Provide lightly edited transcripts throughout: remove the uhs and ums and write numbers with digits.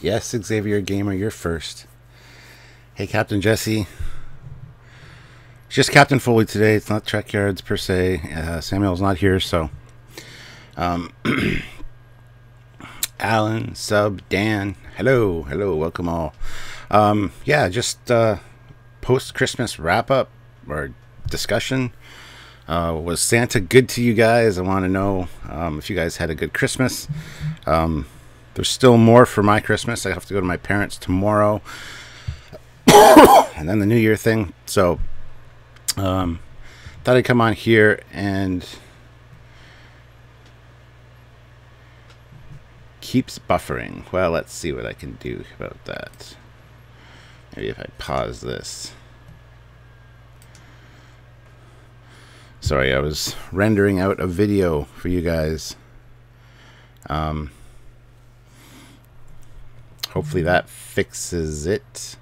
Yes, Xavier Gamer, you're first. Hey, Captain Jesse. It's just Captain Foley today. It's not Trekyards per se. Samuel's not here, so. Um, Alan, Sub, Dan. Hello, welcome all. Yeah, just post-Christmas wrap-up or discussion. Was Santa good to you guys? I want to know if you guys had a good Christmas. There's still more for my Christmas. I have to go to my parents tomorrow. And then the New Year thing. So, thought I'd come on here and keeps buffering. Well, let's see what I can do about that. Maybe if I pause this. Sorry, I was rendering out a video for you guys. Hopefully that fixes it.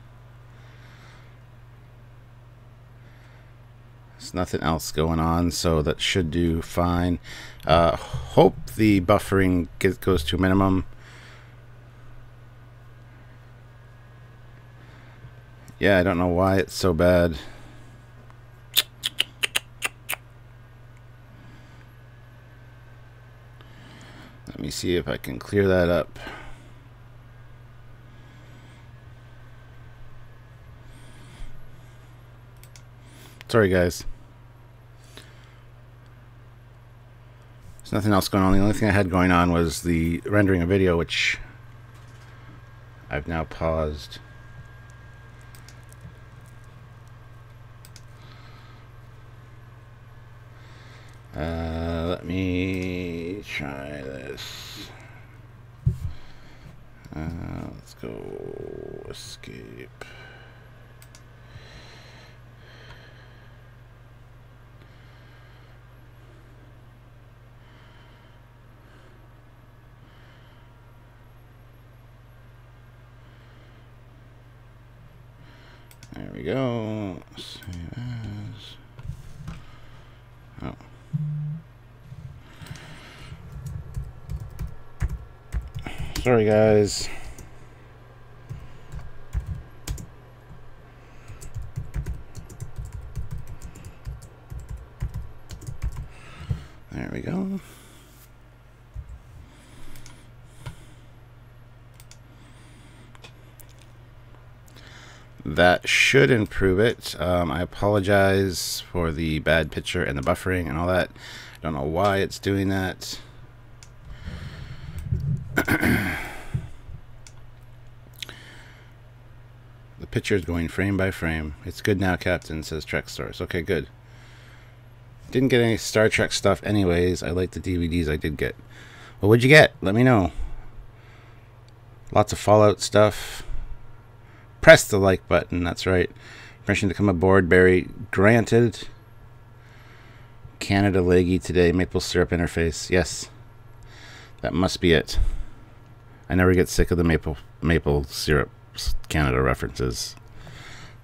There's nothing else going on, so that should do fine. Hope the buffering goes to a minimum. Yeah, I don't know why it's so bad. Let me see if I can clear that up. Sorry, guys. There's nothing else going on. The only thing I had going on was the rendering a video, which I've now paused. Let me try this. Let's go escape. There we go. Save as. Oh. Sorry, guys. There we go. That should improve it. I apologize for the bad picture and the buffering and all that. I don't know why it's doing that. The picture is going frame by frame. It's good now, Captain, says Trek Stars. Okay, good. Didn't get any Star Trek stuff anyways. I like the DVDs I did get. Well, what'd you get? Let me know. Lots of Fallout stuff. Press the like button, that's right. Permission to come aboard, Barry. Granted. Canada Leggy today. Maple syrup interface. Yes. That must be it. I never get sick of the maple syrup Canada references.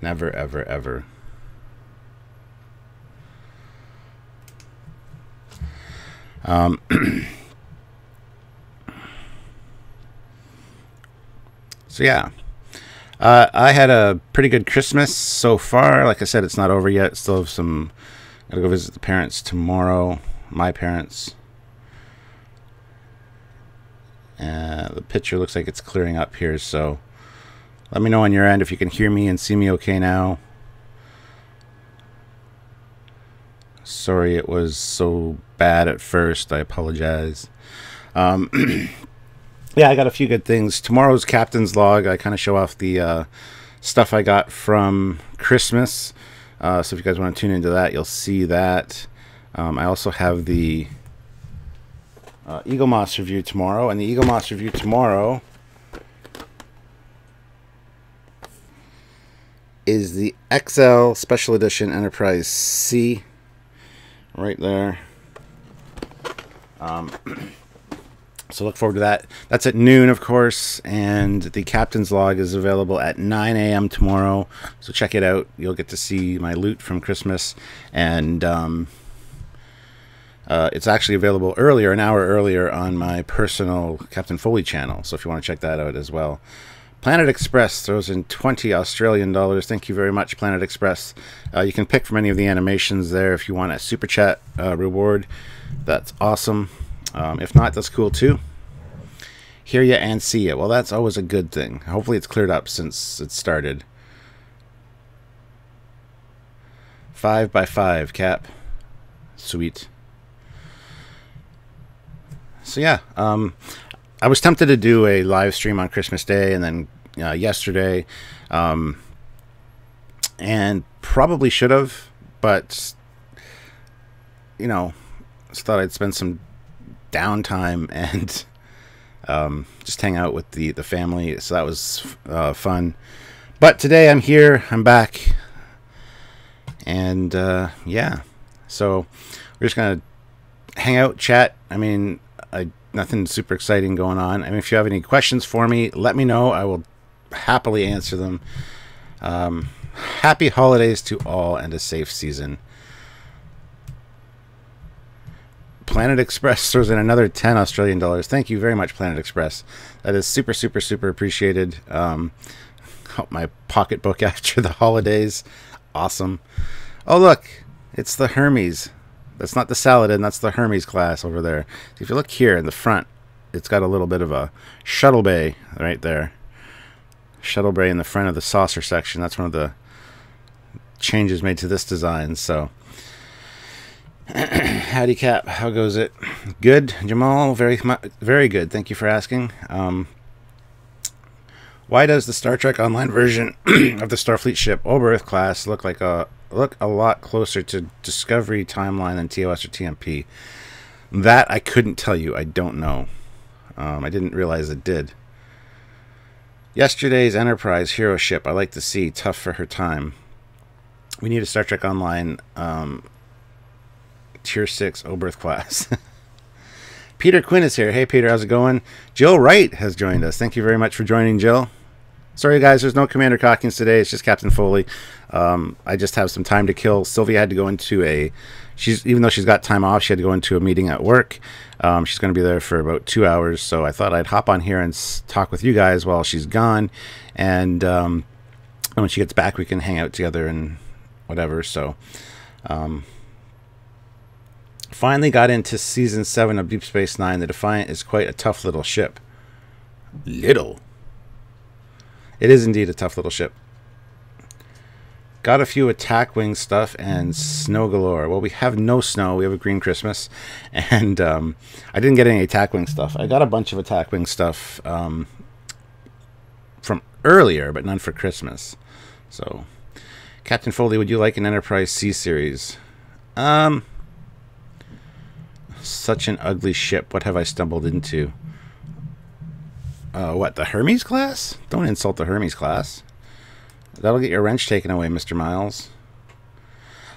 Never, ever, ever. So yeah. I had a pretty good Christmas so far. Like I said, it's not over yet. Still have some. Gotta go visit the parents tomorrow. My parents. The picture looks like it's clearing up here, so let me know on your end if you can hear me and see me okay now. Sorry it was so bad at first. I apologize. Yeah, I got a few good things. Tomorrow's Captain's Log. I kind of show off the stuff I got from Christmas. So if you guys want to tune into that, you'll see that. I also have the Eagle Moss review tomorrow. And the Eagle Moss review tomorrow is the XL Special Edition Enterprise C. Right there. So look forward to that. That's at noon, of course, and the Captain's Log is available at 9 a.m. tomorrow. So check it out. You'll get to see my loot from Christmas, and It's actually available earlier, an hour earlier, on my personal Captain Foley channel. So if you want to check that out as well. Planet Express throws in 20 Australian dollars. Thank you very much, Planet Express. You can pick from any of the animations there if you want a super chat reward. That's awesome. If not, that's cool too. Hear ya and see ya. Well, that's always a good thing. Hopefully it's cleared up since it started. 5x5 cap. Sweet. So yeah, I was tempted to do a live stream on Christmas Day and then yesterday, and probably should have, but you know, just thought I'd spend some downtime and just hang out with the family. So that was fun. But today I'm here, I'm back, and yeah, so we're just gonna hang out, chat. I mean, nothing super exciting going on. I mean, if you have any questions for me, let me know. I will happily answer them. Happy holidays to all and a safe season. Planet Express throws in another 10 Australian dollars. Thank you very much, Planet Express. That is super, super, super appreciated. Help my pocketbook after the holidays. Awesome. Oh, look, it's the Hermes. That's not the Saladin, that's the Hermes class over there. If you look here in the front, it's got a little bit of a shuttle bay right there. Shuttle bay in the front of the saucer section. That's one of the changes made to this design. So, howdy Cap, how goes it? Good, Jamal, very good. Thank you for asking. Why does the Star Trek Online version of the Starfleet ship Oberth class look a lot closer to Discovery timeline than TOS or TMP? That I couldn't tell you. I don't know. I didn't realize it did. Yesterday's Enterprise hero ship I like to see. Tough for her time. We need a Star Trek Online Tier 6 Oberth class. Peter Quinn is here. Hey Peter, how's it going? Jill Wright has joined us. Thank you very much for joining, Jill. Sorry guys, there's no Commander Calkins today. It's just Captain Foley. I just have some time to kill. Sylvia had to go into even though she's got time off, she had to go into a meeting at work. She's going to be there for about 2 hours, so I thought I'd hop on here and talk with you guys while she's gone. And when she gets back, we can hang out together and whatever. So, finally got into Season 7 of Deep Space Nine. The Defiant is quite a tough little ship. Little. It is indeed a tough little ship. Got a few attack wing stuff and snow galore. Well, we have no snow. We have a green Christmas. And I didn't get any attack wing stuff. I got a bunch of attack wing stuff from earlier, but none for Christmas. So, Captain Foley, would you like an Enterprise C series? Such an ugly ship. What have I stumbled into? What, the Hermes class? Don't insult the Hermes class. That'll get your wrench taken away, Mr. Miles.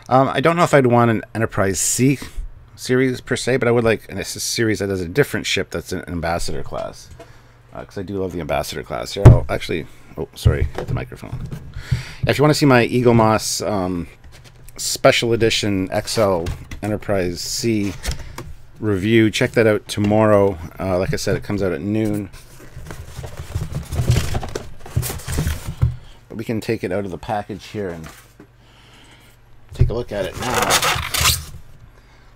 I don't know if I'd want an Enterprise C series per se, but I would like a series that has a different ship that's an Ambassador class. Because I do love the Ambassador class. Here, I'll actually... Oh, sorry, hit the microphone. If you want to see my Eagle Moss Special Edition XL Enterprise C review, check that out tomorrow. Like I said, it comes out at noon. We can take it out of the package here and take a look at it now.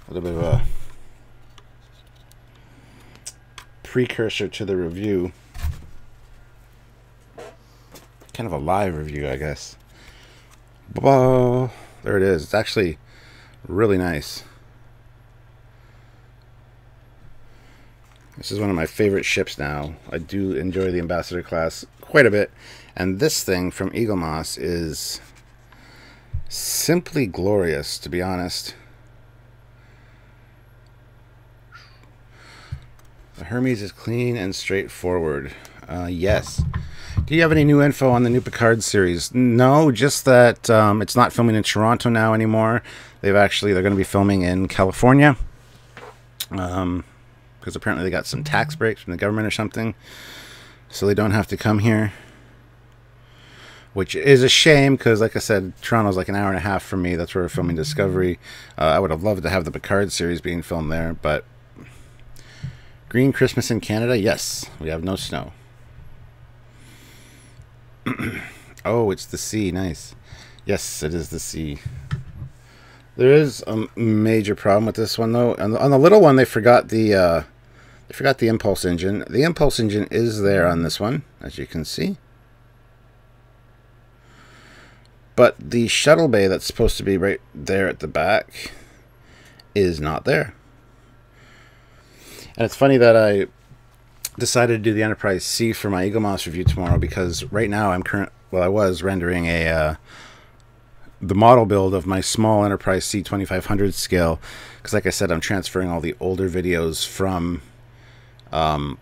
A little bit of a precursor to the review. Kind of a live review, I guess. There it is. It's actually really nice. This is one of my favorite ships now. I do enjoy the Ambassador class quite a bit. And this thing from Eagle Moss is simply glorious, to be honest. The Hermes is clean and straightforward. Yes. Do you have any new info on the new Picard series? No, just that it's not filming in Toronto now anymore. They're going to be filming in California. Because apparently they got some tax breaks from the government or something. So they don't have to come here. which is a shame because, like I said, Toronto's like an hour and a half from me. That's where we're filming Discovery. I would have loved to have the Picard series being filmed there, but Green Christmas in Canada? Yes, we have no snow. Oh, it's the sea. Nice. Yes, it is the sea. There is a major problem with this one, though. On the little one, they forgot the impulse engine. The impulse engine is there on this one, as you can see. But the shuttle bay that's supposed to be right there at the back is not there. And it's funny that I decided to do the Enterprise C for my Eagle Moss review tomorrow, because right now I was rendering the model build of my small Enterprise C 2500 scale, because like I said, I'm transferring all the older videos from the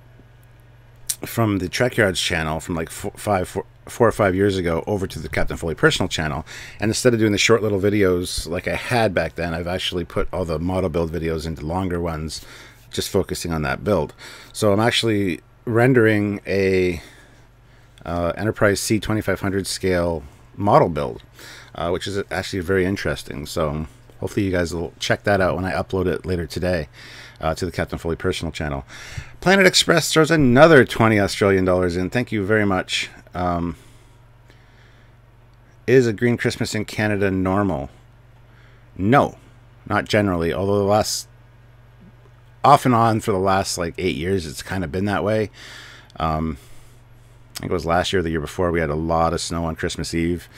Trekyards channel from like 4 or 5 years ago over to the Captain Foley personal channel. And instead of doing the short little videos like I had back then, I've actually put all the model build videos into longer ones, just focusing on that build. So I'm actually rendering a Enterprise C 2500 scale model build, which is actually very interesting. So hopefully you guys will check that out when I upload it later today to the Captain Foley personal channel. Planet Express throws another 20 Australian dollars in. Thank you very much. Is a Green Christmas in Canada normal? No, not generally. Although off and on for the last like 8 years, it's kind of been that way. I think it was last year or the year before, we had a lot of snow on Christmas Eve.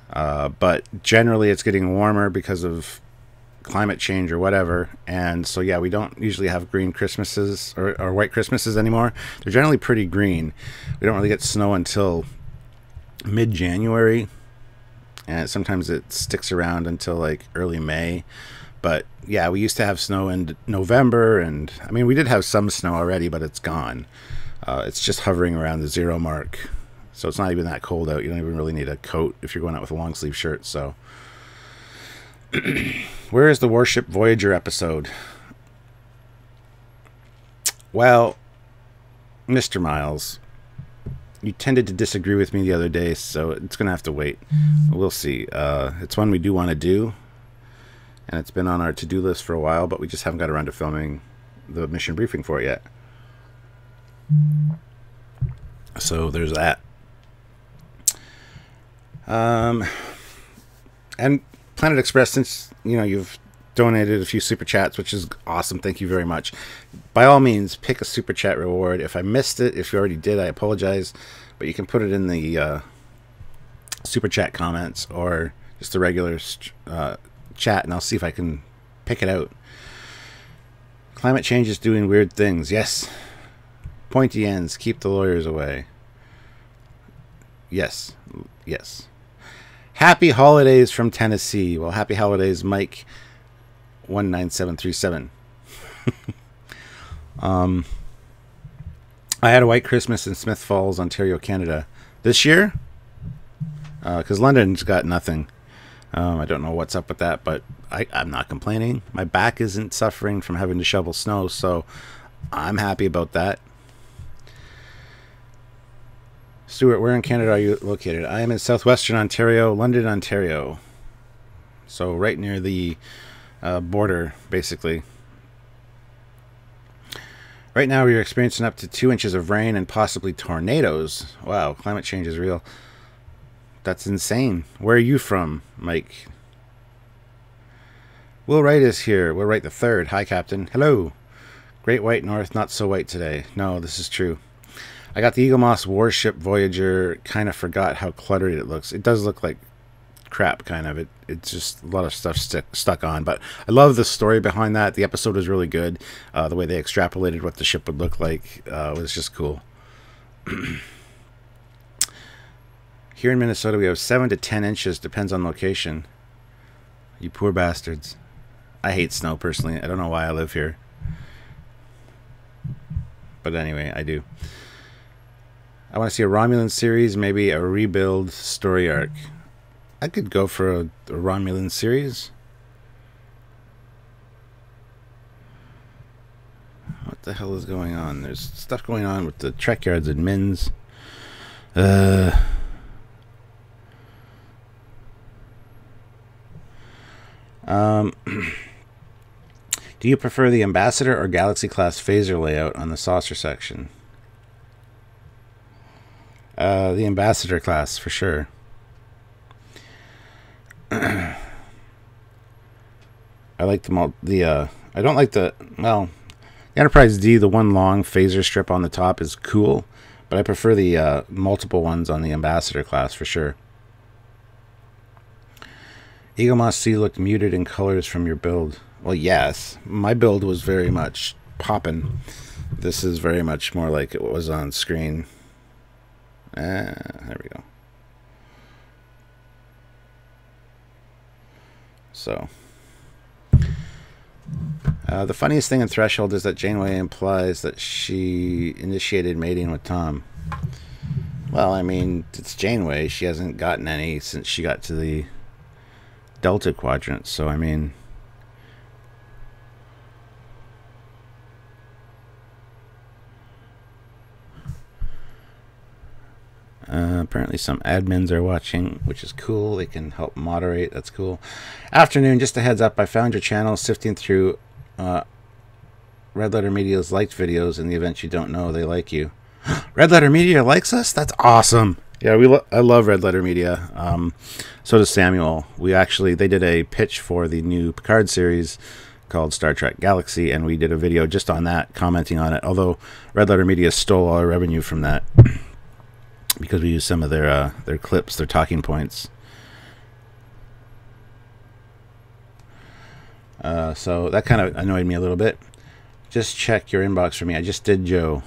But generally it's getting warmer because of climate change or whatever. And so, yeah, we don't usually have green Christmases or white Christmases anymore. They're generally pretty green. We don't really get snow until mid-January. And sometimes it sticks around until like early May. But yeah, we used to have snow in November, and I mean, we did have some snow already, but it's gone. It's just hovering around the 0 mark. So it's not even that cold out. You don't even really need a coat if you're going out with a long sleeve shirt. So where is the Warship Voyager episode? Well, Mr. Miles, you tended to disagree with me the other day, so it's going to have to wait. We'll see. It's one we do want to do, and it's been on our to-do list for a while, but we just haven't got around to filming the mission briefing for it yet. So there's that. And Planet Express, since you've donated a few super chats, which is awesome, thank you very much. By all means, pick a super chat reward. If I missed it, if you already did, I apologize, but you can put it in the super chat comments or just the regular chat, and I'll see if I can pick it out. Climate change is doing weird things. Yes. Pointy ends, keep the lawyers away. Yes. Yes. Happy holidays from Tennessee. Well, happy holidays, Mike 19737. I had a white Christmas in Smith Falls, Ontario, Canada this year, because London's got nothing. I don't know what's up with that, but I'm not complaining. My back isn't suffering from having to shovel snow, so I'm happy about that. Stuart, where in Canada are you located? I am in southwestern Ontario, London, Ontario. So right near the border, basically. Right now we are experiencing up to 2 inches of rain and possibly tornadoes. Wow, climate change is real. That's insane. Where are you from, Mike? Will Wright is here. Will Wright the third. Hi, Captain. Hello. Great White North, not so white today. No, this is true. I got the Eagle Moss Warship Voyager. Kind of forgot how cluttered it looks. It does look like crap, kind of. It's just a lot of stuff stuck on. But I love the story behind that. The episode was really good. The way they extrapolated what the ship would look like was just cool. Here in Minnesota, we have 7 to 10 inches. Depends on location. You poor bastards. I hate snow, personally. I don't know why I live here. But anyway, I do. I want to see a Romulan series, maybe a rebuild story arc. I could go for a Romulan series. What the hell is going on? There's stuff going on with the Trekyards admins. Um, do you prefer the Ambassador or Galaxy class phaser layout on the saucer section? The Ambassador class for sure. I like the I don't like the Enterprise D. The one long phaser strip on the top is cool, but I prefer the multiple ones on the Ambassador class for sure. Eagle Moss C looked muted in colors from your build. Well, yes, my build was very much poppin'. This is very much more like it was on screen. There we go. So, the funniest thing in Threshold is that Janeway implies that she initiated mating with Tom. Well, I mean, it's Janeway. She hasn't gotten any since she got to the Delta Quadrant, so I mean, apparently some admins are watching, which is cool. They can help moderate. That's cool. Afternoon, just a heads up, I found your channel sifting through Red Letter Media's liked videos. In the event you don't know, they like you. Red Letter Media likes us? That's awesome. Yeah, I love Red Letter Media. So does Samuel. They did a pitch for the new Picard series called Star Trek Galaxy, and we did a video just on that, commenting on it. Although Red Letter Media stole all our revenue from that because we used some of their clips, their talking points. So that kind of annoyed me a little bit. Just check your inbox for me. I just did, Joe.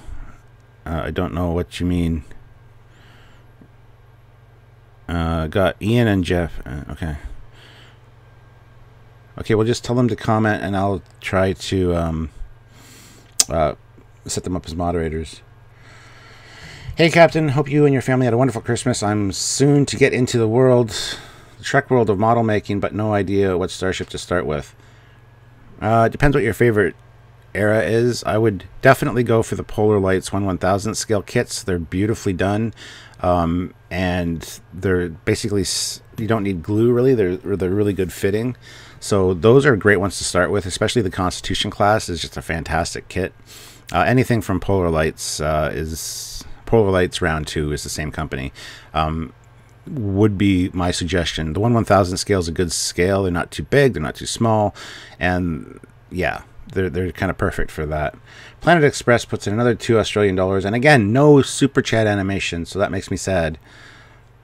I don't know what you mean. Got Ian and Jeff. Okay. Okay, well, just tell them to comment, and I'll try to set them up as moderators. Hey, Captain. Hope you and your family had a wonderful Christmas. I'm soon to get into the Trek world of model making, but no idea what starship to start with. It depends what your favorite era is. I would definitely go for the Polar Lights 1/1000 scale kits. They're beautifully done. And they're basically, you don't need glue really. They're really good fitting. So those are great ones to start with, especially the Constitution class is just a fantastic kit. Anything from Polar Lights Polar Lights Round 2 is the same company. Would be my suggestion. The 1/1000 scale is a good scale. They're not too big, they're not too small, and yeah, they're kind of perfect for that. Planet Express puts in another $2 Australian, and again, no super chat animation, so that makes me sad.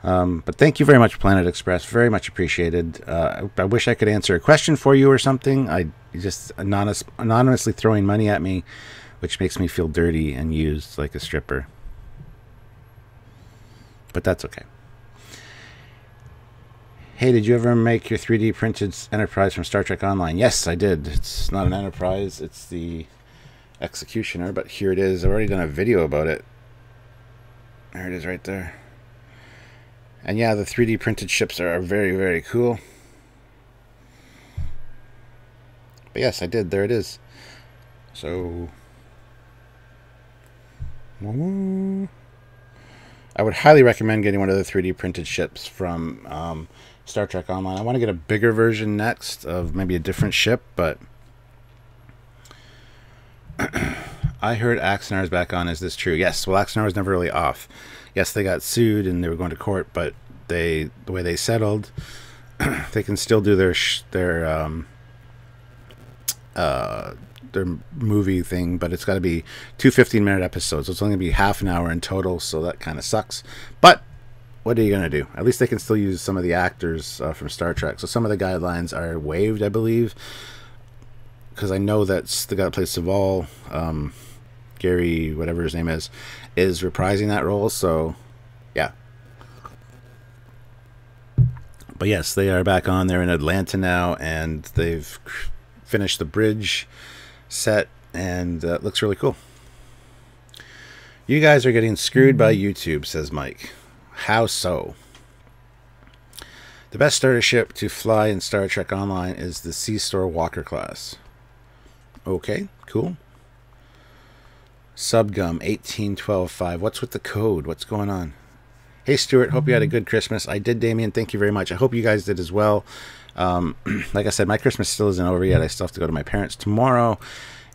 But thank you very much, Planet Express. Very much appreciated. I wish I could answer a question for you or something. I just anonymously throwing money at me, which makes me feel dirty and used like a stripper. But that's okay. Hey, did you ever make your 3D printed Enterprise from Star Trek Online? Yes, I did. It's not an Enterprise, it's the Executioner, but here it is. I've already done a video about it. There it is right there. And yeah, the 3D printed ships are very, very cool. But yes, I did. There it is. So I would highly recommend getting one of the 3D printed ships from Star Trek Online. I want to get a bigger version next of maybe a different ship, but I heard Axanar is back on. Is this true? Yes. Well, Axanar was never really off. Yes, they got sued and they were going to court, but the way they settled, they can still do their movie thing, but it's got to be 2 15-minute episodes, so it's only going to be half an hour in total, so that kind of sucks. But what are you going to do? At least they can still use some of the actors from Star Trek, so some of the guidelines are waived, I believe, because I know that's the guy that plays Saval, Gary, whatever his name is reprising that role, so yeah. But yes, they are back on. They're in Atlanta now, and they've finished the bridge set, and it looks really cool. You guys are getting screwed by YouTube, says Mike. How so? The best starter ship to fly in Star Trek Online is the Sea-Store Walker class. Okay, cool. Subgum 18125. What's with the code? What's going on? Hey, Stuart. Hope you had a good Christmas. I did, Damien. Thank you very much. I hope you guys did as well. Like I said, my Christmas still isn't over yet. I still have to go to my parents tomorrow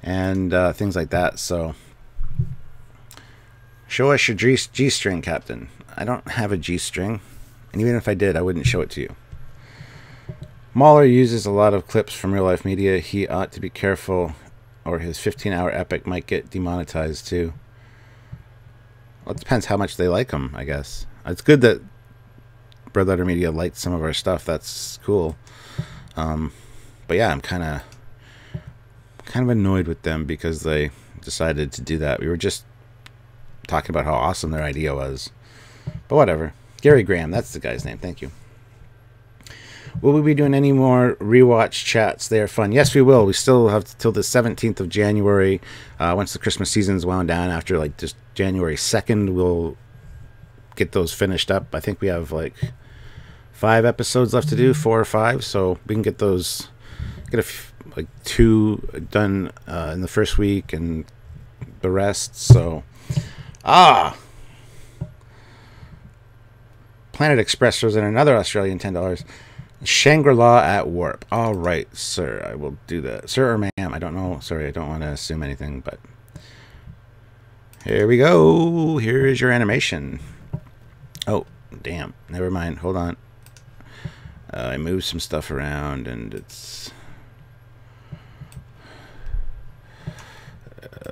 and things like that. So show us your G-string, Captain. I don't have a G-string. And even if I did, I wouldn't show it to you. Mahler uses a lot of clips from real-life media. He ought to be careful, or his 15-hour epic might get demonetized, too. Well, it depends how much they like him, I guess. It's good that Bread Letter Media liked some of our stuff. That's cool. But yeah, I'm kind of annoyed with them because they decided to do that. We were just talking about how awesome their idea was. But whatever. Gary Graham, that's the guy's name. Thank you. Will we be doing any more rewatch chats? They are fun. Yes, we will. We still have till the 17th of January. Once the Christmas season's wound down, after like just January 2nd, we'll get those finished up. I think we have like 5 episodes left to do, 4 or 5. So we can get those, like 2 done in the first week and the rest. So, Planet Express throws in another Australian $10. Shangri-La at Warp. All right, sir. I will do that. Sir or ma'am? I don't know. Sorry, I don't want to assume anything, but here we go. Here is your animation. Oh, damn. Never mind. Hold on. I moved some stuff around, and it's...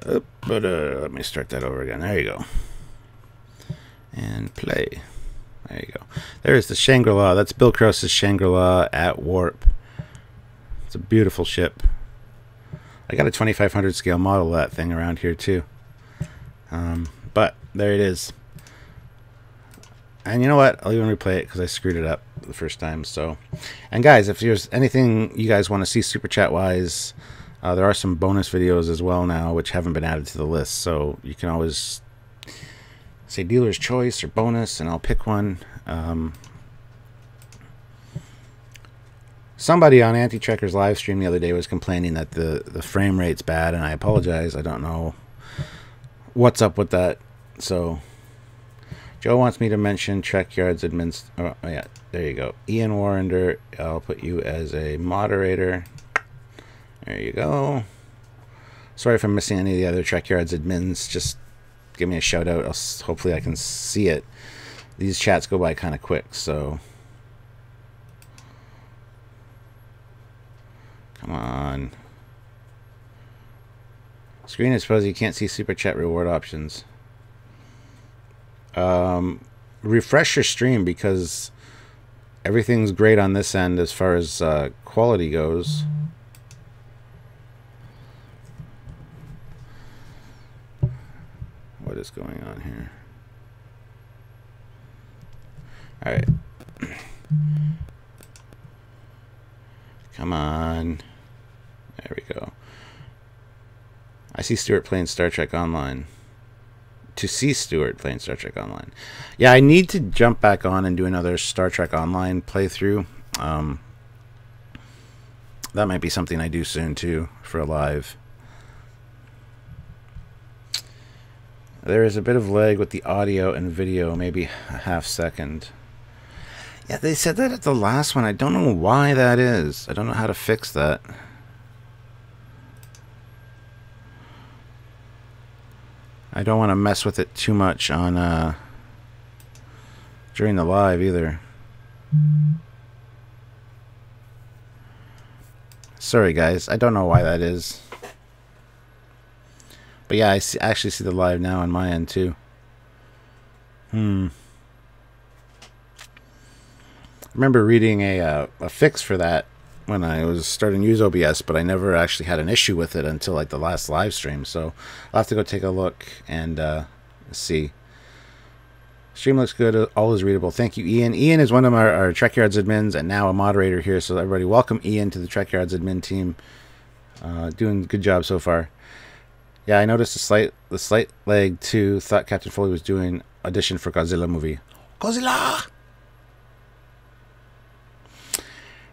let me start that over again. There you go. And play. There you go. There's the Shangri-La. That's Bill Krause's Shangri-La at Warp. It's a beautiful ship. I got a 2500 scale model of that thing around here too. But there it is. And you know what? I'll even replay it because I screwed it up the first time. So, and guys, if there's anything you guys want to see super chat wise, there are some bonus videos as well now which haven't been added to the list. So you can always say dealer's choice or bonus, and I'll pick one. Somebody on Anti-Trekker's live stream the other day was complaining that the frame rate's bad, and I apologize. I don't know what's up with that. So Joe wants me to mention Trekyards admins. Oh yeah, there you go. Ian Warrender, I'll put you as a moderator. There you go. Sorry if I'm missing any of the other Trekyards admins. Just give me a shout out. Hopefully I can see it. These chats go by kind of quick, so come on. Screen is fuzzy. You can't see super chat reward options. Refresh your stream because everything's great on this end as far as quality goes. What is going on here? All right. Come on. There we go. I see Stuart playing Star Trek Online. To see Stuart playing Star Trek Online. Yeah, I need to jump back on and do another Star Trek Online playthrough. That might be something I do soon too for a live. There is a bit of lag with the audio and video, maybe a half second. Yeah, they said that at the last one. I don't know why that is. I don't know how to fix that. I don't want to mess with it too much on during the live either. Sorry guys, I don't know why that is. But yeah, I actually see the live now on my end too. I remember reading a fix for that when I was starting to use OBS, but I never actually had an issue with it until like the last live stream. So I'll have to go take a look and see. Stream looks good. All is readable. Thank you, Ian. Ian is one of our Trekyards admins and now a moderator here. So everybody, welcome Ian to the Trekyards admin team. Doing a good job so far. Yeah, I noticed the slight lag too. Thought Captain Foley was doing audition for Godzilla movie. Godzilla!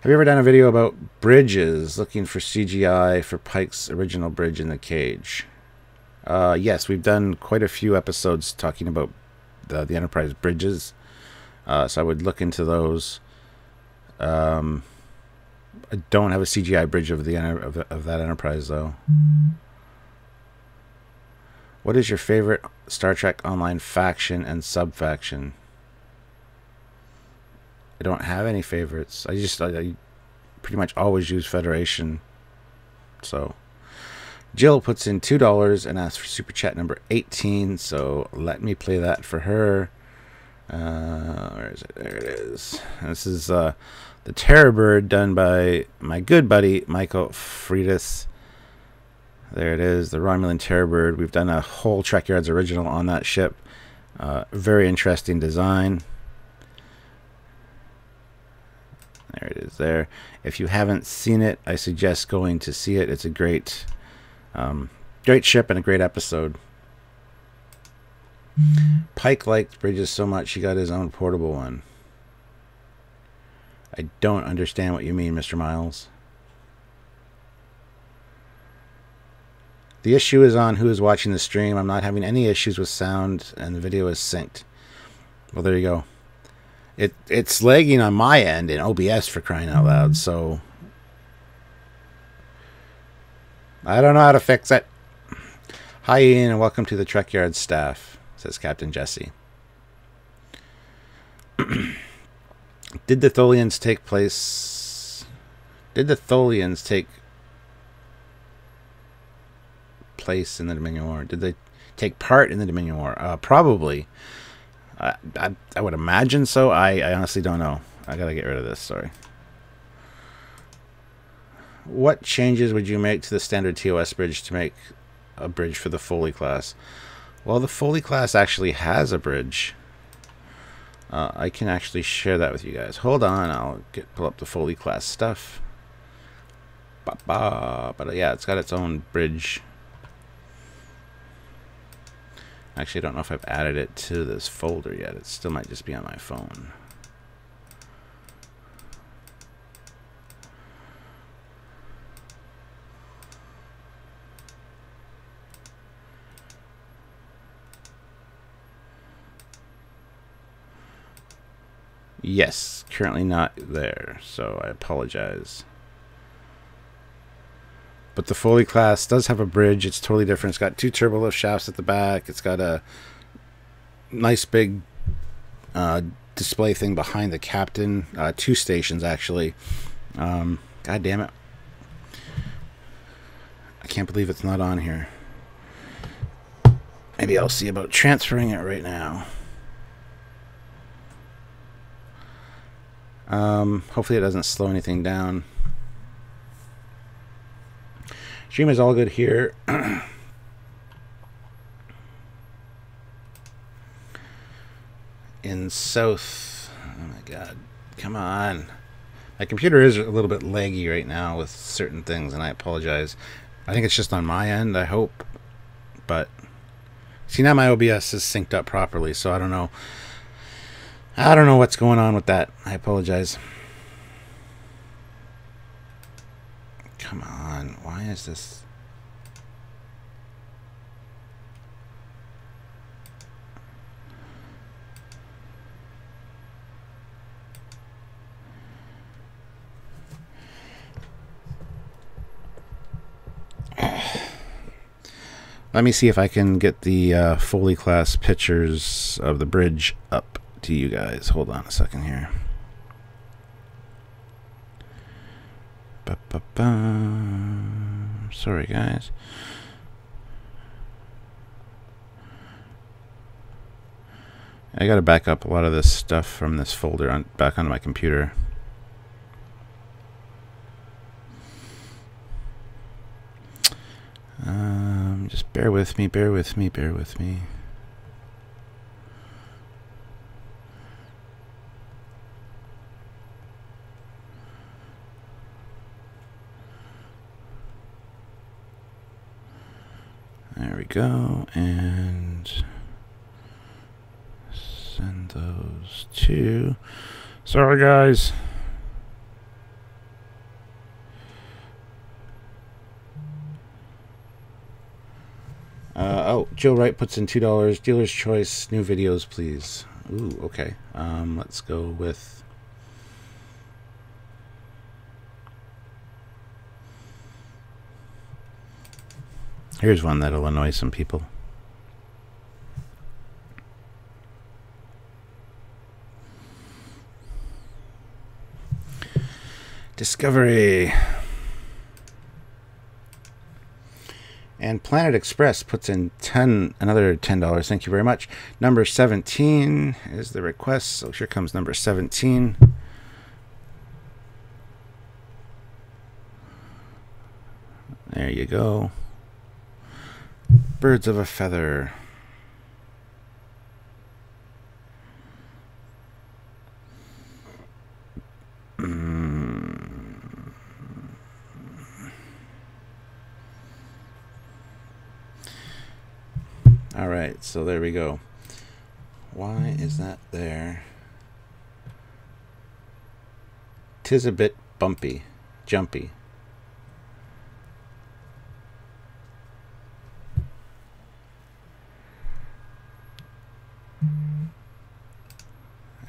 Have you ever done a video about bridges, looking for CGI for Pike's original bridge in the cage? Yes, we've done quite a few episodes talking about the Enterprise bridges. So I would look into those. I don't have a CGI bridge of that Enterprise though. What is your favorite Star Trek Online faction and sub-faction? I don't have any favorites. I pretty much always use Federation. So Jill puts in $2 and asks for super chat number 18. So let me play that for her. Where is it? There it is. This is the Terror Bird done by my good buddy Michael Freitas. There it is, the Romulan Terror Bird. We've done a whole Trekyards original on that ship. Very interesting design. There it is there. If you haven't seen it, I suggest going to see it. It's a great ship and a great episode. Pike liked bridges so much he got his own portable one. I don't understand what you mean, Mr. Miles. The issue is on who is watching the stream. I'm not having any issues with sound, and the video is synced. Well, there you go. It's lagging on my end in OBS, for crying out loud, so I don't know how to fix it. Hi, Ian, and welcome to the Trekyards staff, says Captain Jesse. Did the Tholians take place? Did the Tholians take place in the Dominion War? Did they take part in the Dominion War? Probably. I would imagine so. I honestly don't know. I gotta get rid of this. Sorry. What changes would you make to the standard TOS bridge to make a bridge for the Foley class? Well, the Foley class actually has a bridge. I can actually share that with you guys. Hold on, I'll pull up the Foley class stuff. But yeah, it's got its own bridge. Actually, I don't know if I've added it to this folder yet. It still might just be on my phone. Yes, currently not there, so I apologize. But the Foley class does have a bridge. It's totally different. It's got two turbolift shafts at the back. It's got a nice big display thing behind the captain. 2 stations, actually. God damn it. I can't believe it's not on here. Maybe I'll see about transferring it right now. Hopefully it doesn't slow anything down. Stream is all good here. In South. Oh my god. Come on. My computer is a little bit laggy right now with certain things, and I apologize. I think it's just on my end, I hope. But see, now my OBS is synced up properly, so I don't know. I don't know what's going on with that. I apologize. Come on, why is this? Let me see if I can get the Foley class pictures of the bridge up to you guys. Hold on a second here. Sorry, guys. I gotta back up a lot of this stuff from this folder back onto my computer. Just bear with me, bear with me, bear with me. There we go, and send those to. Sorry, guys. Oh, Joe Wright puts in $2. Dealer's choice, new videos, please. Ooh, okay. Let's go with... Here's one that'll annoy some people. Discovery. And Planet Express puts in another $10. Thank you very much. Number 17 is the request. So here comes number 17. There you go. Birds of a feather. All right, so there we go. Why is that there? 'Tis a bit bumpy, jumpy.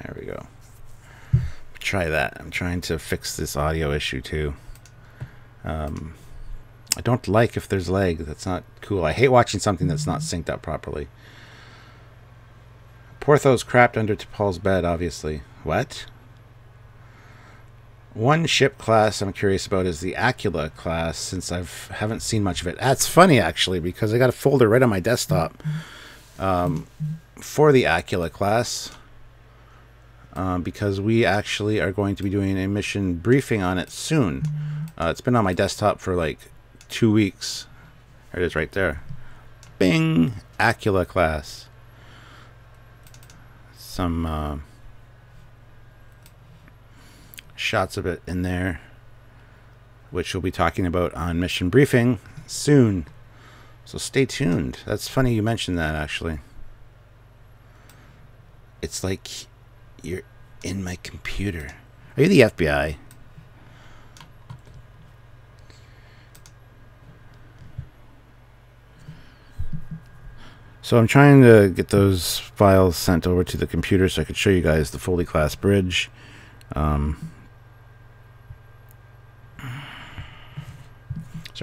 There we go. Try that. I'm trying to fix this audio issue too. I don't like if there's lag. That's not cool. I hate watching something that's not synced up properly. Porthos crapped under T'Pol's bed, obviously. What? One ship class I'm curious about is the Aquila class, since I haven't seen much of it. That's funny, actually, because I got a folder right on my desktop for the Aquila class. Because we actually are going to be doing a mission briefing on it soon. It's been on my desktop for like 2 weeks. There it is right there. Bing! Aquila class. Some shots of it in there, which we'll be talking about on mission briefing soon. So stay tuned. That's funny you mentioned that, actually. It's like you're in my computer. Are you the FBI? So I'm trying to get those files sent over to the computer so I could show you guys the Foley class bridge. Sorry,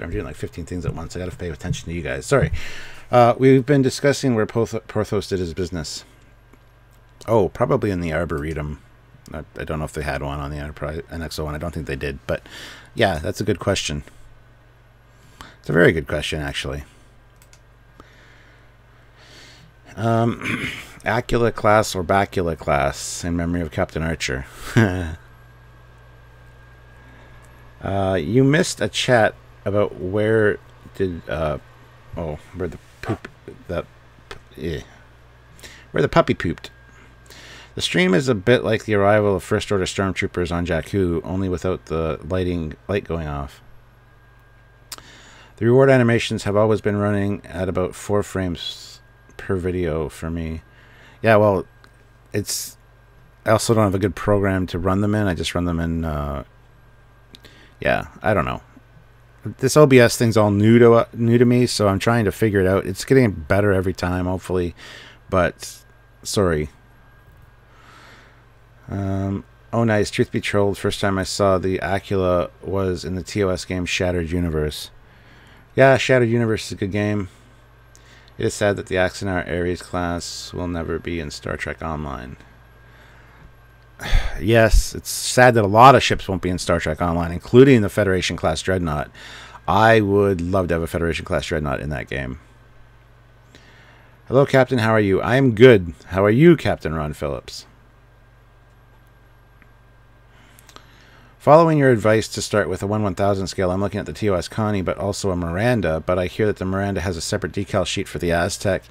I'm doing like 15 things at once. I got to pay attention to you guys. Sorry. We've been discussing where Porthos did his business. Oh, probably in the Arboretum. I don't know if they had one on the Enterprise NXO one. I don't think they did. But yeah, that's a good question. It's a very good question, actually. Aquila class or Bacula class in memory of Captain Archer. You missed a chat about where did where the poop where the puppy pooped. The stream is a bit like the arrival of First Order Stormtroopers on Jakku, only without the light going off. The reward animations have always been running at about 4 frames per video for me. Yeah, well, I also don't have a good program to run them in. I just run them in yeah, I don't know. This OBS thing's all new to me, so I'm trying to figure it out. It's getting better every time, hopefully, but sorry. Oh, nice. Truth be told, first time I saw the Aquila was in the TOS game Shattered Universe. Yeah, Shattered Universe is a good game. It is sad that the Axanar Ares class will never be in Star Trek Online. Yes, it's sad that a lot of ships won't be in Star Trek Online, including the Federation class Dreadnought. I would love to have a Federation class Dreadnought in that game. Hello, Captain. How are you? I am good. How are you, Captain Ron Phillips? Following your advice to start with a 1/1000 scale, I'm looking at the TOS Connie, but also a Miranda, but I hear that the Miranda has a separate decal sheet for the Aztec.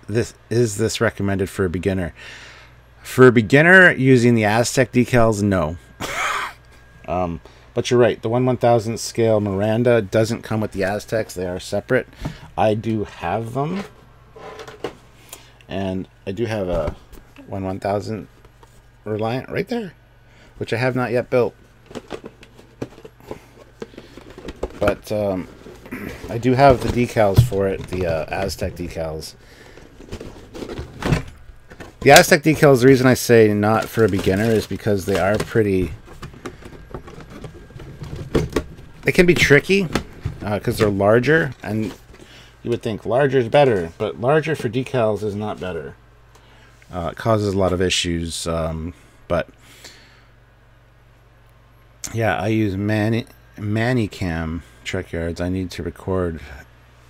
Is this recommended for a beginner? For a beginner, using the Aztec decals, no. But you're right, the 1/1000 scale Miranda doesn't come with the Aztecs. They are separate. I do have them. And I do have a 1/1000 Reliant right there, which I have not yet built. But I do have the decals for it, the Aztec decals. The Aztec decals, the reason I say not for a beginner is because they are pretty... They can be tricky because they're larger, and you would think larger is better, but larger for decals is not better. It causes a lot of issues, but yeah, I use Manicam Trekyards. I need to record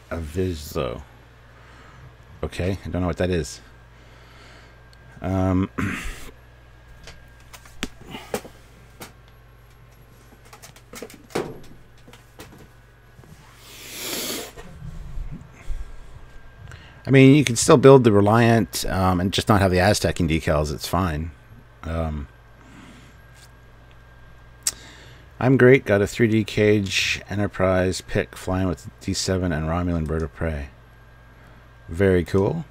a viz though. Okay, I don't know what that is. I mean, you can still build the Reliant and just not have the Aztec in decals. It's fine. I'm great. Got a 3D Cage Enterprise pick flying with D7 and Romulan Bird of Prey. Very cool.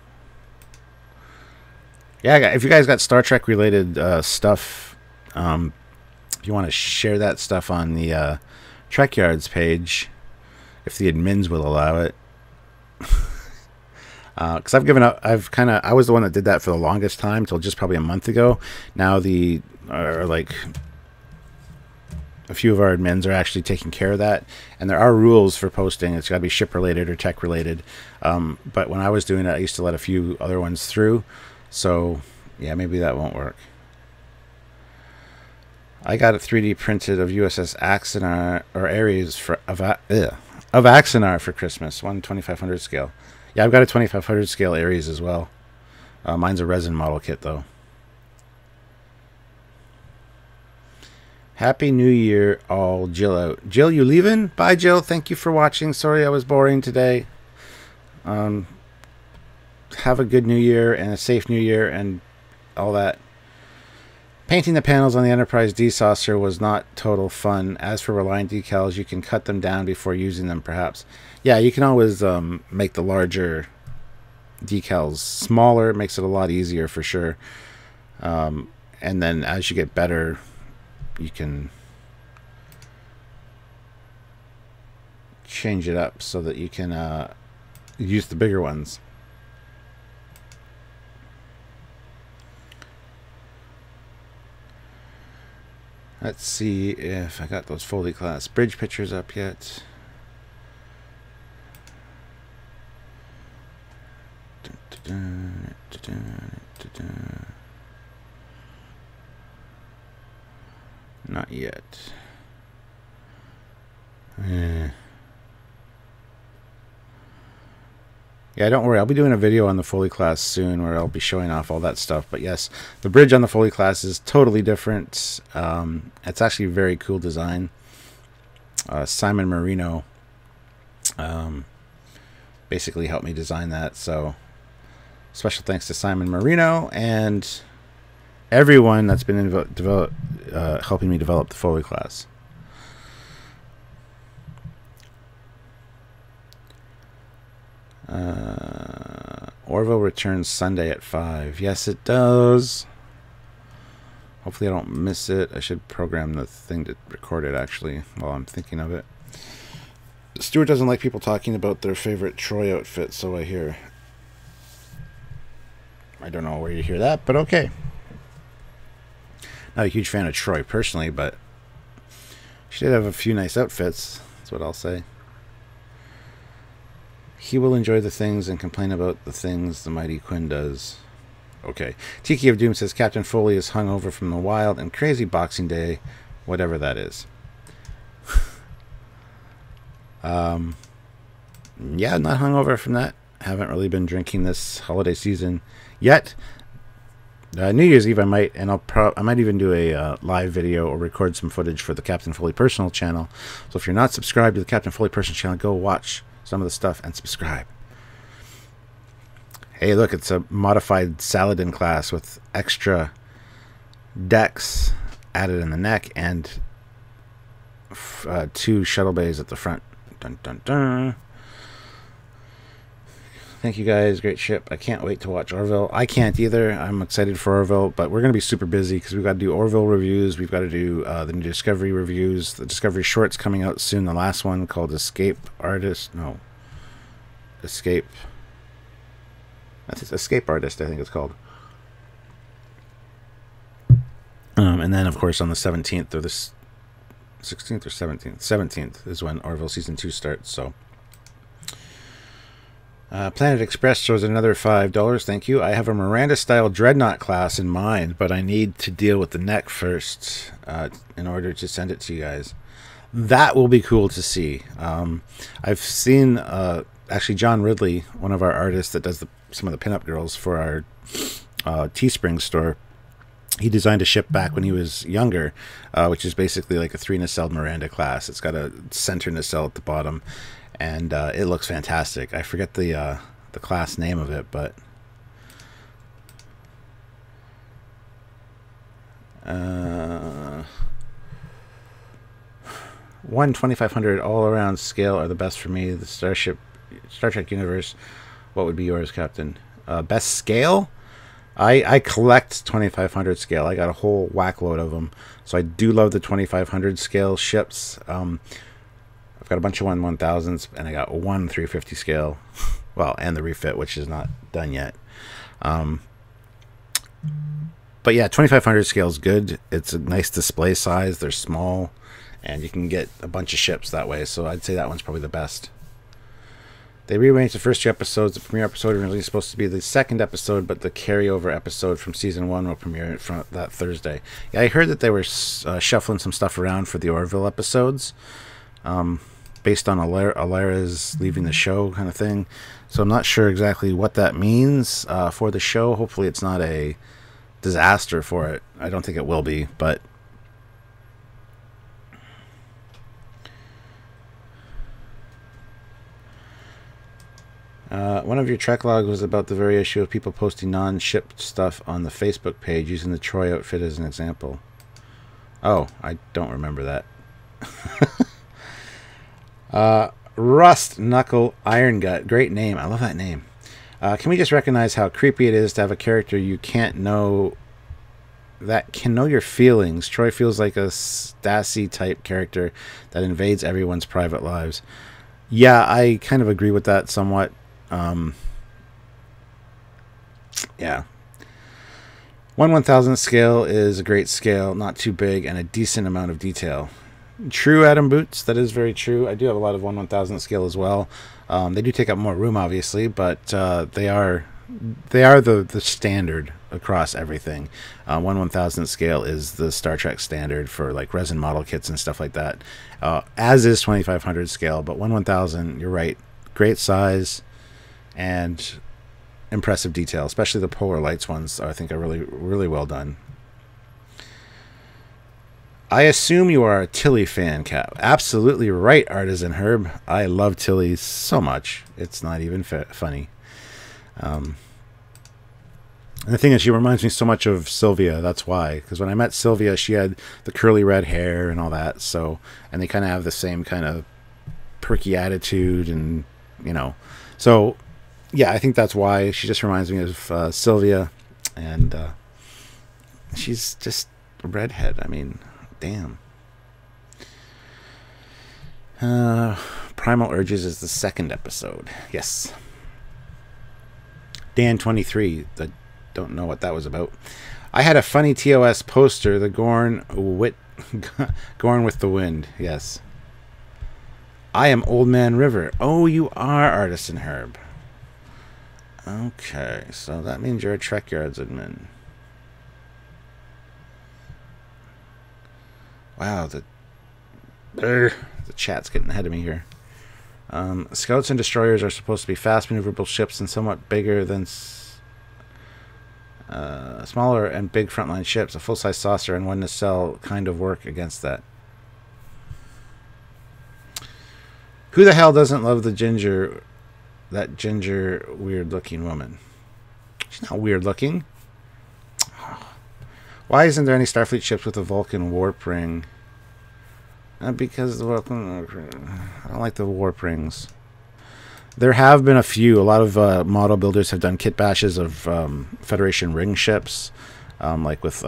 Yeah, if you guys got Star Trek related stuff, if you want to share that stuff on the Trekyards page, if the admins will allow it. Because I've given up. I was the one that did that for the longest time till just probably a month ago. Now like a few of our admins are actually taking care of that, and there are rules for posting. It's got to be ship related or tech related. But when I was doing it, I used to let a few other ones through. So yeah, maybe that won't work. I got it 3D printed of USS Axanar or Ares of Axanar for Christmas, 1/2500 scale. Yeah, I've got a 2500 scale Ares as well. Mine's a resin model kit though. Happy New Year, all. Jill out. Jill, you leaving? Bye, Jill. Thank you for watching. Sorry I was boring today. Have a good New Year and a safe New Year and all that. Painting the panels on the Enterprise D-Saucer was not total fun. As for Reliant decals, you can cut them down before using them, perhaps. Yeah, you can always make the larger decals smaller. It makes it a lot easier for sure. And then as you get better, you can change it up so that you can use the bigger ones. Let's see if I got those Foley class bridge pictures up yet. Not yet. Yeah, don't worry. I'll be doing a video on the Foley class soon where I'll be showing off all that stuff. But yes, the bridge on the Foley class is totally different. It's actually a very cool design. Simon Marino basically helped me design that. So special thanks to Simon Marino and everyone that's been helping me develop the Foley class. Orville returns Sunday at 5. Yes, it does. Hopefully I don't miss it. I should program the thing to record it, actually, while I'm thinking of it. Stuart doesn't like people talking about their favorite Troy outfit, so I hear. I don't know where you hear that, but okay. Not a huge fan of Troy personally, but she did have a few nice outfits. That's what I'll say. He will enjoy the things and complain about the things the mighty Quinn does. Okay. Tiki of Doom says Captain Foley is hungover from the wild and crazy Boxing Day, whatever that is. Yeah, not hungover from that. Haven't really been drinking this holiday season yet. New Year's Eve I might, and I might even do a live video or record some footage for the Captain Foley personal channel. So if you're not subscribed to the Captain Foley personal channel, go watch some of the stuff and subscribe. Hey, look, it's a modified Saladin class with extra decks added in the neck and 2 shuttle bays at the front. Dun, dun, dun. Thank you guys. Great ship. I can't wait to watch Orville. I can't either. I'm excited for Orville, but we're going to be super busy because we've got to do Orville reviews. We've got to do the new Discovery reviews. The Discovery short's coming out soon. The last one called Escape Artist. No. Escape. I think Escape Artist, I think it's called. And then, of course, on the 17th or the 16th or 17th, 17th is when Orville Season 2 starts. So, Planet Express throws another $5. Thank you. I have a Miranda-style Dreadnought class in mind, but I need to deal with the neck first in order to send it to you guys. That will be cool to see. I've seen, actually, John Ridley, one of our artists that does some of the pinup girls for our Teespring store. He designed a ship back when he was younger, which is basically like a 3-nacelle Miranda class. It's got a center nacelle at the bottom, and it looks fantastic. I forget the class name of it, but one 2500 all-around scale are the best for me. The Star Trek universe. What would be yours, Captain? Best scale? I collect 2500 scale. I got a whole whack load of them. So I do love the 2500 scale ships. I've got a bunch of 1000s, and I got one 350 scale. Well, and the refit, which is not done yet. But yeah, 2500 scale is good. It's a nice display size. They're small, and you can get a bunch of ships that way. So I'd say that one's probably the best. They rearranged the first 2 episodes. The premiere episode was originally supposed to be the second episode, but the carryover episode from season 1 will premiere that Thursday. Yeah, I heard that they were shuffling some stuff around for the Orville episodes, based on Alara's leaving the show kind of thing. So I'm not sure exactly what that means for the show. Hopefully it's not a disaster for it. I don't think it will be, but one of your Trek logs was about the very issue of people posting non-shipped stuff on the Facebook page using the Troy outfit as an example. Oh, I don't remember that. Rust Knuckle Iron Gut. Great name. I love that name. Can we just recognize how creepy it is to have a character you can't know that can know your feelings? Troy feels like a Stasi type character that invades everyone's private lives. Yeah, I kind of agree with that somewhat. Yeah. 1/1000 scale is a great scale, not too big, and a decent amount of detail. True, Adam Boots. That is very true. I do have a lot of 1/1000 scale as well. They do take up more room, obviously, but they are the standard across everything. 1/1000 scale is the Star Trek standard for like resin model kits and stuff like that. As is 2500 scale, but 1/1000, you're right. Great size and impressive detail, especially the Polar Lights ones. I think are really, really well done. I assume you are a Tilly fan, Cap. Absolutely right, Artisan Herb. I love Tilly so much. It's not even funny. And the thing is, she reminds me so much of Sylvia. That's why. Because when I met Sylvia, she had the curly red hair and all that. So, and they kind of have the same kind of perky attitude, and you know. So, yeah, I think that's why. She just reminds me of Sylvia, and she's just a redhead. I mean, damn. Primal Urges is the second episode. Yes. Dan23. Don't know what that was about. I had a funny TOS poster, the Gorn with the Wind. Yes. I am Old Man River. Oh, you are Artisan Herb. Okay, so that means you're a Trekyards admin. Wow, the chat's getting ahead of me here. Scouts and destroyers are supposed to be fast maneuverable ships and somewhat bigger than smaller and big frontline ships. A full-size saucer and 1 nacelle kind of work against that. Who the hell doesn't love that ginger weird-looking woman? She's not weird-looking. Why isn't there any Starfleet ships with a Vulcan warp ring? Because the Vulcan... I don't like the warp rings. There have been a few. A lot of model builders have done kit bashes of Federation ring ships, like with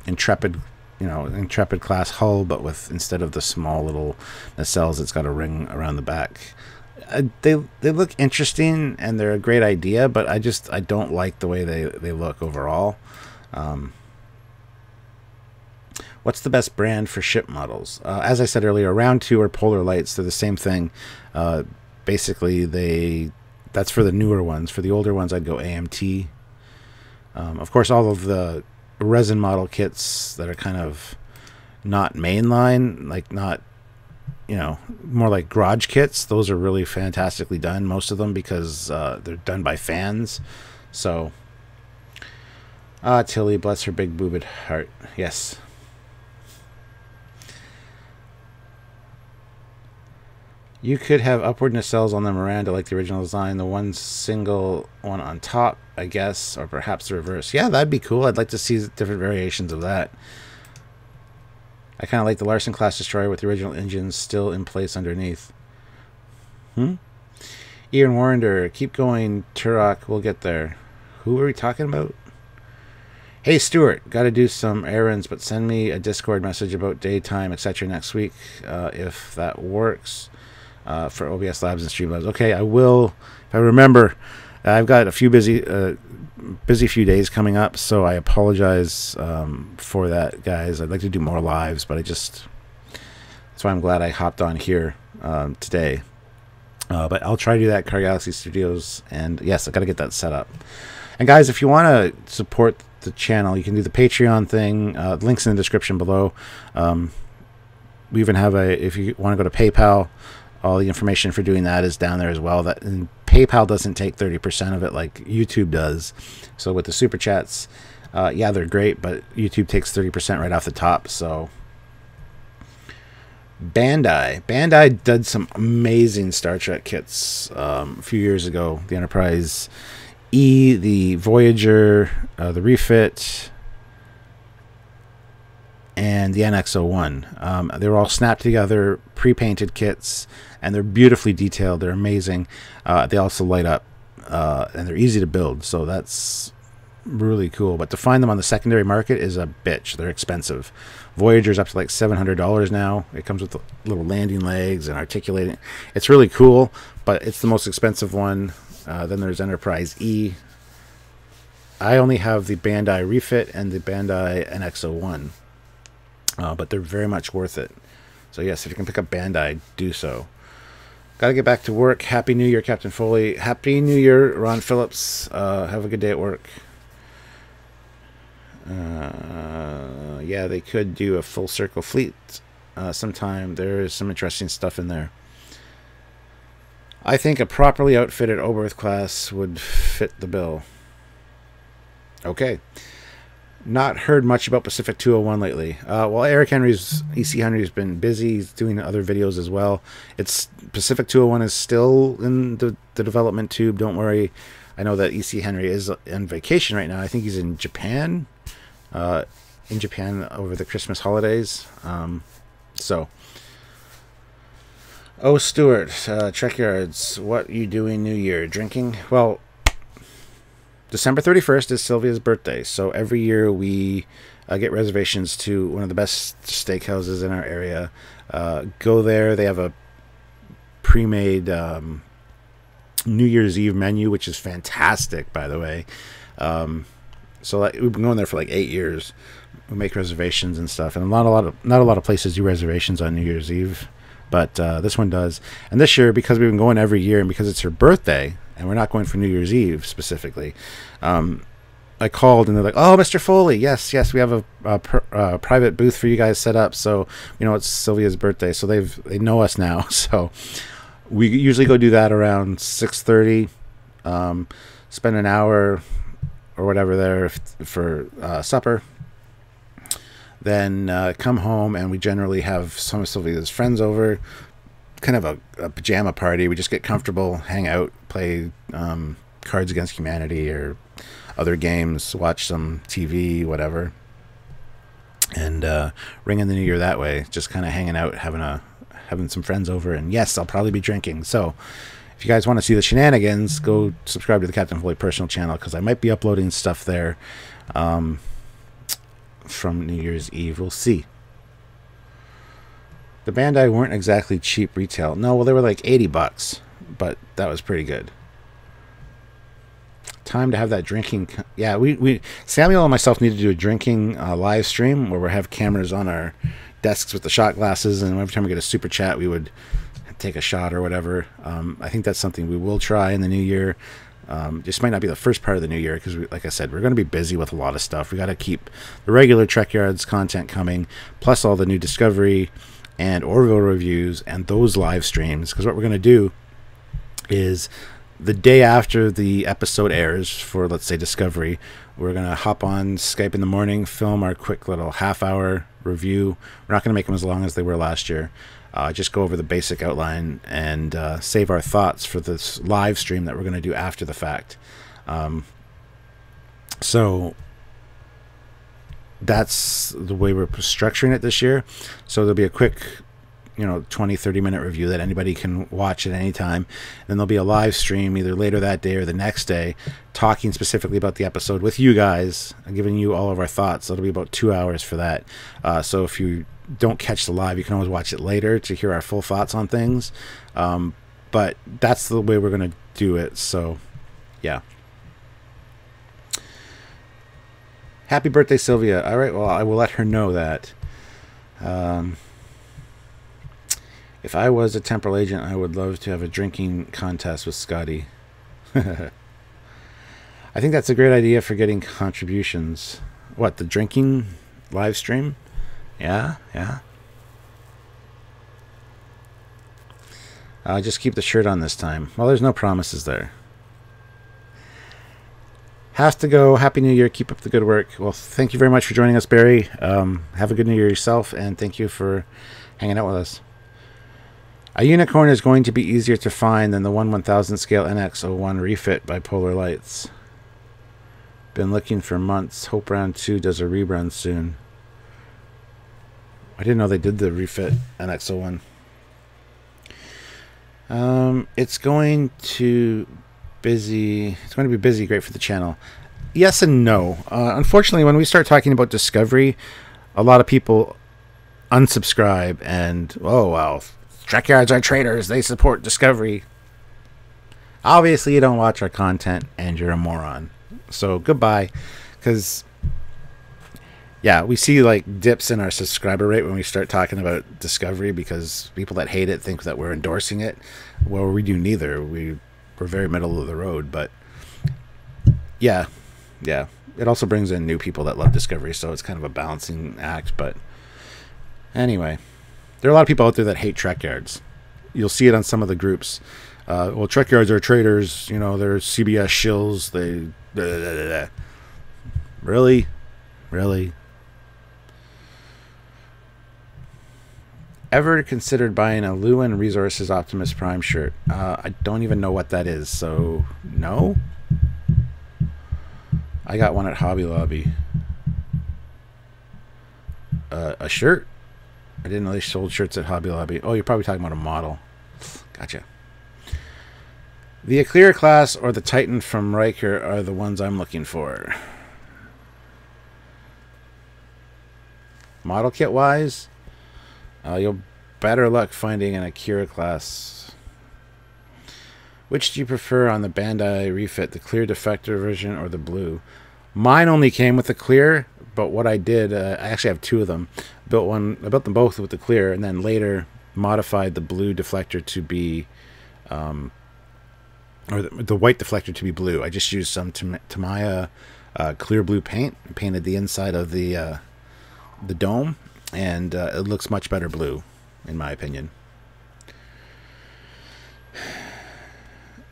Intrepid, Intrepid class hull, but with instead of the small little nacelles, it's got a ring around the back. They look interesting and they're a great idea, but I don't like the way they look overall. What's the best brand for ship models? As I said earlier, Round 2 or Polar Lights, they're the same thing. Basically, that's for the newer ones. For the older ones, I'd go AMT. Of course, all of the resin model kits that are kind of not mainline, like not, more like garage kits, those are really fantastically done, most of them, because they're done by fans. So, Tilly, bless her big boobed heart. Yes. You could have upward nacelles on the Miranda like the original design, the one single one on top, I guess, or perhaps the reverse. Yeah, that'd be cool. I'd like to see different variations of that. I kind of like the Larson class destroyer with the original engines still in place underneath. Ian Warrender, keep going, Turok, we'll get there. Who are we talking about? Hey Stuart, got to do some errands, but send me a Discord message about daytime, etc. next week, if that works. For OBS Labs and Streamlabs. Okay, I will. If I remember, I've got a few busy few days coming up, so I apologize for that, guys. I'd like to do more lives, but that's why I'm glad I hopped on here today. But I'll try to do that at Car Galaxy Studios, and yes, I got to get that set up. And guys, if you want to support the channel, you can do the Patreon thing. Links in the description below. We even have if you want to go to PayPal, all the information for doing that is down there as well. And PayPal doesn't take 30% of it like YouTube does. So with the super chats, yeah, they're great, but YouTube takes 30% right off the top. So Bandai did some amazing Star Trek kits a few years ago. The Enterprise E, the Voyager, the Refit, and the NX-01. They were all snapped together, pre-painted kits, and they're beautifully detailed. They're amazing. They also light up, and they're easy to build, so that's really cool. But to find them on the secondary market is a bitch. They're expensive. Voyager's up to like $700 now. It comes with little landing legs and articulating. It's really cool, but it's the most expensive one. Then there's Enterprise E. I only have the Bandai Refit and the Bandai NX-01. But they're very much worth it. So yes, if you can pick up Bandai, do so. Got to get back to work. Happy New Year, Captain Foley. Happy New Year, Ron Phillips. Have a good day at work. Yeah, they could do a full circle fleet sometime. There is some interesting stuff in there. I think a properly outfitted Oberth class would fit the bill. Okay. Not heard much about Pacific 201 lately. Well, EC Henry's been busy. He's doing other videos as well. Pacific 201 is still in the development tube. Don't worry. I know that EC Henry is on vacation right now. I think he's in Japan. Over the Christmas holidays. Oh, Stuart, Trekyards, what you doing New Year? Drinking? Well, December 31st is Sylvia's birthday, so every year we get reservations to one of the best steakhouses in our area. Go there. They have a pre-made New Year's Eve menu, which is fantastic, by the way. So we've been going there for like 8 years. We make reservations and stuff, and not a lot of places do reservations on New Year's Eve, but this one does. And this year, because we've been going every year, and because it's her birthday, and we're not going for New Year's Eve specifically, I called and they're like, "Oh, Mr. Foley, yes, we have a private booth for you guys set up. So it's Sylvia's birthday, so they know us now. So we usually go do that around 6:30, spend an hour or whatever there for supper. Then come home, and we generally have some of Sylvia's friends over, kind of a pajama party. We just get comfortable, hang out, play Cards Against Humanity or other games, watch some TV, whatever, and ring in the new year that way. Just kind of hanging out, having some friends over, and yes, I'll probably be drinking. So if you guys want to see the shenanigans, go subscribe to the Captain Foley personal channel, because I might be uploading stuff there from New Year's Eve. We'll see. The Bandai weren't exactly cheap retail. No, well, they were like $80, but that was pretty good. time to have that drinking. Yeah, we Samuel and myself need to do a drinking live stream where we have cameras on our desks with the shot glasses, and every time we get a super chat, we would take a shot or whatever. I think that's something we will try in the new year. This might not be the first part of the new year because, like I said, we're going to be busy with a lot of stuff. We got to keep the regular Trekyards content coming, plus all the new Discovery and Orville reviews and those live streams. Because what we're going to do is the day after the episode airs for, let's say, Discovery, we're going to hop on Skype in the morning, film our quick little half-hour review. We're not going to make them as long as they were last year. Just go over the basic outline and save our thoughts for this live stream that we're going to do after the fact. So that's the way we're structuring it this year. So there'll be a quick, 20-30 minute review that anybody can watch at any time. Then there'll be a live stream either later that day or the next day talking specifically about the episode with you guys and giving you all of our thoughts. So it'll be about 2 hours for that. So if you don't catch the live, you can always watch it later to hear our full thoughts on things. But that's the way we're going to do it. So yeah. Happy birthday, Sylvia. All right, well, I will let her know that. If I was a temporal agent, I would love to have a drinking contest with Scotty. I think that's a great idea for getting contributions. What, the drinking live stream? Yeah. Just keep the shirt on this time. Well, there's no promises there. Has to go. Happy New Year. Keep up the good work. Well, thank you very much for joining us, Barry. Have a good New Year yourself, and thank you for hanging out with us. A unicorn is going to be easier to find than the 1/1000 scale NX01 refit by Polar Lights. Been looking for months. Hope round 2 does a rerun soon. I didn't know they did the refit NX01. It's going to be busy, great for the channel. Yes and no. Unfortunately, when we start talking about Discovery, a lot of people unsubscribe and, oh, well, Trekyards are traitors. They support Discovery. Obviously, you don't watch our content and you're a moron. So, goodbye. Because, yeah, we see like dips in our subscriber rate when we start talking about Discovery because people that hate it think that we're endorsing it. Well, we do neither. We're very middle of the road, but yeah. It also brings in new people that love Discovery, so it's kind of a balancing act. But anyway, there are a lot of people out there that hate Trekyards. You'll see it on some of the groups. Well, Trekyards are traitors. They're CBS shills. They blah, blah, blah, blah. Really. Ever considered buying a Lewin Resources Optimus Prime shirt? I don't even know what that is, so no. I got one at Hobby Lobby. A shirt? I didn't know they sold shirts at Hobby Lobby. Oh, you're probably talking about a model. Gotcha. The Eclair class or the Titan from Riker are the ones I'm looking for. Model kit wise, you'll better luck finding an Akira class. Which do you prefer on the Bandai refit, the clear defector version or the blue? Mine only came with the clear, but what I did, I actually have 2 of them. I built them both with the clear, and then later modified the blue deflector to be, or the white deflector to be blue. I just used some Tamiya clear blue paint and painted the inside of the dome, and it looks much better blue, in my opinion.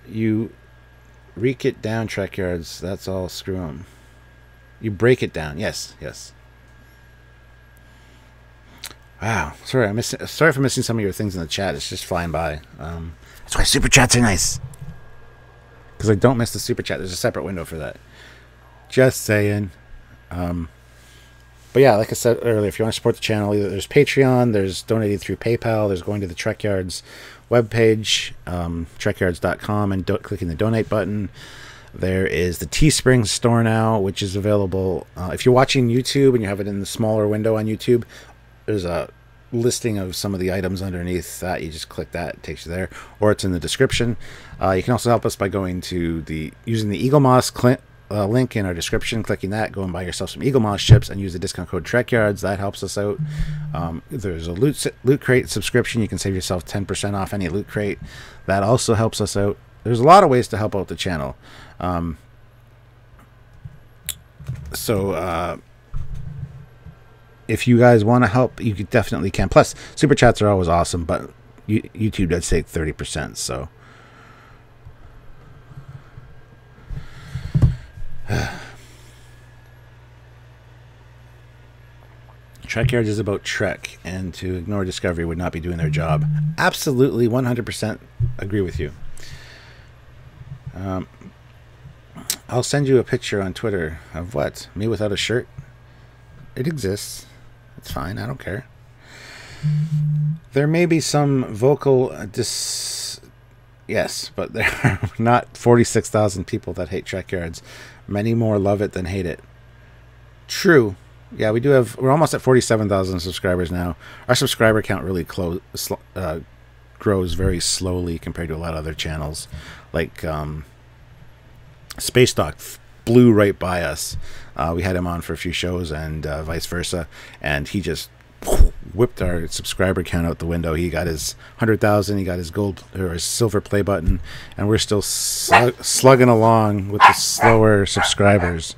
You reek it down, Trekyards. That's all. Screw 'em. You break it down. Yes. Wow. Sorry for missing some of your things in the chat. It's just flying by. That's why super chats are nice. Because I don't miss the super chat. There's a separate window for that. Just saying. But yeah, like I said earlier, if you want to support the channel, either there's Patreon, there's donating through PayPal, there's going to the Trekyards webpage, trekyards.com, and clicking the donate button. There is the Teespring store now, which is available. If you're watching YouTube and you have it in the smaller window on YouTube, there's a listing of some of the items underneath that. You just click that, it takes you there, or it's in the description. You can also help us by going to using the Eagle Moss link in our description, clicking that, go and buy yourself some Eagle Moss chips and use the discount code Trekyards. That helps us out. There's a loot crate subscription. You can save yourself 10% off any loot crate. That also helps us out. There's a lot of ways to help out the channel. So if you guys want to help, you definitely can. Plus, super chats are always awesome, but YouTube does take 30%. So Trekyards is about Trek, and to ignore Discovery would not be doing their job. Absolutely, 100% agree with you. I'll send you a picture on Twitter of what? Me without a shirt? It exists. It's fine. I don't care. There may be some vocal yes, but there are not 46,000 people that hate Trekyards. Many more love it than hate it. True. Yeah, we're almost at 47,000 subscribers now. Our subscriber count really grows very slowly compared to a lot of other channels. Like Space Doc blew right by us. We had him on for a few shows, and vice versa, and he just whipped our subscriber count out the window. He got his 100,000, he got his gold or his silver play button, and we're still slugging along with the slower subscribers.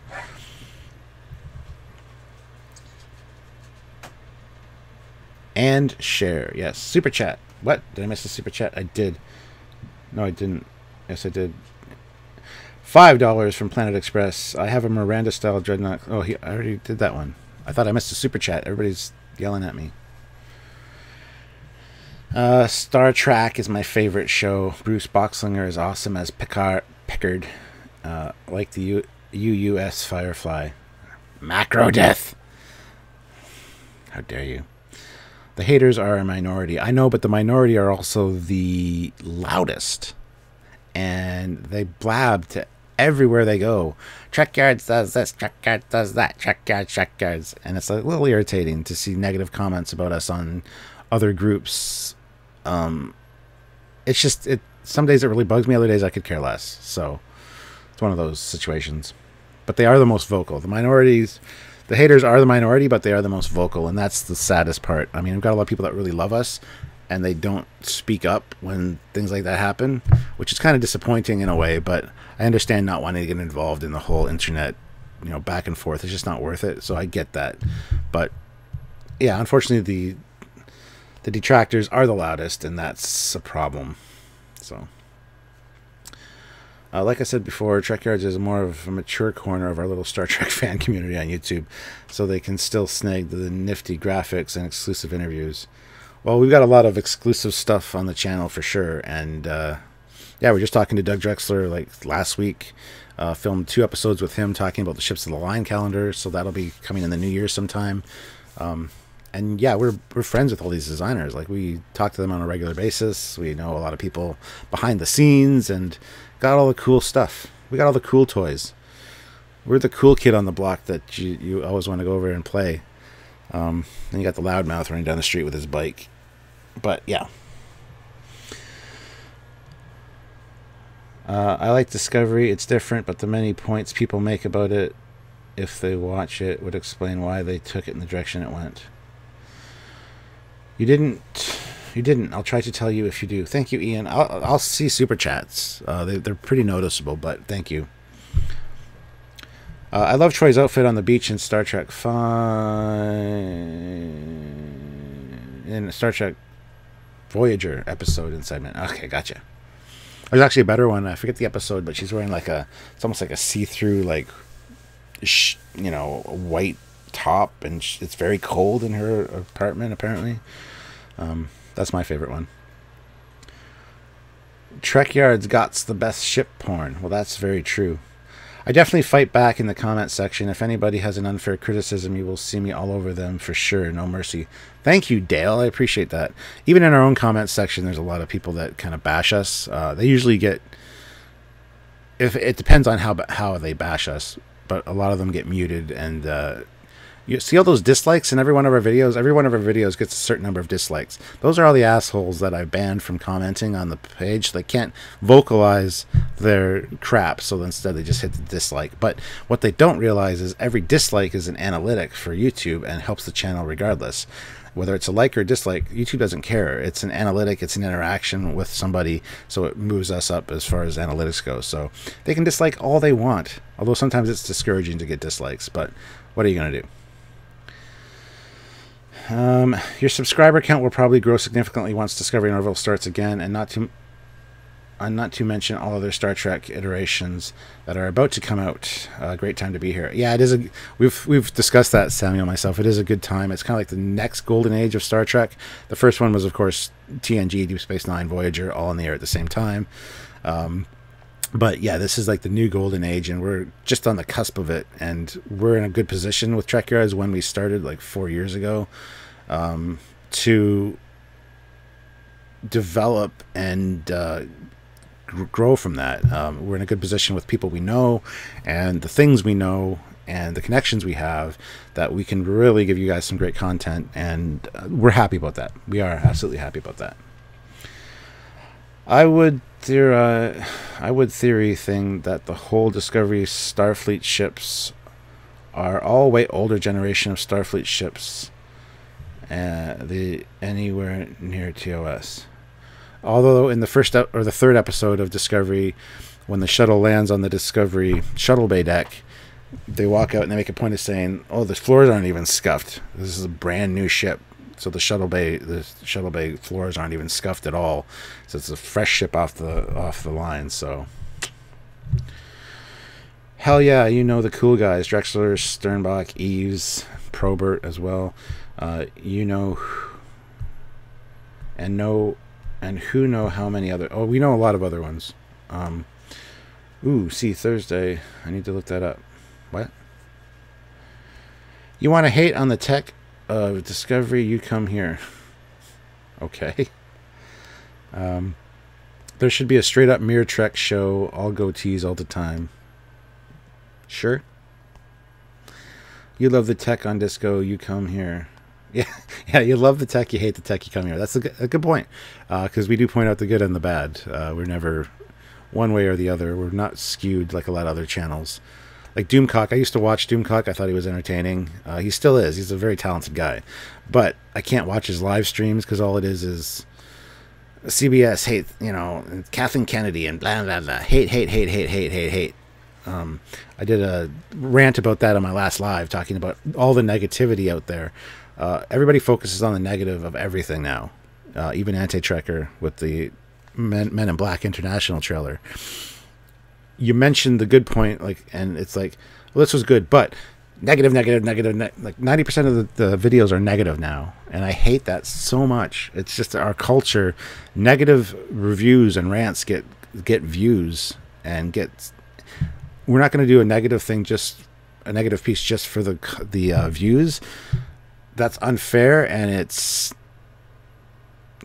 And share. Yes. Super chat. What? Did I miss the super chat? I did. No, I didn't. Yes, I did. $5 from Planet Express. I have a Miranda-style dreadnought. Oh, I already did that one. I thought I missed a super chat. Everybody's yelling at me. Star Trek is my favorite show. Bruce Boxlinger is awesome as Pickard. Like the UUS Firefly. Macro death. How dare you. The haters are a minority. I know, but the minority are also the loudest. And they blab to everywhere they go. Trekyards does this, Trekyards does that, Trekyards. And it's a little irritating to see negative comments about us on other groups. It's just, some days it really bugs me, other days I could care less. So it's one of those situations. But they are the most vocal. The haters are the minority, but they are the most vocal, and that's the saddest part. I mean, we've got a lot of people that really love us, and they don't speak up when things like that happen, which is kind of disappointing in a way, but I understand not wanting to get involved in the whole internet, back and forth. It's just not worth it, so I get that. But, yeah, unfortunately, the detractors are the loudest, and that's a problem. So, like I said before, Trekyards is more of a mature corner of our little Star Trek fan community on YouTube, so they can still snag the nifty graphics and exclusive interviews. Well, we've got a lot of exclusive stuff on the channel for sure, and yeah, we're just talking to Doug Drexler like last week. Filmed 2 episodes with him talking about the Ships of the Line calendar, so that'll be coming in the new year sometime. And yeah, we're friends with all these designers. Like, we talk to them on a regular basis. We know a lot of people behind the scenes and got all the cool stuff. We got all the cool toys. We're the cool kid on the block that you always want to go over and play. And you got the loudmouth running down the street with his bike. But yeah. I like Discovery. It's different, but the many points people make about it, if they watch it, would explain why they took it in the direction it went. You didn't. I'll try to tell you if you do. Thank you, Ian. I'll see super chats. They're pretty noticeable, but thank you. I love Troy's outfit on the beach in Star Trek in Star Trek Voyager episode and segment. Okay, gotcha. There's actually a better one. I forget the episode, but she's wearing like it's almost like a see-through, like, a white top, and it's very cold in her apartment, apparently. That's my favorite one. Trekyards gots the best ship porn. Well, that's very true. I definitely fight back in the comment section. If anybody has an unfair criticism, you will see me all over them for sure. No mercy. Thank you, Dale. I appreciate that. Even in our own comment section, there's a lot of people that kind of bash us. They usually get... If it depends on how they bash us, but a lot of them get muted, and You see all those dislikes in every one of our videos? Every one of our videos gets a certain number of dislikes. Those are all the assholes that I banned from commenting on the page. They can't vocalize their crap, so instead they just hit the dislike. But what they don't realize is every dislike is an analytic for YouTube and helps the channel regardless. Whether it's a like or a dislike, YouTube doesn't care. It's an analytic, it's an interaction with somebody, so it moves us up as far as analytics goes. So they can dislike all they want, although sometimes it's discouraging to get dislikes, but what are you going to do? Your subscriber count will probably grow significantly once Discovery Norville starts again, and not to mention all other Star Trek iterations that are about to come out. Great time to be here. Yeah, it is we've discussed that, Samuel and myself. It is a good time. It's kind of like the next golden age of Star Trek. The first one was, of course, TNG, Deep Space Nine, Voyager, all in the air at the same time. But yeah, this is like the new golden age, and we're just on the cusp of it, and we're in a good position with Trekyards when we started like 4 years ago, to develop and grow from that. We're in a good position with people we know and the things we know and the connections we have, that we can really give you guys some great content, and we're happy about that. We are absolutely happy about that. I would theory thing that the whole Discovery Starfleet ships are all way older generation of Starfleet ships, the anywhere near TOS. Although in the first or the third episode of Discovery, when the shuttle lands on the Discovery shuttle bay deck, they walk out and they make a point of saying, "Oh, the floors aren't even scuffed. This is a brand new ship." So the shuttle bay floors aren't even scuffed at all. So it's a fresh ship off the line. So hell yeah, you know the cool guys: Drexler, Sternbach, Eves, Probert as well. You know, and who know how many other? Oh, we know a lot of other ones. See, Thursday. I need to look that up. What? You want to hate on the tech of Discovery? You come here. Okay. There should be a straight up Mirror Trek show, all goatees all the time. Sure. You love the tech on Disco, you come here. Yeah, you love the tech, you hate the tech, you come here. That's a good point, because we do point out the good and the bad. We're never one way or the other. We're not skewed like a lot of other channels. Like Doomcock, I used to watch Doomcock. I thought he was entertaining. He still is. He's a very talented guy. But I can't watch his live streams because all it is CBS hate, you know, and Kathleen Kennedy and blah, blah, blah. Hate. I did a rant about that on my last live, talking about all the negativity out there. Everybody focuses on the negative of everything now. Even Anti-Trekker with the Men in Black International trailer. You mentioned the good point, like, and it's like, well, this was good, but negative, like 90% of the videos are negative now, and I hate that so much. It's just our culture. Negative reviews and rants get views, and we're not going to do a negative thing, just a negative piece just for the views. That's unfair, and it's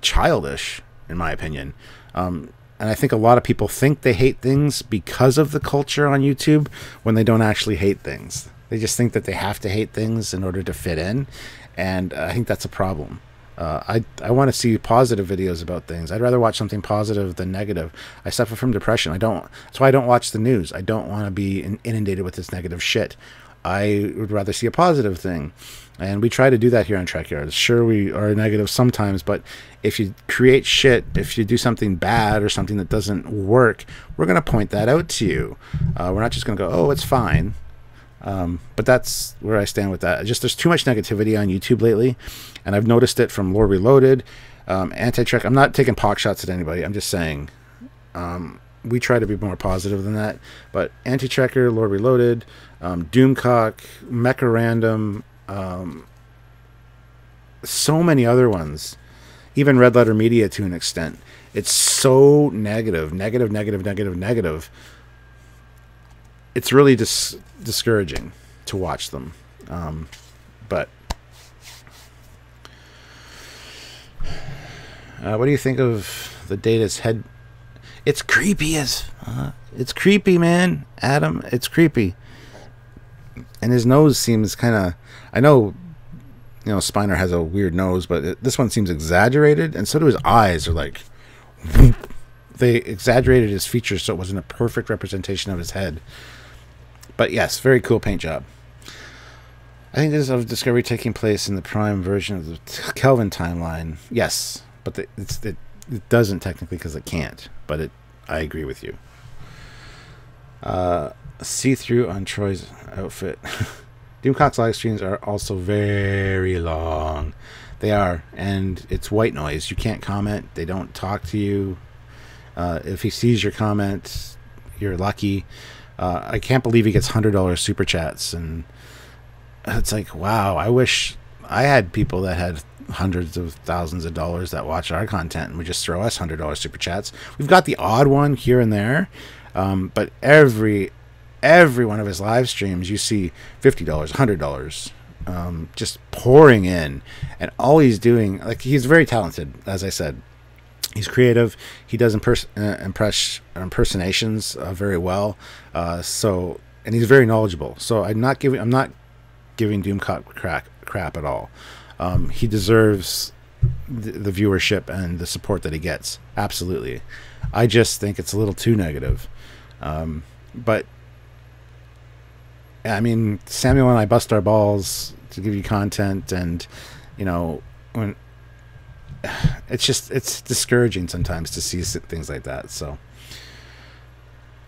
childish, in my opinion. And I think a lot of people think they hate things because of the culture on YouTube when they don't actually hate things. They just think that they have to hate things in order to fit in, and I think that's a problem. I want to see positive videos about things. I'd rather watch something positive than negative. I suffer from depression. That's why I don't watch the news. I don't want to be inundated with this negative shit. I would rather see a positive thing. And we try to do that here on Trekyards. Sure, we are negative sometimes, but if you create shit, if you do something bad or something that doesn't work, we're going to point that out to you. We're not just going to go, oh, it's fine. But that's where I stand with that. There's too much negativity on YouTube lately, and I've noticed it from Lore Reloaded, Anti-Trek. I'm not taking pock shots at anybody. I'm just saying we try to be more positive than that. But Anti-Trekker, Lore Reloaded, Doomcock, Mecha Random, so many other ones, even Red Letter Media to an extent. It's so negative. It's really discouraging to watch them. But what do you think of the Data's head? It's creepy it's creepy, man. Adam, it's creepy. And his nose seems kind of, I know, you know, Spiner has a weird nose, but this one seems exaggerated, and so do his eyes are like, they exaggerated his features so it wasn't a perfect representation of his head. But yes, very cool paint job. I think this is of Discovery taking place in the prime version of the Kelvin timeline. Yes, but it doesn't technically because it can't. But I agree with you. See-through on Troy's outfit. Doomcock's live streams are also very long. They are, and it's white noise. You can't comment. They don't talk to you. If he sees your comment, you're lucky. I can't believe he gets $100 super chats, and it's like, wow, I wish I had people that had hundreds of thousands of dollars that watch our content and would just throw us $100 super chats. We've got the odd one here and there, but every one of his live streams you see $50, $100, just pouring in. And all he's doing, like, he's very talented, as I said. He's creative. He does impersonations very well. And he's very knowledgeable. So I'm not giving Doomcock crap at all. He deserves the viewership and the support that he gets. Absolutely. I just think it's a little too negative. But I mean, Samuel and I bust our balls to give you content, and you know, when it's discouraging sometimes to see things like that. So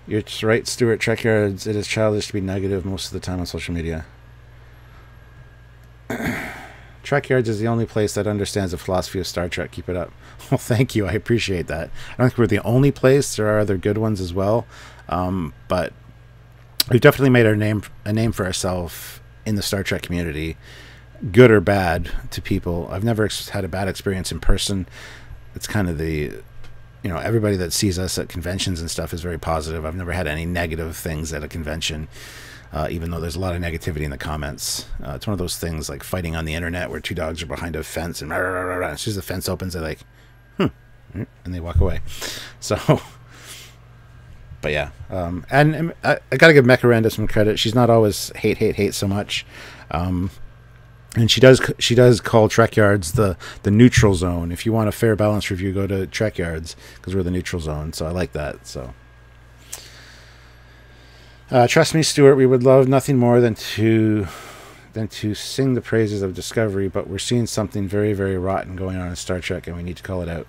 you're right, Stuart. Trekyards, it is childish to be negative most of the time on social media. Trekyards is the only place that understands the philosophy of Star Trek. Keep it up. Well, thank you. I appreciate that. I don't think we're the only place. There are other good ones as well, but we've definitely made a name for ourselves in the Star Trek community, good or bad to people. I've never had a bad experience in person. It's kind of everybody that sees us at conventions and stuff is very positive. I've never had any negative things at a convention, even though there's a lot of negativity in the comments. It's one of those things like fighting on the internet where two dogs are behind a fence and as soon as the fence opens, they're like, and they walk away. So, but yeah, and I got to give Mekaranda some credit. She's not always hate so much. And she does call Trekyards the neutral zone. If you want a fair balance review, go to Trekyards because we're the neutral zone. So I like that. So trust me, Stuart, we would love nothing more than to sing the praises of Discovery, but we're seeing something very, very rotten going on in Star Trek, and we need to call it out.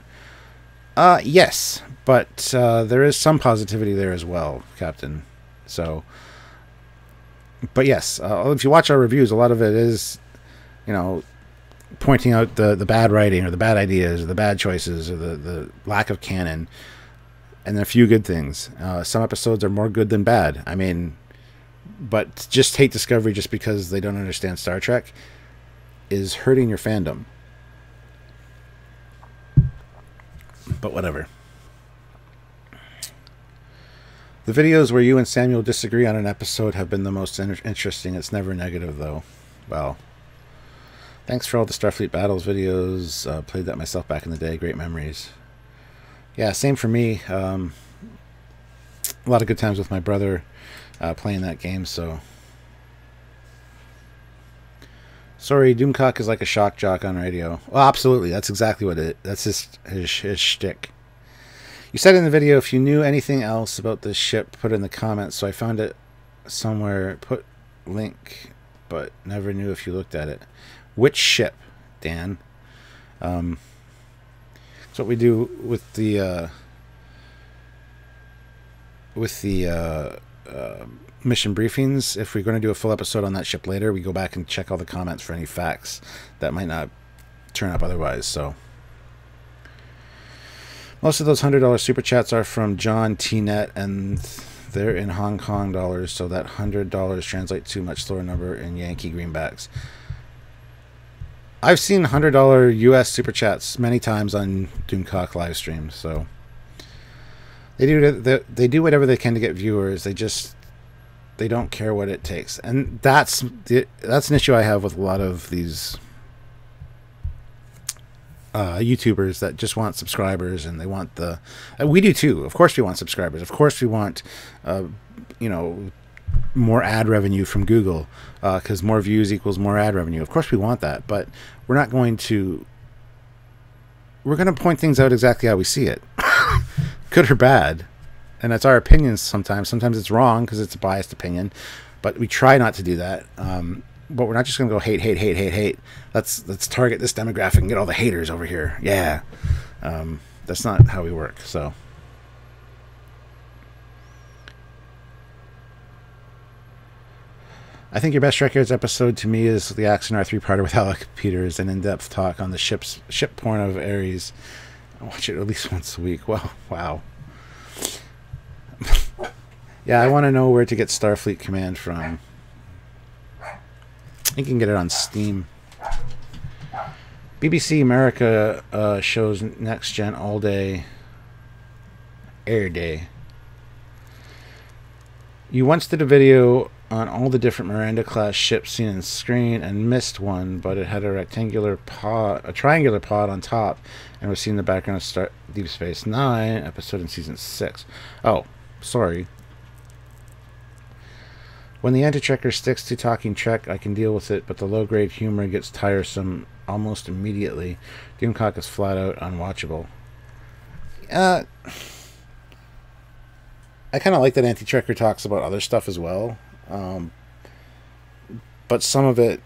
Yes, but there is some positivity there as well, Captain. So, but yes, if you watch our reviews, a lot of it is, pointing out the bad writing or the bad ideas or the bad choices or the lack of canon, and a few good things. Some episodes are more good than bad. I mean, but just hate Discovery just because they don't understand Star Trek is hurting your fandom. But whatever. The videos where you and Samuel disagree on an episode have been the most interesting. It's never negative, though. Well, thanks for all the Starfleet Battles videos. Played that myself back in the day. Great memories. Yeah, same for me. A lot of good times with my brother playing that game, so... Sorry, Doomcock is like a shock jock on radio. Well, absolutely. That's exactly what that's his shtick. You said in the video, if you knew anything else about this ship, put it in the comments, so I found it somewhere. Put link, but never knew if you looked at it. Which ship, Dan? That's what we do with the mission briefings. If we're going to do a full episode on that ship later, we go back and check all the comments for any facts that might not turn up otherwise. So most of those $100 super chats are from John T-Net, and they're in Hong Kong dollars, so that $100 translates to a much lower number in Yankee greenbacks. I've seen $100 US super chats many times on Doomcock live streams, so they do whatever they can to get viewers. They don't care what it takes, and that's an issue I have with a lot of these YouTubers that just want subscribers, and they want we do too. Of course, we want subscribers. Of course, we want more ad revenue from Google, because more views equals more ad revenue. Of course we want that, but we're not going to. We're going to point things out exactly how we see it, good or bad, and that's our opinions. Sometimes it's wrong because it's a biased opinion, but we try not to do that. But we're not just going to go hate. Let's target this demographic and get all the haters over here. Yeah, that's not how we work. So. I think your best Trekyards episode to me is the Axonar 3-parter with Alec Peters, an in-depth talk on the ship porn of Ares. I watch it at least once a week. Well, wow. Yeah, I want to know where to get Starfleet Command from. You can get it on Steam. BBC America shows Next Gen all day. Air day. You once did a video on all the different Miranda-class ships seen in screen and missed one, but it had a triangular pod on top, and was seen in the background of Deep Space Nine episode in season 6. Oh, sorry. When the anti-trekker sticks to talking Trek, I can deal with it, but the low-grade humor gets tiresome almost immediately. Doomcock is flat-out unwatchable. I kind of like that anti-trekker talks about other stuff as well. But some of it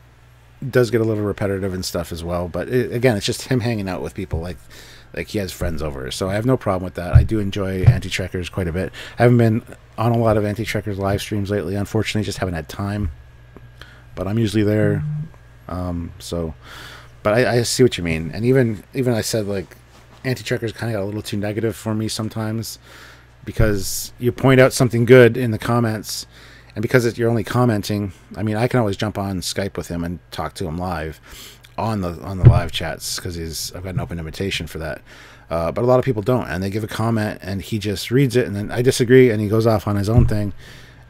does get a little repetitive and stuff as well. But again, it's just him hanging out with people, like he has friends over. So I have no problem with that. I do enjoy anti-trekkers quite a bit. I haven't been on a lot of anti-trekkers live streams lately. Unfortunately, just haven't had time. But I'm usually there. But I see what you mean. And even I said, like, anti-trekkers kind of got a little too negative for me sometimes, because you point out something good in the comments, and because you're only commenting, I mean, I can always jump on Skype with him and talk to him live on the live chats, because I've got an open invitation for that. But a lot of people don't, and they give a comment and he just reads it, and then I disagree, and he goes off on his own thing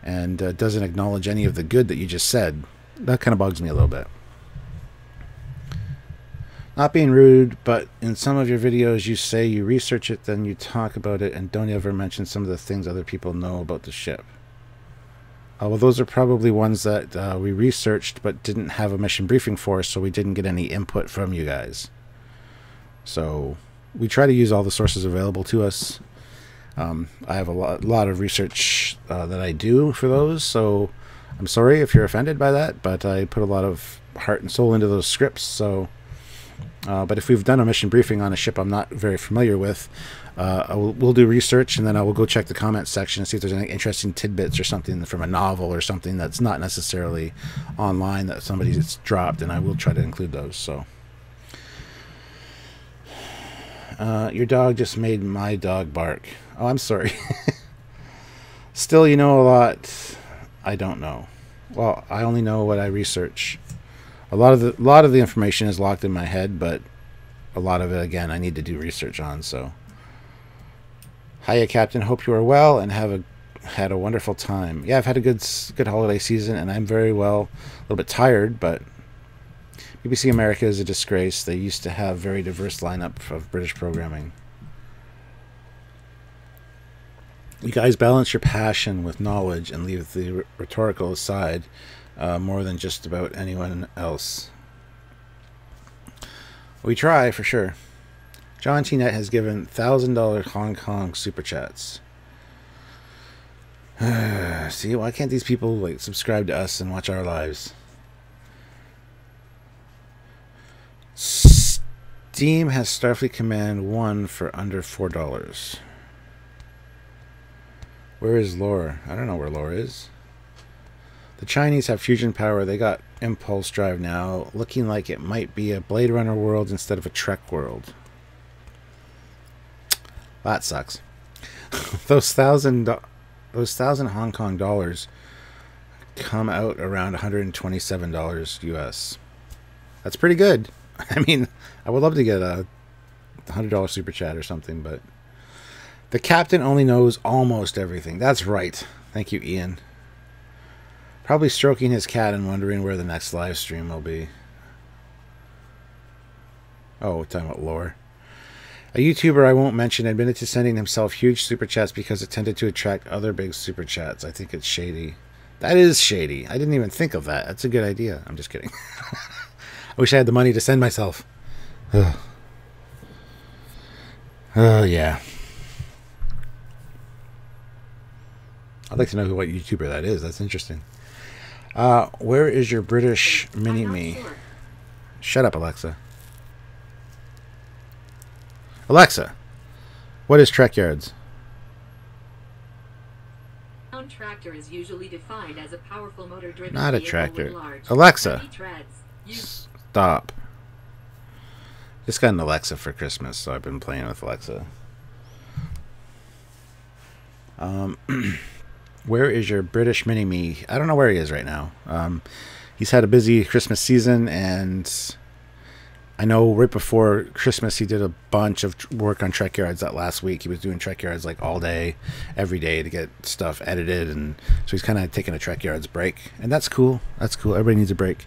and doesn't acknowledge any of the good that you just said. That kind of bugs me a little bit. Not being rude, but in some of your videos you say you research it, then you talk about it, and don't ever mention some of the things other people know about the ship. Well, those are probably ones that we researched but didn't have a mission briefing for, so we didn't get any input from you guys. So we try to use all the sources available to us. I have a lot of research that I do for those, so I'm sorry if you're offended by that, but I put a lot of heart and soul into those scripts. So, but if we've done a mission briefing on a ship I'm not very familiar with, we'll do research, and then I will go check the comments section and see if there's any interesting tidbits or something from a novel or something that's not necessarily online that somebody's dropped, and I will try to include those. So, your dog just made my dog bark. Oh, I'm sorry. Still, you know a lot I don't know. Well, I only know what I research. A lot of the information is locked in my head, but a lot of it, again, I need to do research on. So, hiya, Captain. Hope you are well and had a wonderful time. Yeah, I've had a good holiday season, and I'm very well. A little bit tired, but BBC America is a disgrace. They used to have very diverse lineup of British programming. You guys balance your passion with knowledge and leave the rhetorical aside. More than just about anyone else. We try, for sure. John T. Net has given $1,000 Hong Kong super chats. See, why can't these people like subscribe to us and watch our lives? Steam has Starfleet Command 1 for under $4. Where is Lore? I don't know where Lore is. The Chinese have fusion power. They got impulse drive now, looking like it might be a Blade Runner world instead of a Trek world. That sucks. Those thousand Hong Kong dollars come out around $127 US. That's pretty good. I mean, I would love to get a $100 super chat or something, but the captain only knows almost everything. That's right. Thank you, Ian. Probably stroking his cat and wondering where the next live stream will be. Oh, we're talking about Lore. A YouTuber I won't mention admitted to sending himself huge super chats because it tended to attract other big super chats. I think it's shady. That is shady. I didn't even think of that. That's a good idea. I'm just kidding. I wish I had the money to send myself. Oh, yeah. I'd like to know what YouTuber that is. That's interesting. Where is your British mini-me? Sure. Shut up, Alexa. Alexa, what is Trekyards? A tractor is usually defined as a powerful motor-driven Not a vehicle tractor. with large, Alexa, heavy treads. stop. Just got an Alexa for Christmas, so I've been playing with Alexa. Where is your British mini-me? I don't know where he is right now. He's had a busy Christmas season, and I know right before Christmas he did a bunch of work on Trekyards that last week. He was doing Trekyards like all day, every day to get stuff edited, and so he's kind of taking a Trekyards break, and that's cool. That's cool. Everybody needs a break.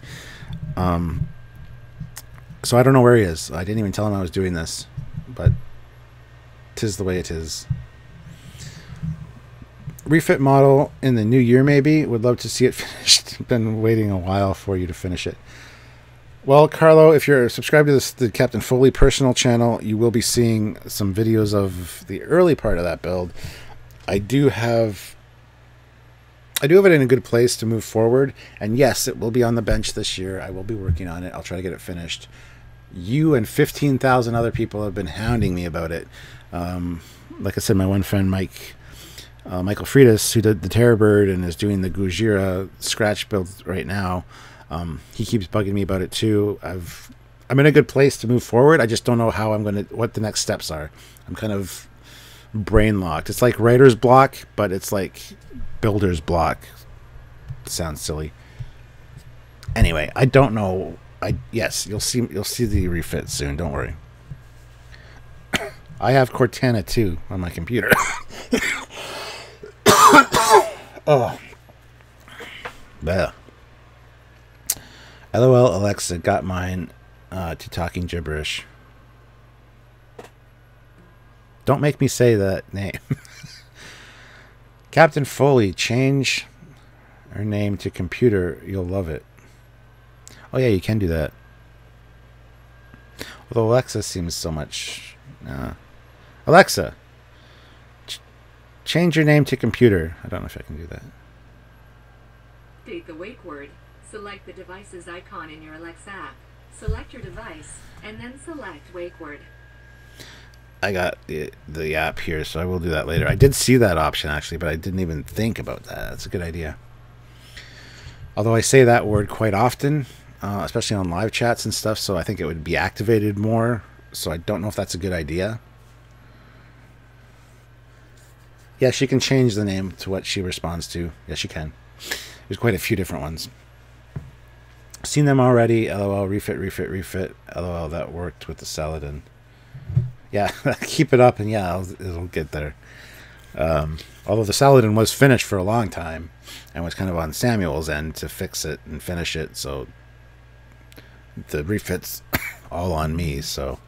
So I don't know where he is. I didn't even tell him I was doing this, but 'tis the way it is. Refit model in the new year, maybe. Would love to see it finished. Been waiting a while for you to finish it. Well, Carlo, if you're subscribed to the Captain Foley personal channel, you will be seeing some videos of the early part of that build. I do have it in a good place to move forward, and yes, it will be on the bench this year. I will be working on it. I'll try to get it finished. You and 15,000 other people have been hounding me about it. Like I said, my one friend Michael Freitas, who did the Terror Bird and is doing the Gujira scratch build right now, he keeps bugging me about it too. I'm in a good place to move forward. I just don't know how what the next steps are. I'm kind of brain locked. It's like writer's block, but it's like builder's block. Sounds silly. Anyway, I don't know. Yes, you'll see the refit soon. Don't worry. I have Cortana 2 on my computer. Oh. Bleh. LOL, Alexa got mine to talking gibberish. Don't make me say that name. Captain Foley, change her name to computer. You'll love it. Oh yeah, you can do that. Although Alexa seems so much... Alexa, change your name to computer. I don't know if I can do that. Update the wake word. Select the device's icon in your Alexa app. Select your device, and then select wake word. I got the app here, so I will do that later. I did see that option, actually, but I didn't even think about that. That's a good idea. Although I say that word quite often, especially on live chats and stuff, so I think it would be activated more. So I don't know if that's a good idea. Yeah, she can change the name to what she responds to. Yes, she can. There's quite a few different ones. Seen them already. LOL, refit, refit, refit. LOL, that worked with the Saladin. Yeah, keep it up, and yeah, it'll get there. Although the Saladin was finished for a long time, and was kind of on Samuel's end to fix it and finish it, so the refit's all on me, so...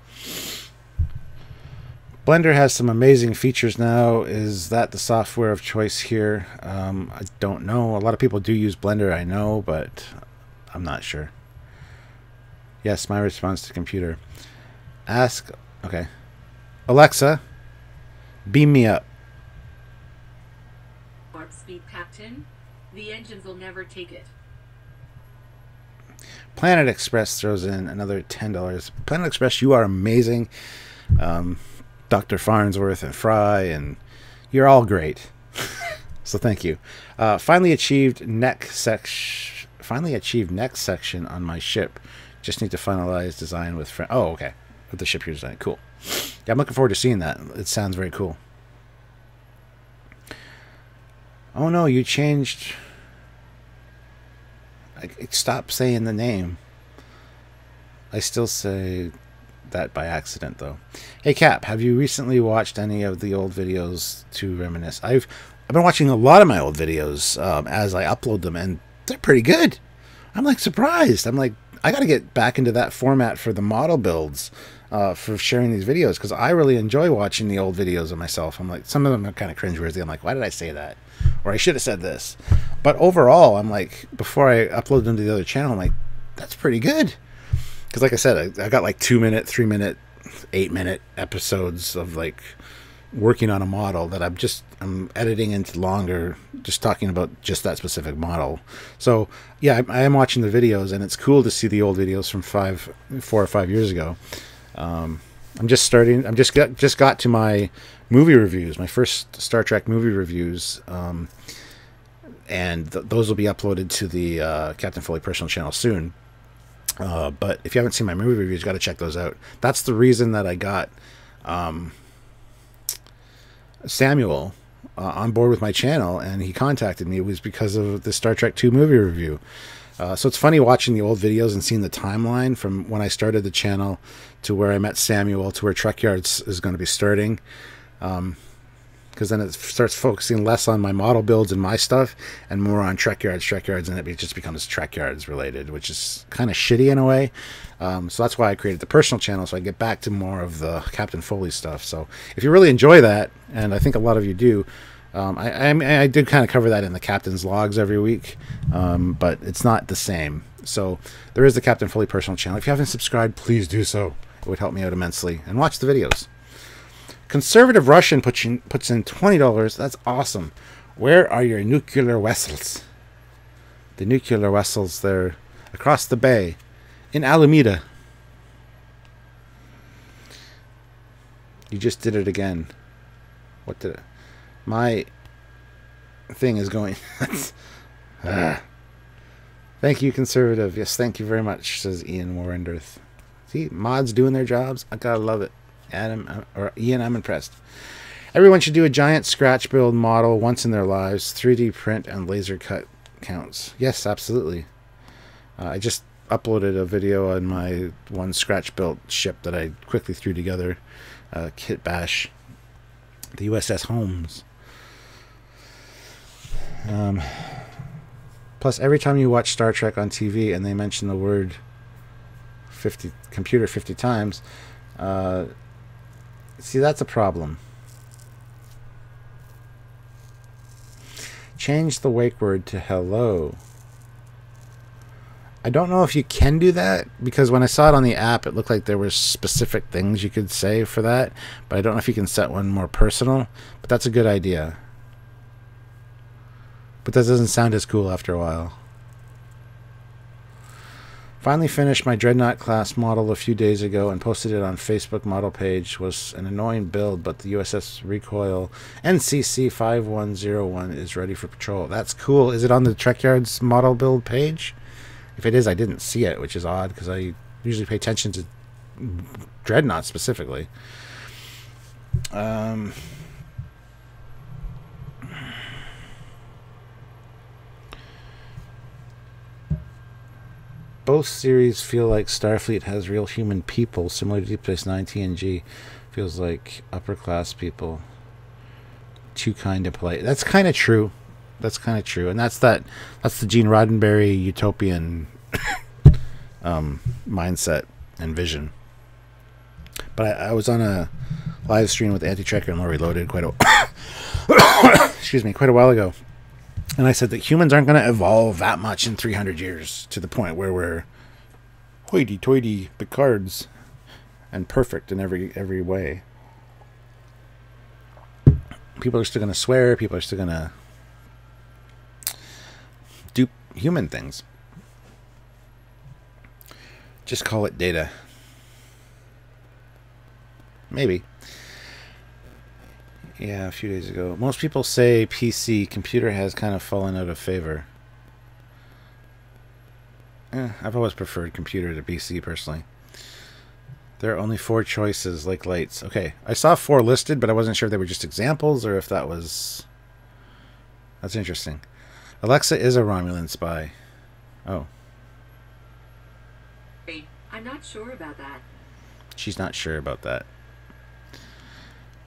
Blender has some amazing features now. Is that the software of choice here? I don't know. A lot of people do use Blender, I know, but I'm not sure. Yes, my response to computer. Ask... Okay. Alexa, beam me up. Warp speed, Captain. The engines will never take it. Planet Express throws in another $10. Planet Express, you are amazing. Dr. Farnsworth and Fry, and you're all great. So thank you. Finally achieved neck section on my ship. Just need to finalize design with friend. Oh, okay. With the ship you're designing. Cool. Yeah, I'm looking forward to seeing that. It sounds very cool. Oh no, you changed. Stop saying the name. I still say that by accident, though. Hey Cap, have you recently watched any of the old videos to reminisce? I've been watching a lot of my old videos as I upload them, and they're pretty good. I'm like surprised. I'm like, I got to get back into that format for the model builds, for sharing these videos, because I really enjoy watching the old videos of myself. I'm like, some of them are kind of cringeworthy. I'm like, why did I say that? Or I should have said this. But overall, I'm like, before I upload them to the other channel, I'm like, that's pretty good. Because like I said, I got like 2-minute, 3-minute, 8-minute episodes of like working on a model that I'm editing into longer, just talking about just that specific model. So yeah, I am watching the videos, and it's cool to see the old videos from 4 or 5 years ago. I'm just starting. Just got to my movie reviews, my first Star Trek movie reviews, and those will be uploaded to the Captain Foley personal channel soon. But if you haven't seen my movie reviews, you got to check those out. That's the reason that I got Samuel on board with my channel, and he contacted me. It was because of the Star Trek 2 movie review. So it's funny watching the old videos and seeing the timeline from when I started the channel to where I met Samuel to where Trekyards is going to be starting. Because then it starts focusing less on my model builds and my stuff and more on Trekyards, and it just becomes Trekyards related, which is kind of shitty in a way. So that's why I created the personal channel, so I get back to more of the Captain Foley stuff. So if you really enjoy that, and I think a lot of you do, I did kind of cover that in the Captain's Logs every week, but it's not the same. So there is the Captain Foley personal channel. If you haven't subscribed, please do so. It would help me out immensely. And watch the videos. Conservative Russian puts in $20. That's awesome. Where are your nuclear vessels? The nuclear vessels, they're across the bay in Alameda. You just did it again. What did it? My thing is going. Thank you, Conservative. Yes, thank you very much, says Ian Warrenderth. See, mods doing their jobs. I gotta love it. Adam or Ian, I'm impressed. Everyone should do a giant scratch build model once in their lives. 3D print and laser cut counts. Yes, absolutely. I just uploaded a video on my one scratch built ship that I quickly threw together. Kit Bash. The USS Holmes. Plus, every time you watch Star Trek on TV and they mention the word computer 50 times, see, that's a problem. Change the wake word to hello. I don't know if you can do that, because when I saw it on the app, it looked like there were specific things you could say for that, but I don't know if you can set one more personal, but that's a good idea. But that doesn't sound as cool after a while. Finally finished my Dreadnought class model a few days ago and posted it on Facebook model page. Was an annoying build, but the USS Recoil NCC 5101 is ready for patrol. That's cool. Is it on the Trekyards model build page? If it is, I didn't see it, which is odd because I usually pay attention to Dreadnought specifically. Both series feel like Starfleet has real human people, similar to Deep Space Nine. TNG feels like upper class people. Too kind of polite. That's kind of true. That's kind of true, and that's the Gene Roddenberry utopian mindset and vision. But I was on a live stream with Anti-Trekker and Lori Loaded quite a while ago. And I said that humans aren't going to evolve that much in 300 years to the point where we're hoity-toity Picards and perfect in every way. People are still going to swear. People are still going to do human things. Just call it data. Maybe. Yeah, a few days ago. Most people say PC. Computer has kind of fallen out of favor. I've always preferred computer to PC, personally. There are only 4 choices, like lights. Okay, I saw 4 listed, but I wasn't sure if they were just examples or if that was... That's interesting. Alexa is a Romulan spy. Oh. I'm not sure about that. She's not sure about that.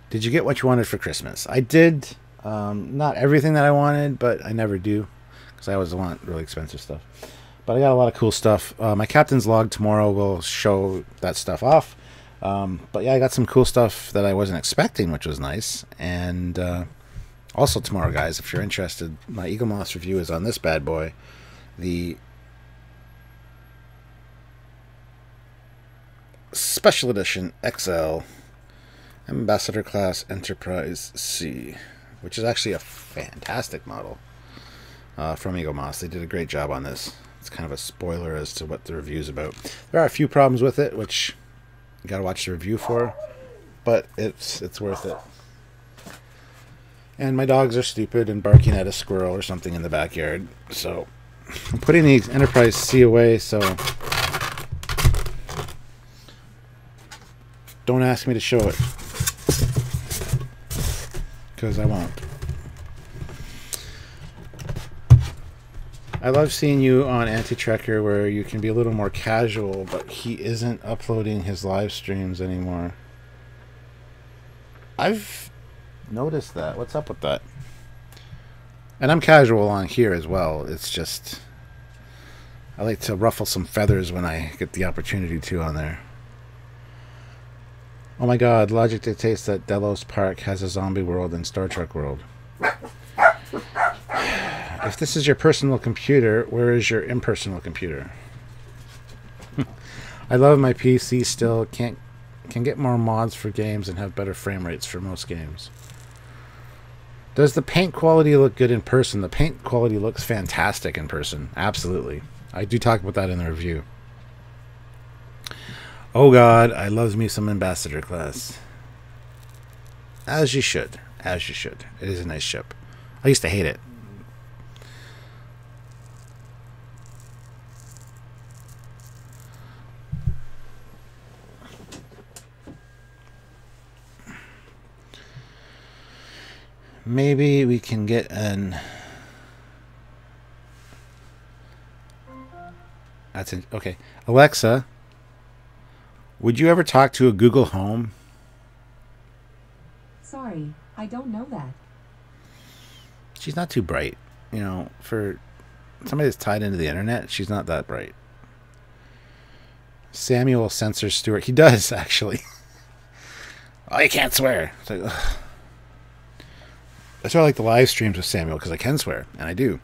Did you get what you wanted for Christmas? I did. Not everything that I wanted, but I never do, because I always want really expensive stuff. But I got a lot of cool stuff. My captain's log tomorrow will show that stuff off. But yeah, I got some cool stuff that I wasn't expecting, which was nice. And also tomorrow, guys, if you're interested, my Eagle Moss review is on this bad boy. The Special Edition XL Ambassador Class Enterprise C, which is actually a fantastic model from Eagle Moss. They did a great job on this. It's kind of a spoiler as to what the review's about. There are a few problems with it, which you gotta watch the review for, but it's worth it. And my dogs are stupid and barking at a squirrel or something in the backyard, so I'm putting the Enterprise C away, so don't ask me to show it, because I won't. I love seeing you on Anti-Trekker where you can be a little more casual, but he isn't uploading his live streams anymore. I've noticed that. What's up with that? And I'm casual on here as well. It's just I like to ruffle some feathers when I get the opportunity to on there. Oh my god, logic dictates that Delos Park has a zombie world and Star Trek world. If this is your personal computer, where is your impersonal computer? I love my PC still. Can get more mods for games and have better frame rates for most games. Does the paint quality look good in person? The paint quality looks fantastic in person. Absolutely. I do talk about that in the review. Oh god, I love me some Ambassador Class. As you should. As you should. It is a nice ship. I used to hate it. Maybe we can get an... That's it. Okay. Alexa, would you ever talk to a Google Home? Sorry, I don't know that. She's not too bright. You know, for somebody that's tied into the internet, she's not that bright. Samuel censors Stewart. He does, actually. Oh, you can't swear. It's like, ugh. That's why I like the live streams with Samuel, because I can swear, and I do.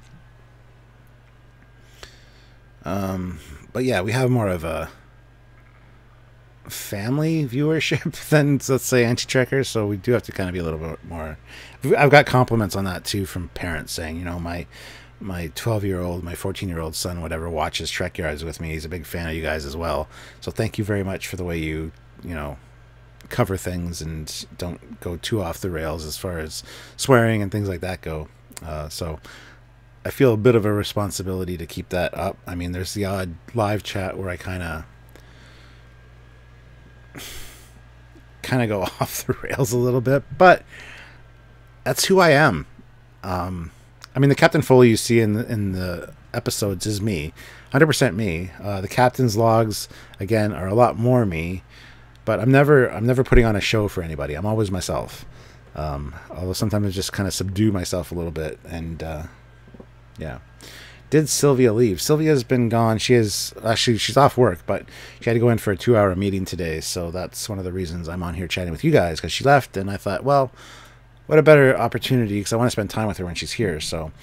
But yeah, we have more of a family viewership than, let's say, Anti-Trekker, so we do have to kind of be a little bit more... I've got compliments on that, too, from parents saying, you know, my 12-year-old, my 14-year-old son, whatever, watches Trekyards with me. He's a big fan of you guys as well. So thank you very much for the way you know, cover things and don't go too off the rails as far as swearing and things like that go. So I feel a bit of a responsibility to keep that up. I mean, there's the odd live chat where I kind of go off the rails a little bit, but that's who I am. I mean, the Captain Foley you see in the episodes is me, 100% me. The captain's logs again are a lot more me. But I'm never putting on a show for anybody. I'm always myself. Although sometimes I just kind of subdue myself a little bit. And yeah. Did Sylvia leave? Sylvia's been gone. She's off work, but she had to go in for a 2-hour meeting today. So that's one of the reasons I'm on here chatting with you guys, because she left, and I thought, well, what a better opportunity, because I want to spend time with her when she's here. So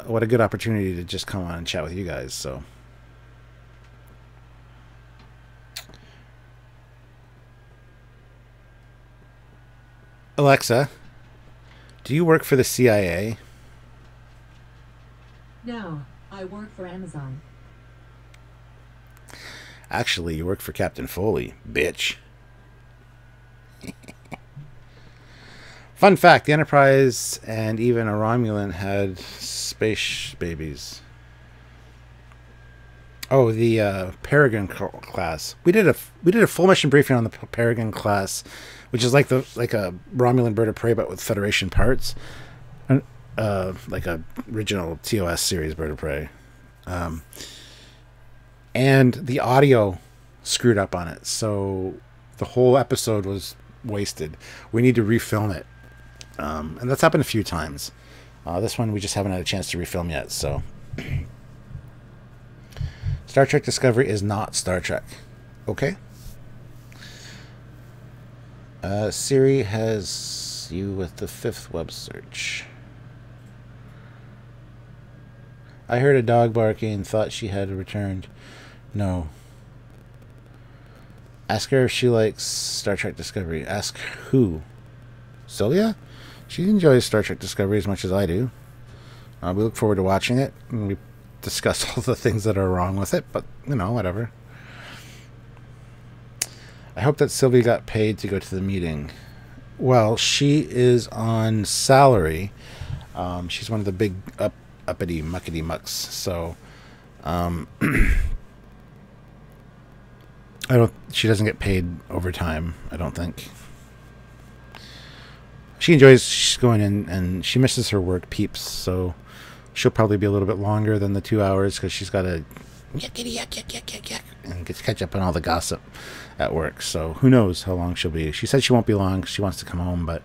what a good opportunity to just come on and chat with you guys. So. Alexa, do you work for the CIA? No, I work for Amazon. Actually, you work for Captain Foley, bitch. Fun fact, the Enterprise and even a Romulan had space babies. Oh, the Peregrine class. We did a full mission briefing on the Peregrine class, which is like a Romulan bird of prey, but with Federation parts, like a original TOS series bird of prey. And the audio screwed up on it, so the whole episode was wasted. We need to refilm it, and that's happened a few times. This one we just haven't had a chance to refilm yet, so. Star Trek Discovery is not Star Trek. Okay? Siri has you with the 5th web search. I heard a dog barking and thought she had returned. No. Ask her if she likes Star Trek Discovery. Ask who? Sylvia? She enjoys Star Trek Discovery as much as I do. We look forward to watching it, and we discuss all the things that are wrong with it, but, you know, whatever. I hope that Sylvia got paid to go to the meeting. Well, she is on salary. She's one of the big uppity muckety mucks, so she doesn't get paid overtime, I don't think. She enjoys going in, and she misses her work peeps, so she'll probably be a little bit longer than the 2 hours because she's got to and get catch up on all the gossip at work. So who knows how long she'll be. She said she won't be long. She wants to come home, but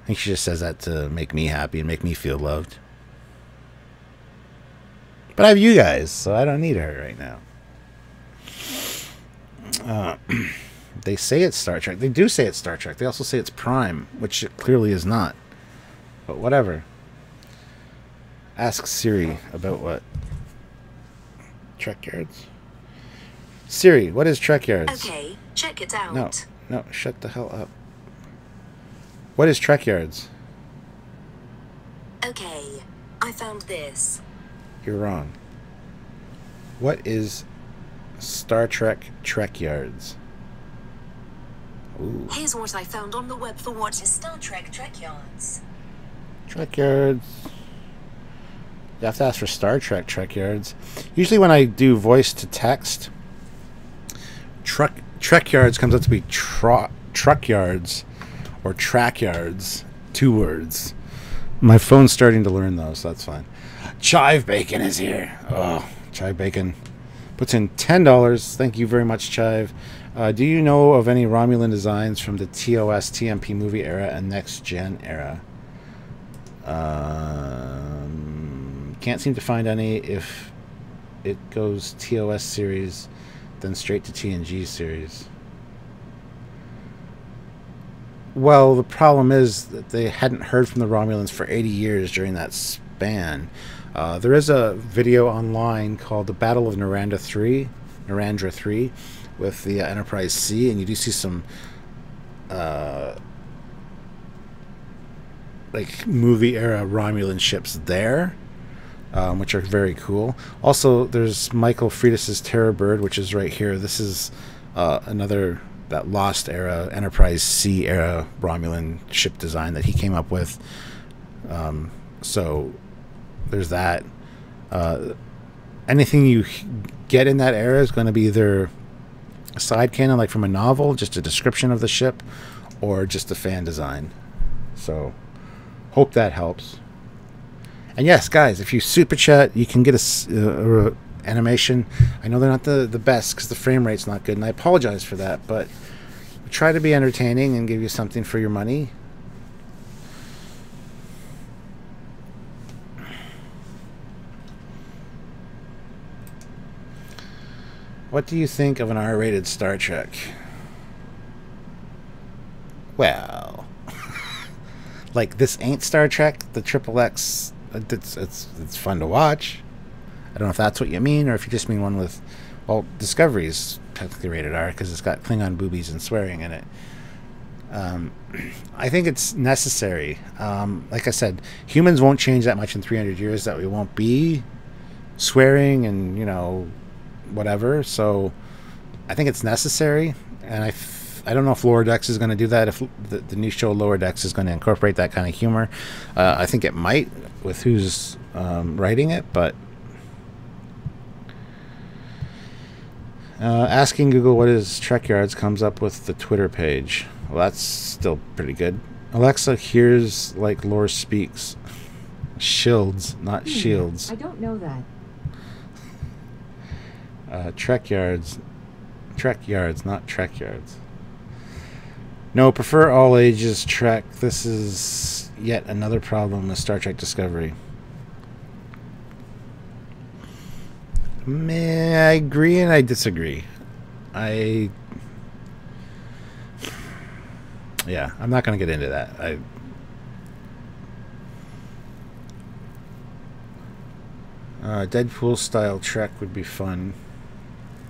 I think she just says that to make me happy and make me feel loved. But I have you guys, so I don't need her right now. They say it's Star Trek. They do say it's Star Trek. They also say it's Prime, which it clearly is not. But whatever. Ask Siri about what? Trekyards? Siri, what is Trekyards? Okay, check it out. No, shut the hell up. What is Trekyards? Okay, I found this. You're wrong. What is Star Trek Trekyards? Ooh. Here's what I found on the web for what is Star Trek Trekyards. Trekyards. You have to ask for Star Trek Trekyards. Usually when I do voice to text, Trekyards comes out to be Trekyards or Trackyards. 2 words. My phone's starting to learn those, so that's fine. Chive Bacon is here. Oh, Chive Bacon puts in $10. Thank you very much, Chive. Do you know of any Romulan designs from the TOS TMP movie era and next gen era? Can't seem to find any. If it goes TOS series, then straight to TNG series. Well, the problem is that they hadn't heard from the Romulans for 80 years during that span. There is a video online called The Battle of Narendra 3, with the Enterprise C, and you do see some like movie era Romulan ships there, which are very cool. Also, there's Michael Freitas' Terror Bird, which is right here. This is another that Lost era, Enterprise C era Romulan ship design that he came up with. So there's that. Anything you get in that era is going to be either a side canon, like from a novel, just a description of the ship, or just a fan design. So hope that helps. And yes, guys, if you super chat, you can get a animation. I know they're not the best because the frame rate's not good, and I apologize for that, but we try to be entertaining and give you something for your money. What do you think of an R-rated Star Trek? Well, like, this ain't Star Trek, the XXX. It's fun to watch. I don't know if that's what you mean, or if you just mean one with, well, Discovery's technically rated R because it's got Klingon boobies and swearing in it. I think it's necessary. Like I said, humans won't change that much in 300 years that we won't be swearing and, you know, whatever. So I think it's necessary, and I don't know if Lower Decks is going to do that, if the new show Lower Decks is going to incorporate that kind of humor. I think it might with who's writing it, but asking Google what is Trekyards comes up with the Twitter page. Well, that's still pretty good. Alexa hears like lore speaks. Shields, not shields. I don't know that. Trekyards, not Trekyards. No, prefer all ages Trek. This is yet another problem with Star Trek Discovery. I agree and I disagree. Yeah, I'm not going to get into that. Deadpool style Trek would be fun.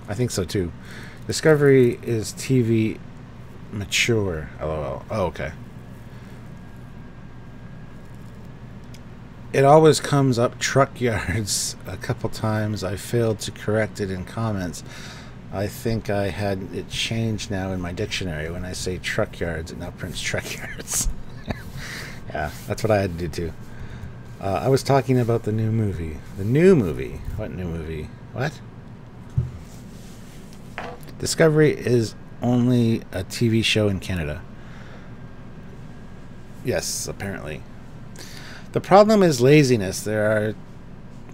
I think so too. Discovery is TV mature. LOL. Oh, okay. It always comes up Trekyards a couple times. I failed to correct it in comments. I think I had it changed now in my dictionary. When I say Trekyards, it now prints Trekyards. Yeah, that's what I had to do too. I was talking about the new movie. The new movie? What new movie? What? Discovery is only a TV show in Canada. Yes, apparently. The problem is laziness. There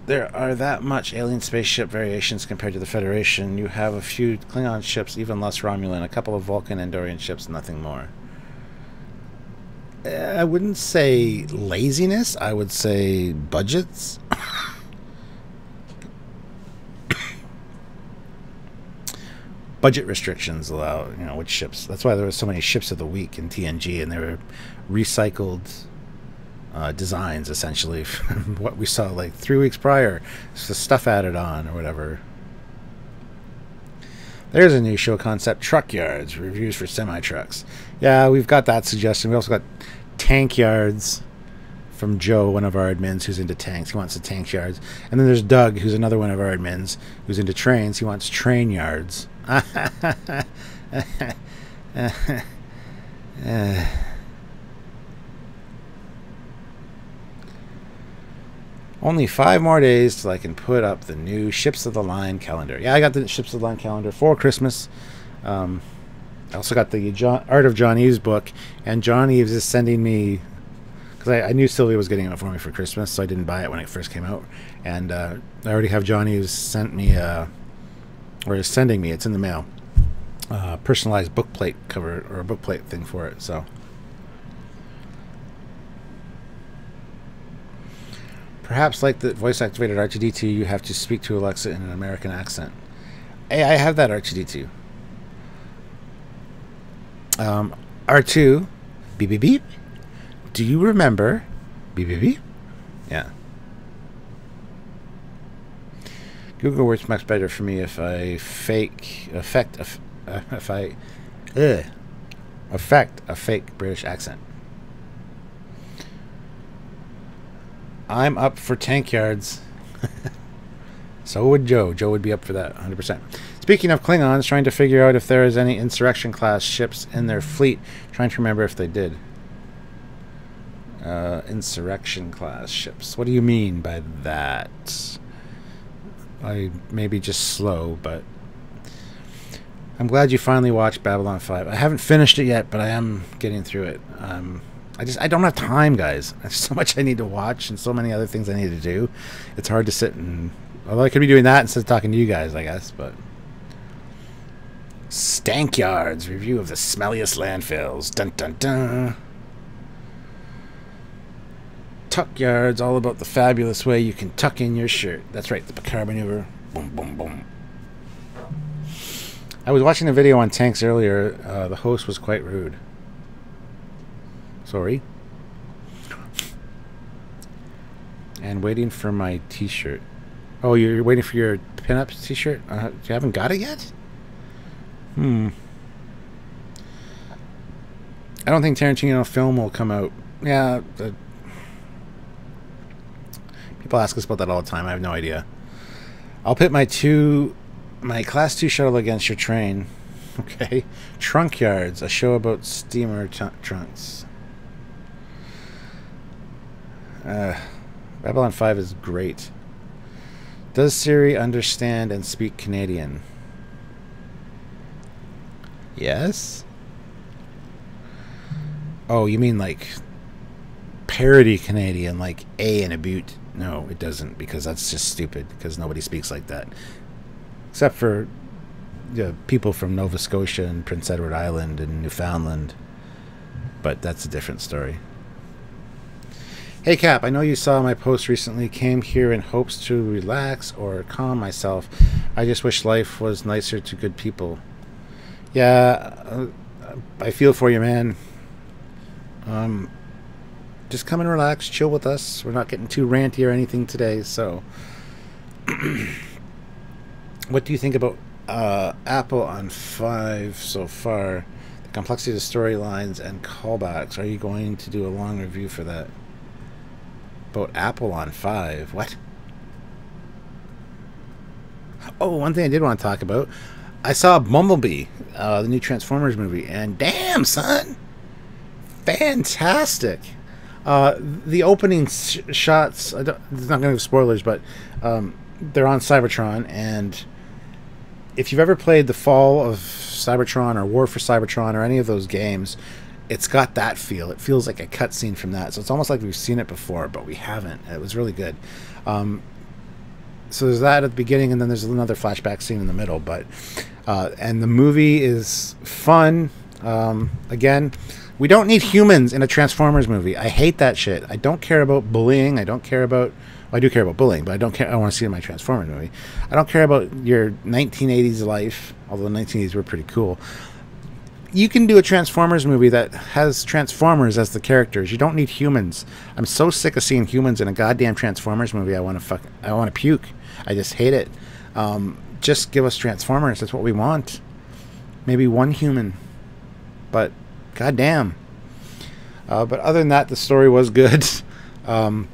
are that much alien spaceship variations compared to the Federation. You have a few Klingon ships, even less Romulan, a couple of Vulcan and Andorian ships, nothing more. I wouldn't say laziness. I would say budgets. Budget restrictions allow, which ships. That's why there were so many ships of the week in TNG, and they were recycled designs, essentially, from what we saw like 3 weeks prior. It's the stuff added on or whatever. There's a new show concept, Trekyards, reviews for semi-trucks. Yeah, we've got that suggestion. We also got Tankyards from Joe, one of our admins who's into tanks. He wants the tank yards. And then there's Doug, who's another one of our admins who's into trains. He wants train yards. Only 5 more days till I can put up the new Ships of the Line calendar. Yeah, I got the Ships of the Line calendar for Christmas. I also got the Art of John Eves book, and John Eves is sending me, because I knew Sylvia was getting it for me for Christmas, so I didn't buy it when it first came out. And I already have John Eves sent me, or is sending me, it's in the mail, personalized bookplate cover, or a bookplate thing for it, so. Perhaps like the voice-activated R2-D2, you have to speak to Alexa in an American accent. Hey, I have that R2-D2. R2, beep beep beep. Do you remember? Beep beep beep. Yeah. Google works much better for me if I affect a fake British accent. I'm up for Tankyards. So would Joe. Joe would be up for that 100%. Speaking of Klingons, trying to figure out if there is any Insurrection class ships in their fleet. Trying to remember if they did. Insurrection class ships. What do you mean by that? I may be just slow, but I'm glad you finally watched Babylon 5. I haven't finished it yet, but I am getting through it. I don't have time, guys. There's so much I need to watch and so many other things I need to do. It's hard to sit and... Although I could be doing that instead of talking to you guys, I guess, but... Stankyards, review of the smelliest landfills. Dun dun dun. Tuckyards, all about the fabulous way you can tuck in your shirt. That's right, the Picard maneuver. Boom, boom, boom. I was watching a video on tanks earlier. The host was quite rude. Sorry. And waiting for my t-shirt. Oh, you're waiting for your pinup t-shirt? You haven't got it yet? I don't think Tarantino film will come out. Yeah. People ask us about that all the time. I have no idea. I'll pit my Class 2 shuttle against your train. Okay. Trunkyards, a show about steamer trunks. Babylon 5 is great. Does Siri understand and speak Canadian? Yes? Oh, you mean like parody Canadian, like A and a boot? No, it doesn't, because that's just stupid, because nobody speaks like that. Except for people from Nova Scotia and Prince Edward Island and Newfoundland. But that's a different story. Hey Cap, I know you saw my post recently. Came here in hopes to relax or calm myself. I just wish life was nicer to good people. Yeah, I feel for you, man. Just come and relax, chill with us. We're not getting too ranty or anything today, so... What do you think about Apple on 5 so far? The complexity of the storylines and callbacks. Are you going to do a long review for that? About Apple on 5? What? Oh, one thing I did want to talk about. I saw Bumblebee, the new Transformers movie, and damn, son! Fantastic! The opening shots, it's not going to give spoilers, but they're on Cybertron, and if you've ever played the Fall of Cybertron or War for Cybertron or any of those games, it's got that feel. It feels like a cutscene from that. So it's almost like we've seen it before, but we haven't. It was really good. So there's that at the beginning, and then there's another flashback scene in the middle. But and the movie is fun. Again, we don't need humans in a Transformers movie. I hate that shit. I don't care about bullying. I don't care about... Well, I do care about bullying, but I don't care. I want to see it in my Transformers movie. I don't care about your 1980s life, although the 1980s were pretty cool. You can do a Transformers movie that has Transformers as the characters. You don't need humans. I'm so sick of seeing humans in a goddamn Transformers movie. I want to puke. I just hate it. Just give us Transformers. That's what we want. Maybe one human, but goddamn. But other than that, the story was good. It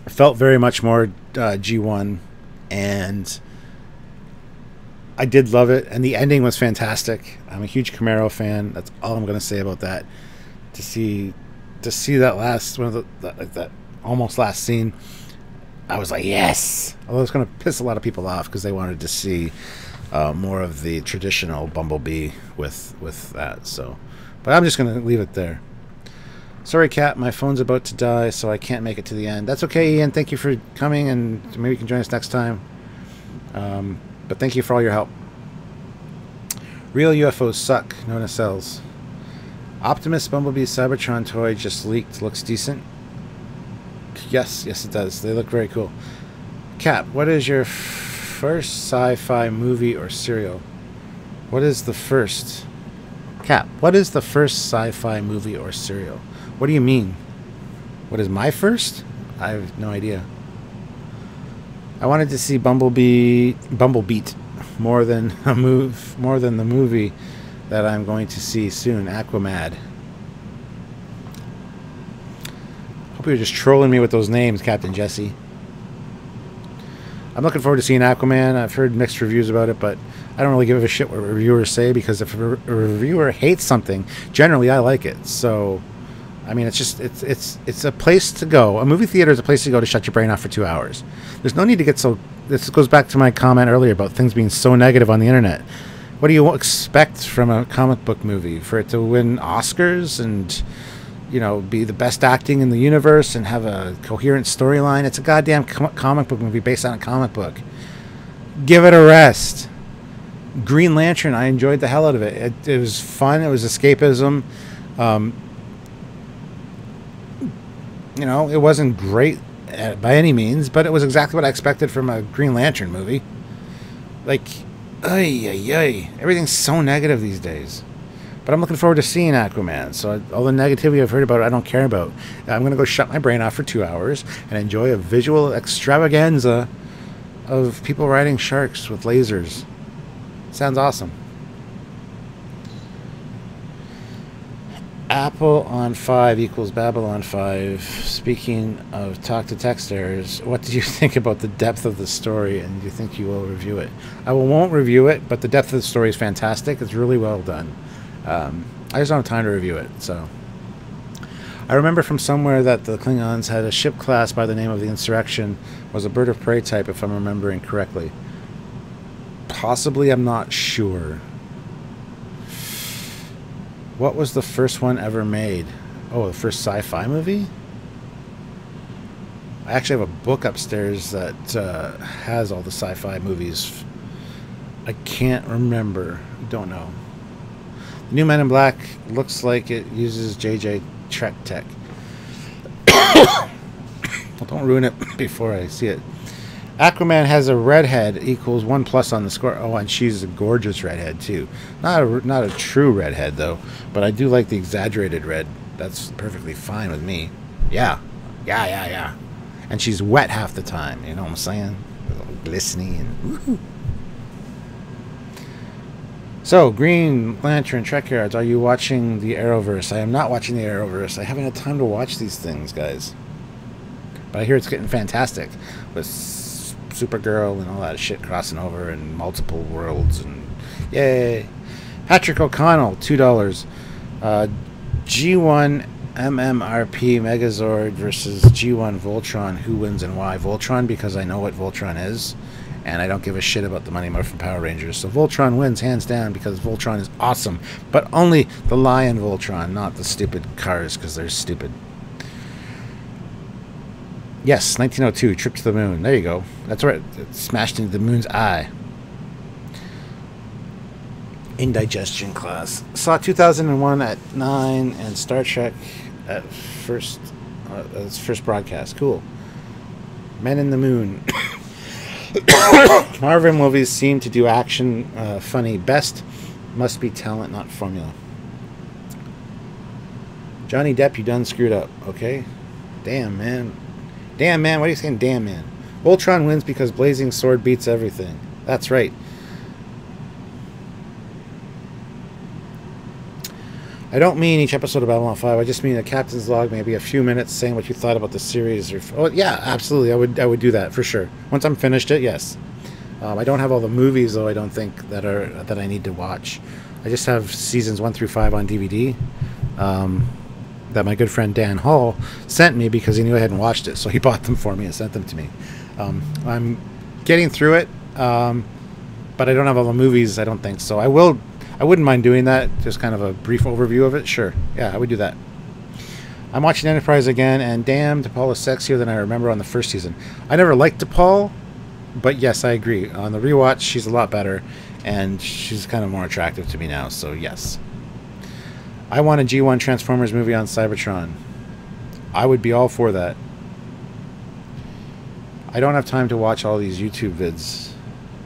felt very much more G1, and I did love it, and the ending was fantastic. I'm a huge Camaro fan. That's all I'm going to say about that. To see that last one of that almost last scene, I was like, yes. Although it's going to piss a lot of people off because they wanted to see more of the traditional Bumblebee with that. So, but I'm just going to leave it there. Sorry, Kat, my phone's about to die, so I can't make it to the end. That's okay, Ian. Thank you for coming, and maybe you can join us next time. But thank you for all your help. Real UFOs suck. No nacelles. Optimus Bumblebee Cybertron toy just leaked. Looks decent. Yes, it does. They look very cool. Cap, what is your first sci-fi movie or serial? What is the first? Cap, what is the first sci-fi movie or serial? What do you mean? What is my first? I have no idea. I wanted to see Bumblebeat more than the movie that I'm going to see soon, Aquamad. Hope you're just trolling me with those names, Captain Jesse. I'm looking forward to seeing Aquaman. I've heard mixed reviews about it, but I don't really give a shit what reviewers say, because if a reviewer hates something, generally I like it. So, I mean, it's a place to go. A movie theater is a place to go to shut your brain off for 2 hours. There's no need to get so... This goes back to my comment earlier about things being so negative on the internet. What do you expect from a comic book movie? For it to win Oscars and, you know, be the best acting in the universe and have a coherent storyline? It's a goddamn comic book movie based on a comic book. Give it a rest. Green Lantern, I enjoyed the hell out of it. It was fun. It was escapism. You know, it wasn't great by any means, but it was exactly what I expected from a Green Lantern movie. Like, everything's so negative these days. But I'm looking forward to seeing Aquaman. So all the negativity I've heard about it, I don't care about. I'm going to go shut my brain off for 2 hours and enjoy a visual extravaganza of people riding sharks with lasers. Sounds awesome. Apple on 5 equals Babylon 5. Speaking of talk to text errors, what do you think about the depth of the story, and do you think you will review it? I won't review it, but the depth of the story is fantastic. It's really well done. I just don't have time to review it. So I remember from somewhere that the Klingons had a ship class by the name of the Insurrection, was a bird of prey type, if I'm remembering correctly. Possibly, I'm not sure. What was the first one ever made? Oh, the first sci-fi movie? I actually have a book upstairs that has all the sci-fi movies. I can't remember. Don't know. The new Men in Black looks like it uses JJ Trek tech. Well, don't ruin it before I see it. Aquaman has a redhead equals 1+ on the score. Oh, and she's a gorgeous redhead too. Not a true redhead though, but I do like the exaggerated red. That's perfectly fine with me. Yeah. And she's wet half the time. You know what I'm saying? Glistening and woohoo. So, Green Lantern, Trekyards, are you watching the Arrowverse? I am not watching the Arrowverse. I haven't had time to watch these things, guys. But I hear it's getting fantastic with Supergirl and all that shit crossing over and multiple worlds and yay. Patrick O'Connell, $2. G1 MMRP Megazord versus G1 Voltron. Who wins and why? Voltron, because I know what Voltron is. And I don't give a shit about the Mighty Morphin Power Rangers. So Voltron wins hands down because Voltron is awesome. But only the Lion Voltron, not the stupid cars because they're stupid. Yes, 1902, Trip to the Moon. There you go. That's right. It smashed into the moon's eye. Indigestion class. Saw 2001 at 9 and Star Trek at its first broadcast. Cool. Men in the Moon. Marvel movies seem to do action funny best. Must be talent, not formula. Johnny Depp, you done screwed up. Okay? Damn, man. Damn, man. What are you saying, damn, man? Voltron wins because Blazing Sword beats everything. That's right. I don't mean each episode of Babylon 5. I just mean a captain's log, maybe a few minutes saying what you thought about the series. Or, oh, yeah, absolutely. I would do that for sure. Once I'm finished it, yes. I don't have all the movies, though, I don't think, that I need to watch. I just have seasons 1 through 5 on DVD that my good friend Dan Hall sent me because he knew I hadn't watched it. So he bought them for me and sent them to me. I'm getting through it, but I don't have all the movies, I don't think. So I wouldn't mind doing that. Just kind of a brief overview of it. Sure. Yeah, I would do that. I'm watching Enterprise again, and damn, T'Pol is sexier than I remember on the first season. I never liked T'Pol, but yes, I agree. On the rewatch, she's a lot better, and she's kind of more attractive to me now, so yes. I want a G1 Transformers movie on Cybertron. I would be all for that. I don't have time to watch all these YouTube vids.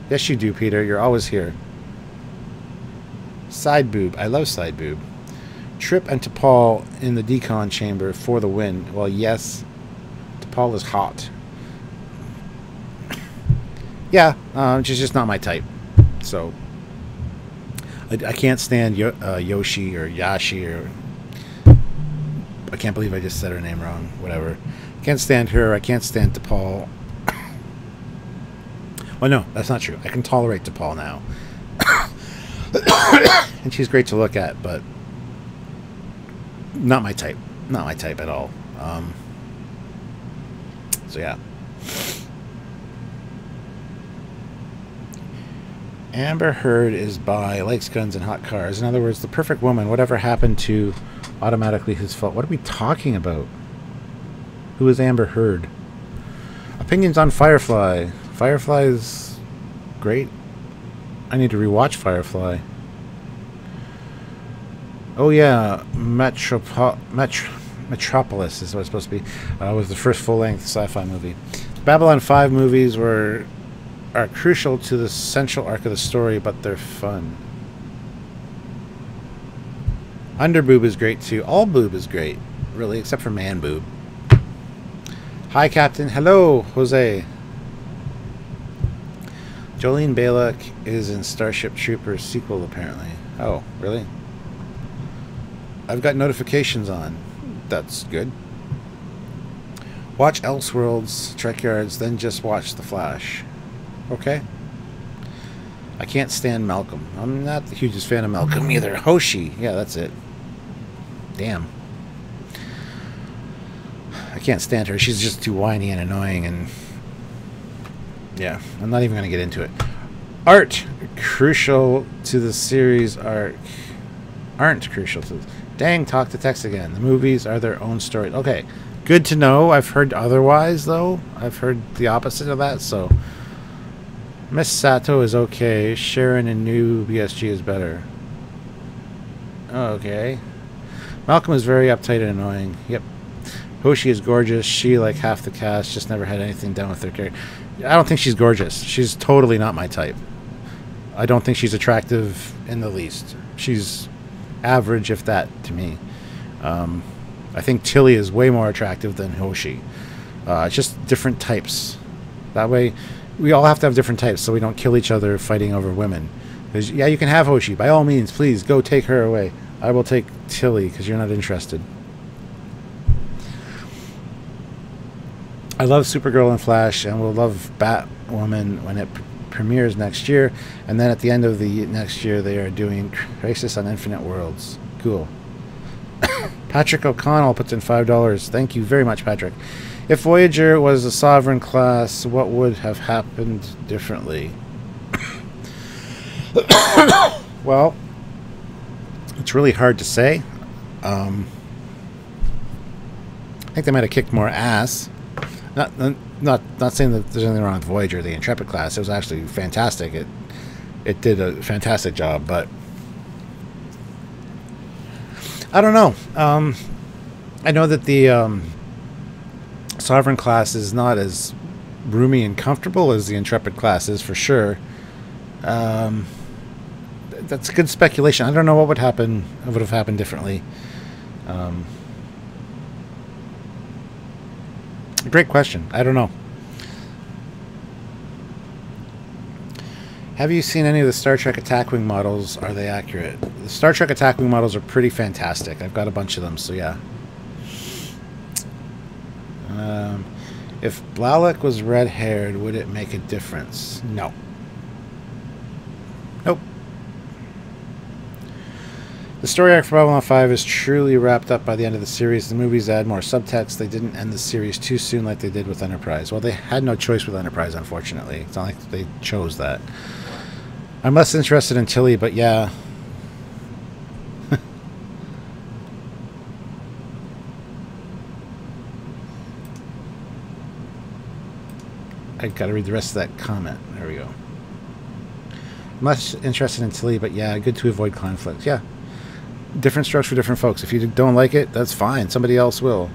Yes, you do, Peter. You're always here. Side boob. I love side boob. Trip and T'Pol in the decon chamber for the win. Well, yes. T'Pol is hot. Yeah, she's just not my type. So, I can't stand Yoshi or Yashi or... I can't believe I just said her name wrong. Whatever. I can't stand her. I can't stand T'Pol. Well, no, that's not true. I can tolerate T'Pol now. And she's great to look at, but not my type. Not my type at all. So yeah. Amber Heard is bi, likes guns and hot cars. In other words, the perfect woman. Whatever happened to automatically his fault? What are we talking about? Who is Amber Heard? Opinions on Firefly. Firefly is great. I need to rewatch Firefly. Oh yeah, Metropolis is what it's supposed to be. Was the first full-length sci-fi movie. Babylon 5 movies are crucial to the central arc of the story, but they're fun. Underboob is great too. All boob is great, really, except for man boob. Hi, Captain. Hello, Jose. Jolene Balak is in Starship Troopers sequel, apparently. Oh, really? I've got notifications on. That's good. Watch Elseworlds, Trekyards, then just watch The Flash. Okay. I can't stand Malcolm. I'm not the hugest fan of Malcolm either. Hoshi. Yeah, that's it. Damn. I can't stand her. She's just too whiny and annoying, and yeah, I'm not even going to get into it. Art. Crucial to the series arc. Aren't crucial to... Dang, talk to text again. The movies are their own story. Okay, good to know. I've heard otherwise, though. I've heard the opposite of that, so... Miss Sato is okay. Sharon and new BSG is better. Okay. Malcolm is very uptight and annoying. Yep. Hoshi is gorgeous. She, like half the cast, just never had anything done with her character. I don't think she's gorgeous. She's totally not my type. I don't think she's attractive in the least. She's average, if that, to me. I think Tilly is way more attractive than Hoshi. It's just different types. That way, we all have to have different types so we don't kill each other fighting over women. Because, yeah, you can have Hoshi. By all means, please, go take her away. I will take Tilly because you're not interested. I love Supergirl and Flash, and will love Batwoman when it premieres next year. And then at the end of the next year, they are doing Crisis on Infinite Worlds. Cool. Patrick O'Connell puts in $5. Thank you very much, Patrick. If Voyager was a sovereign class, what would have happened differently? Well, it's really hard to say. I think they might have kicked more ass. Not saying that there's anything wrong with Voyager, the Intrepid class. It was actually fantastic. It did a fantastic job, but I don't know. I know that the Sovereign class is not as roomy and comfortable as the Intrepid class is, for sure. That's good speculation. I don't know what would have happened differently. Great question. I don't know. Have you seen any of the Star Trek Attack Wing models? Are they accurate? The Star Trek Attack Wing models are pretty fantastic. I've got a bunch of them, so yeah. If Blalock was red-haired, would it make a difference? No. Nope. The story arc for Babylon 5 is truly wrapped up by the end of the series. The movies add more subtext. They didn't end the series too soon like they did with Enterprise. Well, they had no choice with Enterprise, unfortunately. It's not like they chose that. I'm less interested in Tilly, but yeah. I gotta read the rest of that comment. There we go. I'm less interested in Tilly, but yeah, good to avoid conflict. Yeah. Different strokes for different folks. If you don't like it, that's fine. Somebody else will.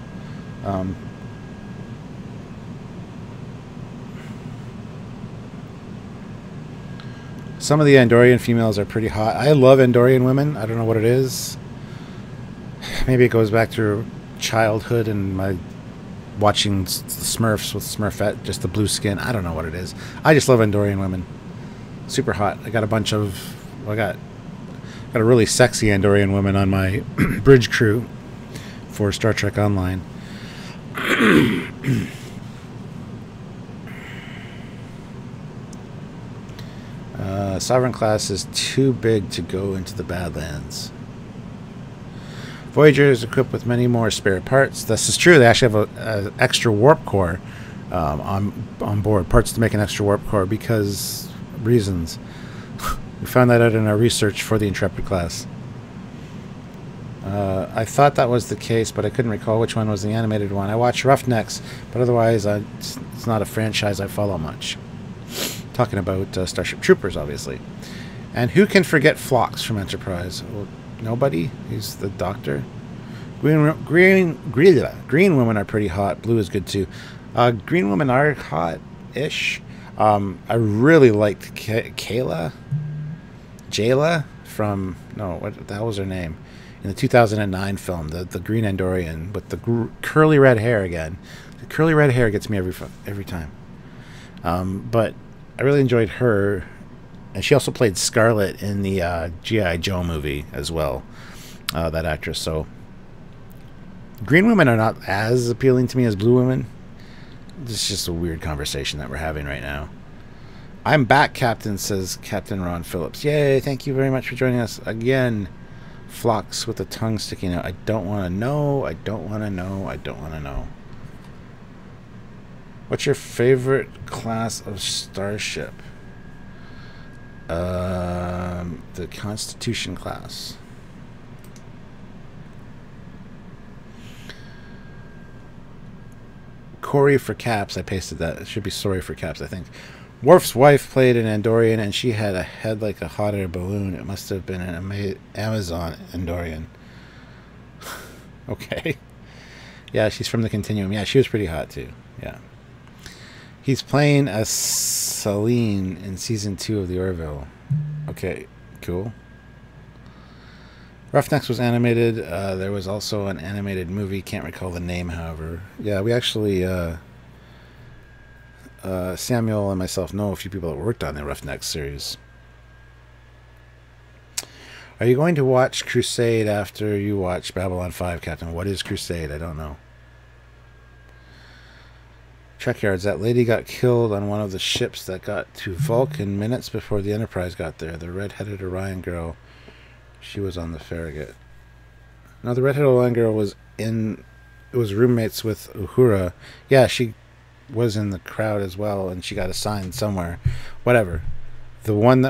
Some of the Andorian females are pretty hot. I love Andorian women. I don't know what it is. Maybe it goes back to childhood and my watching the Smurfs with Smurfette, just the blue skin. I don't know what it is. I just love Andorian women. Super hot. I got a bunch of... Well, I got a really sexy Andorian woman on my bridge crew for Star Trek Online. Sovereign class is too big to go into the Badlands. Voyager is equipped with many more spare parts. This is true. They actually have an extra warp core on board. Parts to make an extra warp core because reasons. We found that out in our research for the Intrepid class. I thought that was the case, but I couldn't recall which one was the animated one. I watch Roughnecks, but otherwise it's not a franchise I follow much. Talking about Starship Troopers, obviously. And who can forget Phlox from Enterprise? Well, nobody. He's the Doctor. Green women are pretty hot. Blue is good too. Green women are hot-ish. I really liked Jayla from... No, what the hell was her name? In the 2009 film, the Green Andorian with the curly red hair again. The curly red hair gets me every time. But I really enjoyed her. And she also played Scarlet in the G.I. Joe movie as well, that actress. So green women are not as appealing to me as blue women. It's just a weird conversation that we're having right now. I'm back, Captain, says Captain Ron Phillips. Yay, thank you very much for joining us again. Phlox with the tongue sticking out. I don't want to know. I don't want to know. I don't want to know. What's your favorite class of starship? The Constitution class. Corey for Caps. I pasted that. It should be sorry for Caps, I think. Worf's wife played an Andorian, and she had a head like a hot air balloon. It must have been an Amazon Andorian. Okay. Yeah, she's from the Continuum. Yeah, she was pretty hot too. Yeah. He's playing as Celine in season 2 of the Orville. Okay, cool. Roughnecks was animated. There was also an animated movie. Can't recall the name, however. Yeah, we actually, Samuel and myself know a few people that worked on the Roughnecks series. Are you going to watch Crusade after you watch Babylon 5, Captain? What is Crusade? I don't know. Trekyards, that lady got killed on one of the ships that got to Vulcan minutes before the Enterprise got there. The red-headed Orion girl. She was on the Farragut. No, the red-headed Orion girl was roommates with Uhura. Yeah, she was in the crowd as well, and she got assigned somewhere. Whatever. The one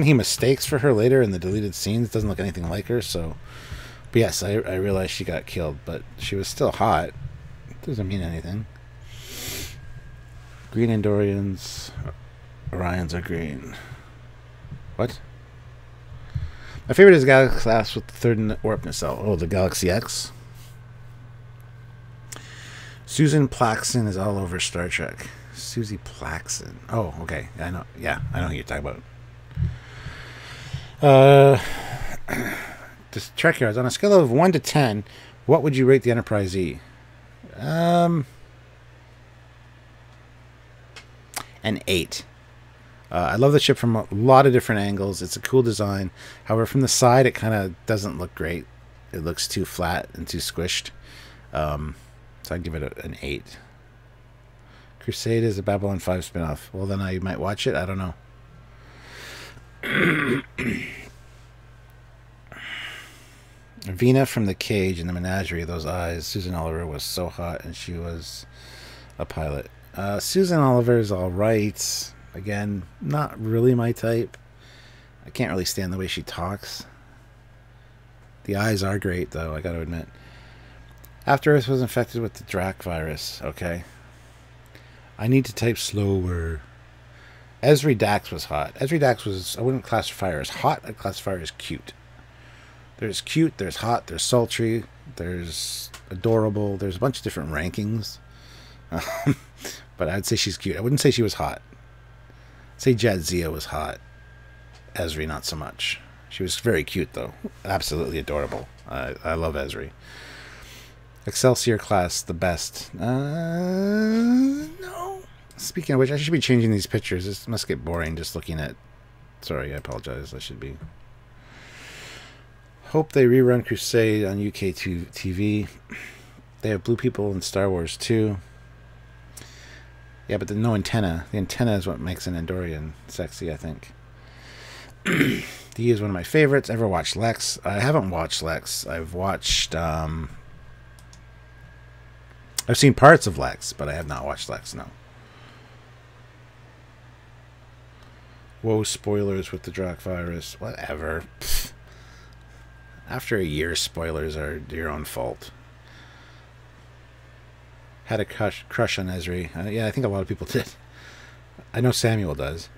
he mistakes for her later in the deleted scenes doesn't look anything like her, so... But yes, I realized she got killed, but she was still hot. Doesn't mean anything. Green Andorians. Orions are green. What? My favorite is Galaxy class with the third warp nacelle. Oh, the Galaxy X. Susan Plaxton is all over Star Trek. Susie Plaxton. Oh, okay. I know. Yeah, I know who you're talking about. Just Trekyards. On a scale of 1 to 10, what would you rate the Enterprise E? An 8. I love the ship from a lot of different angles. It's a cool design. However, from the side, it kind of doesn't look great. It looks too flat and too squished. So I'd give it an 8. Crusade is a Babylon 5 spinoff. Well, then I might watch it. I don't know. Vina from the cage in the menagerie, those eyes. Susan Oliver was so hot, and she was a pilot. Susan Oliver is alright. Again, not really my type. I can't really stand the way she talks. The eyes are great, though, I gotta admit. After Earth was infected with the Drac virus. Okay. I need to type slower. Esri Dax was hot. Esri Dax was, I wouldn't classify her as hot, I'd classify her as cute. There's cute, there's hot, there's sultry, there's adorable, there's a bunch of different rankings. But I'd say she's cute. I wouldn't say she was hot. I'd say Jadzia was hot. Esri, not so much. She was very cute, though. Absolutely adorable. I love Esri. Excelsior class, the best. No. Speaking of which, I should be changing these pictures. This must get boring just looking at... Sorry, I apologize. I should be... Hope they rerun Crusade on UK TV. They have blue people in Star Wars too. Yeah, but there's no antenna. The antenna is what makes an Andorian sexy, I think. He is one of my favorites. Ever watched Lex? I haven't watched Lex. I've watched... I've seen parts of Lex, but I have not watched Lex, no. Whoa, spoilers with the Drac virus. Whatever. Pfft. After a year, spoilers are your own fault. Had a crush on Esri. Yeah, I think a lot of people did. I know Samuel does.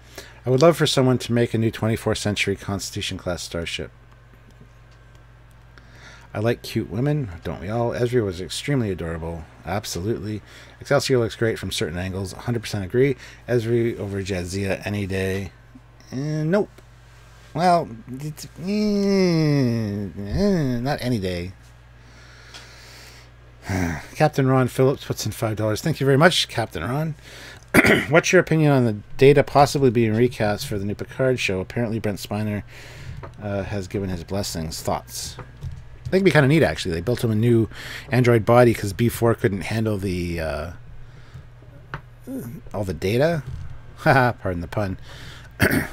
I would love for someone to make a new 24th century Constitution-class starship. I like cute women, don't we all? Esri was extremely adorable. Absolutely. Excelsior looks great from certain angles. 100% agree. Esri over Jadzia any day. Nope. Well, it's, not any day. Captain Ron Phillips puts in $5. Thank you very much, Captain Ron. What's your opinion on the Data possibly being recast for the new Picard show? Apparently Brent Spiner has given his blessings. Thoughts? I think it'd be kind of neat, actually. They built him a new android body because B4 couldn't handle the all the data. Haha, pardon the pun.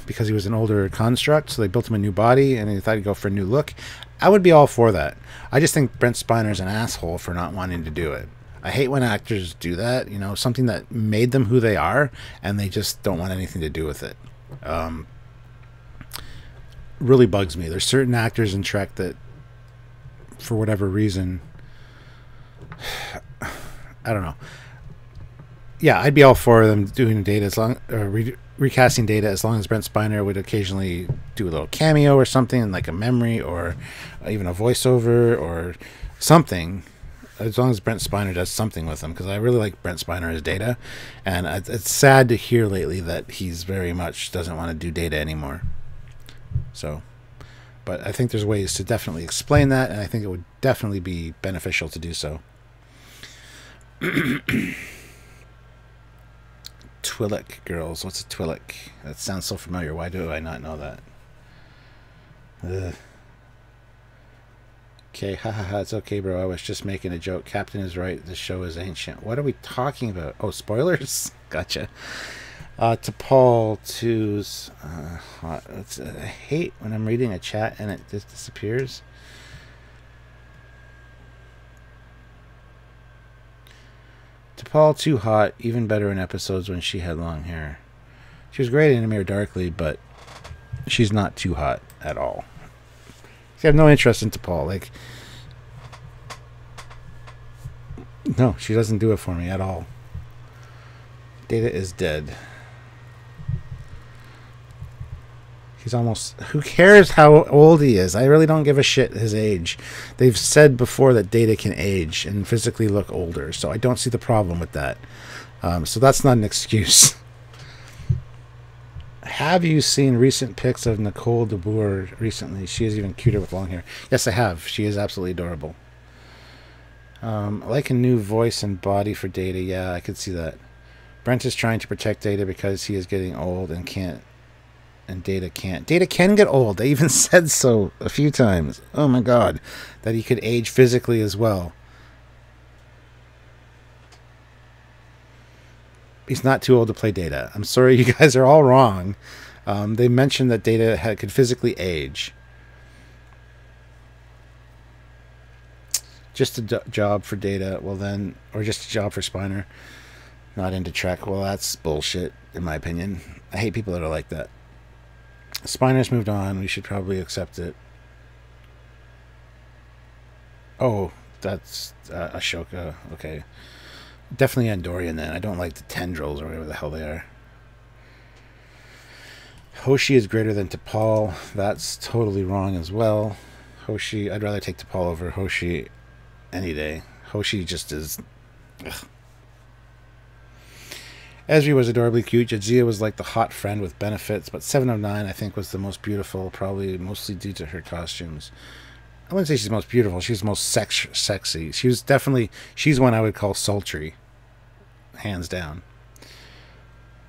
Because he was an older construct, so they built him a new body, and they thought he'd go for a new look. I would be all for that. I just think Brent Spiner's an asshole for not wanting to do it. I hate when actors do that, you know, something that made them who they are, and they just don't want anything to do with it. Really bugs me. There's certain actors in Trek that, for whatever reason, I don't know. Yeah, I'd be all for them doing Data as long, recasting Data as long as Brent Spiner would occasionally do a little cameo or something, like a memory or even a voiceover or something. as long as Brent Spiner does something with him, because I really like Brent Spiner as Data, and it's sad to hear lately that he's very much doesn't want to do Data anymore. So, but I think there's ways to definitely explain that, and I think it would definitely be beneficial to do so. Twi'lek girls. What's a Twi'lek? That sounds so familiar. Why do I not know that? Ugh. Okay, hahaha, it's okay, bro. I was just making a joke. Captain is right. This show is ancient. What are we talking about? Oh, spoilers? Gotcha. To Paul, to's. I hate when I'm reading a chat and it just disappears. To Paul, too hot. Even better in episodes when she had long hair. She was great in Mirror Darkly, but she's not too hot at all. I have no interest in T'Pol. Like, no, she doesn't do it for me at all. Data is dead. He's almost... Who cares how old he is? I really don't give a shit his age. They've said before that Data can age and physically look older, so I don't see the problem with that. So that's not an excuse. Have you seen recent pics of Nicole DeBoer recently? She is even cuter with long hair. Yes, I have. She is absolutely adorable. I like a new voice and body for Data. Yeah, I could see that. Brent is trying to protect Data because he is getting old and can't. And Data can't. Data can get old. They even said so a few times. Oh my god. That he could age physically as well. He's not too old to play Data. I'm sorry, you guys are all wrong. They mentioned that Data could physically age. Just a job for Data. Well then, or just a job for Spiner. Not into Trek. Well, that's bullshit, in my opinion. I hate people that are like that. Spiner's moved on. We should probably accept it. Oh, that's Ashoka. Okay. Definitely Andorian then. I don't like the tendrils or whatever the hell they are. Hoshi is greater than T'Pol. That's totally wrong as well. Hoshi, I'd rather take T'Pol over Hoshi any day. Hoshi just is... Ugh. Esri was adorably cute. Jadzia was like the hot friend with benefits, but 7 of 9 I think was the most beautiful, probably mostly due to her costumes. I wouldn't say she's the most beautiful. She's the most sexy. She was definitely... She's one I would call sultry. Hands down.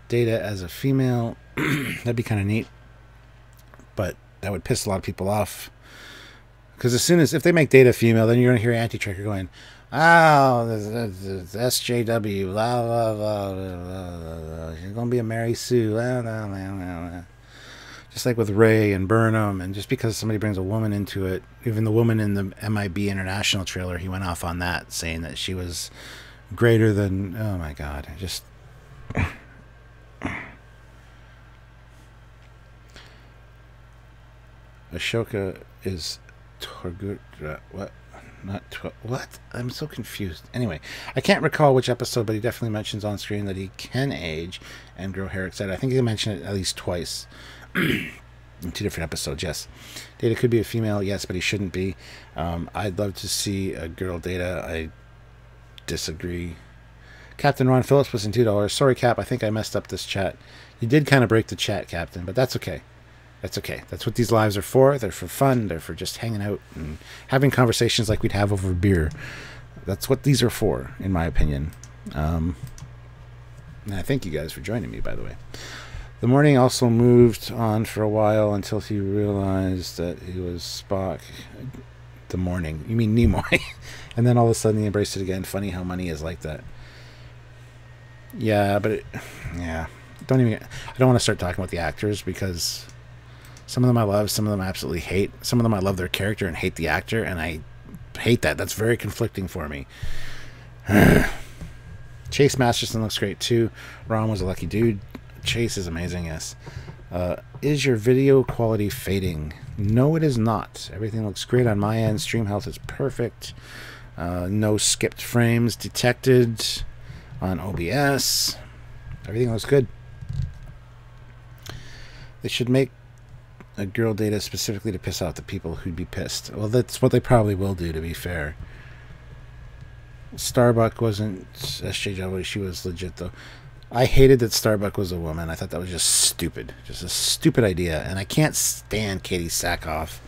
Data as a female. That'd be kind of neat. But that would piss a lot of people off. Because as soon as... If they make Data female, then you're going to hear Anti-Trekker going, oh, this SJW, blah, blah, blah, blah, blah. You're going to be a Mary Sue. Blah, blah, blah, blah, blah. Just like with Ray and Burnham, and just because somebody brings a woman into it, even the woman in the MIB International trailer, he went off on that, saying that she was greater than... Oh my god, just... Ashoka is Torgutra. What? What? I'm so confused. Anyway, I can't recall which episode, but he definitely mentions on screen that he can age and grow hair, etc. I think he mentioned it at least twice. In 2 different episodes, yes. Data could be a female, yes, but he shouldn't be. I'd love to see a girl Data. I disagree. Captain Ron Phillips was in $2. Sorry, Cap, I think I messed up this chat. You did kind of break the chat, Captain, but that's okay. That's okay. That's what these lives are for. They're for fun. They're for just hanging out and having conversations like we'd have over beer. That's what these are for, in my opinion. And I thank you guys for joining me, by the way. The morning also moved on for a while until he realized that he was Spock. The morning. You mean Nimoy. And then all of a sudden he embraced it again. Funny how money is like that. Yeah, but yeah. I don't want to start talking about the actors because some of them I love, some of them I absolutely hate. Some of them I love their character and hate the actor, and I hate that. That's very conflicting for me. Chase Masterson looks great too. Ron was a lucky dude. Chase is amazing, yes. Is your video quality fading? No, it is not. Everything looks great on my end. Stream health is perfect. No skipped frames detected on OBS. Everything looks good. They should make a girl Data specifically to piss off the people who'd be pissed. Well, that's what they probably will do, to be fair. Starbuck wasn't SJW. She was legit, though. I hated that Starbuck was a woman. I thought that was just stupid. Just a stupid idea. And I can't stand Katie Sackhoff.